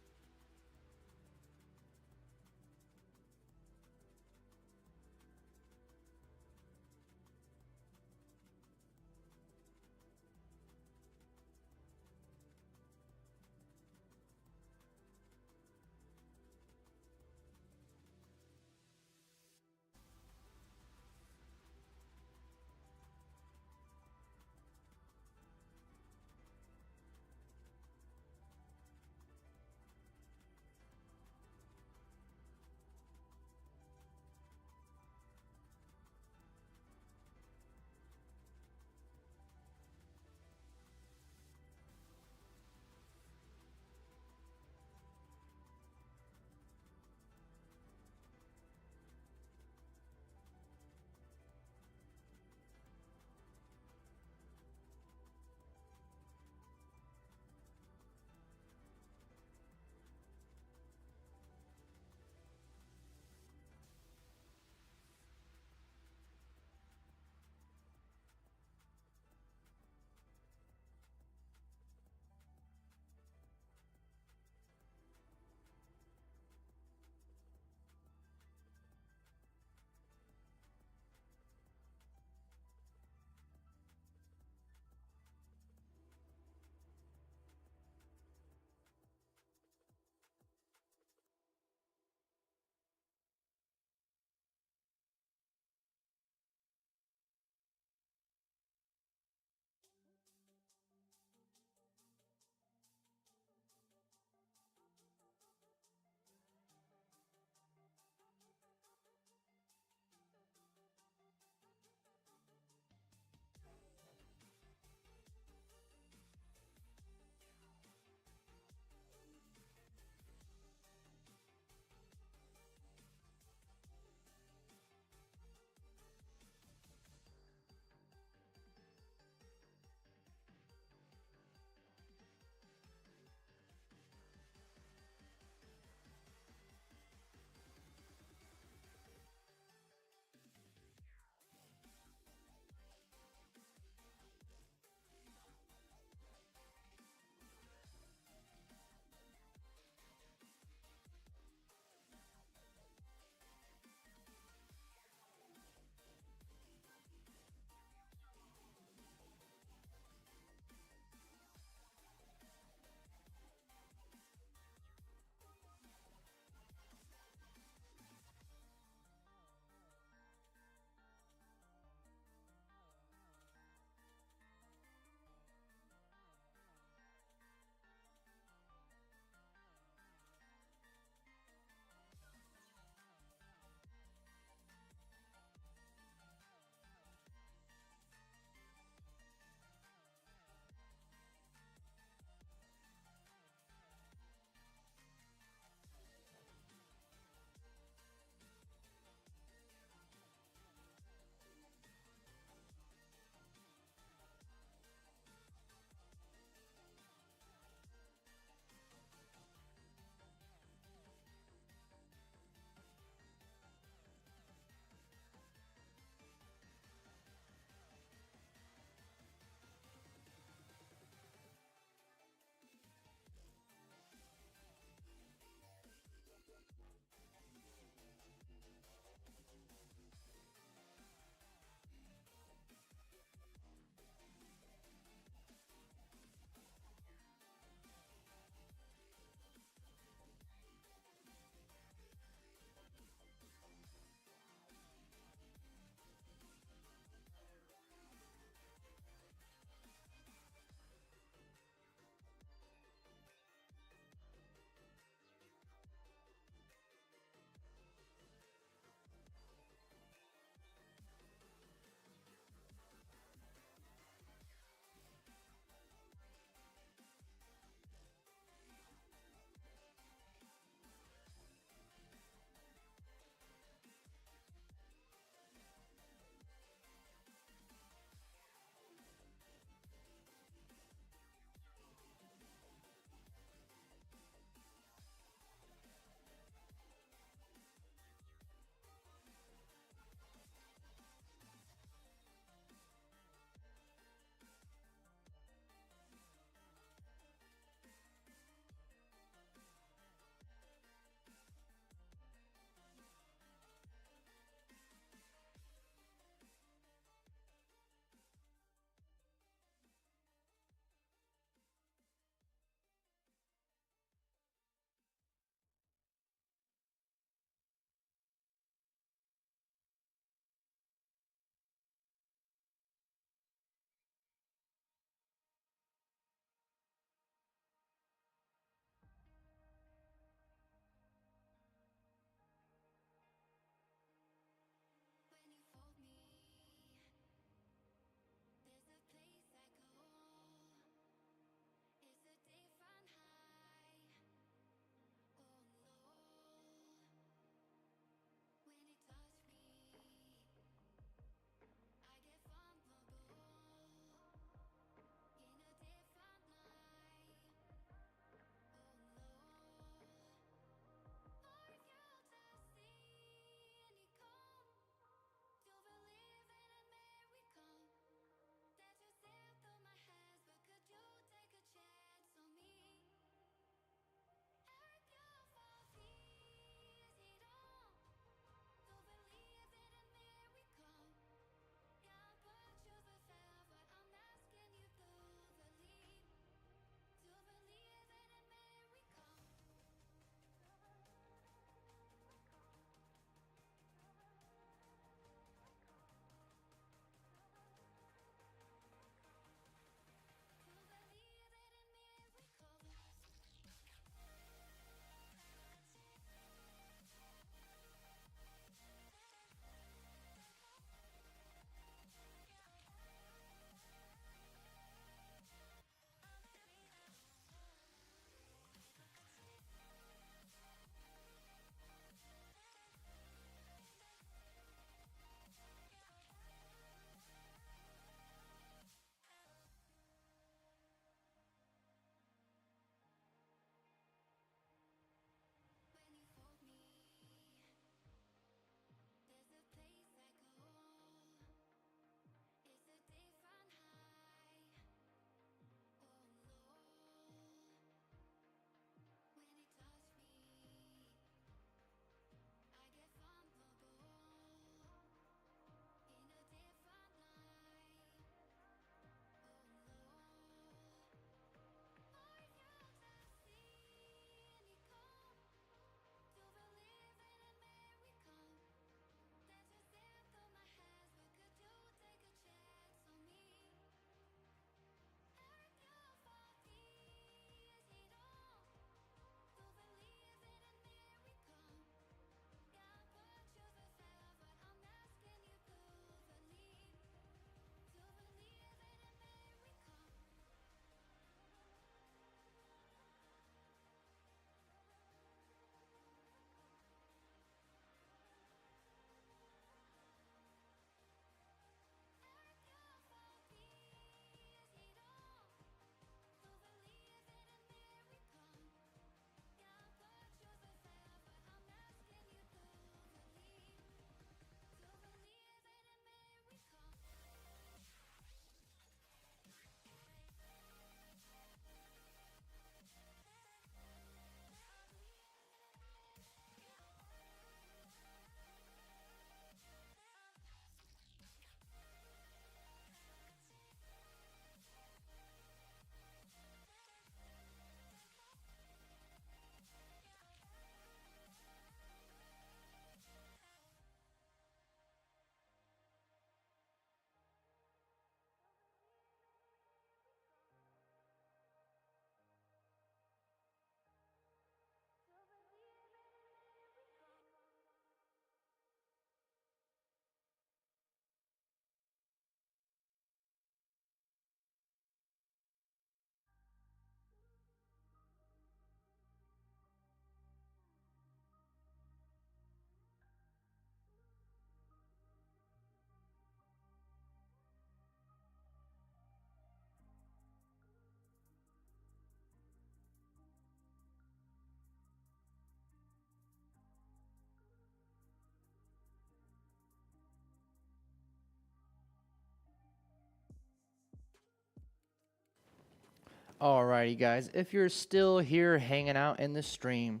Alrighty, guys. If you're still here hanging out in the stream,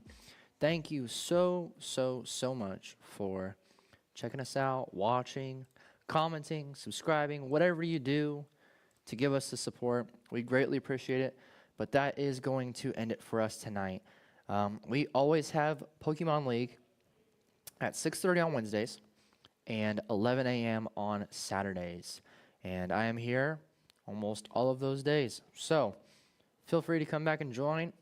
thank you so much for checking us out, watching, commenting, subscribing, whatever you do to give us the support. We greatly appreciate it. But that is going to end it for us tonight. We always have Pokemon League at 6:30 on Wednesdays and 11 a.m. on Saturdays. And I am here almost all of those days. So feel free to come back and join.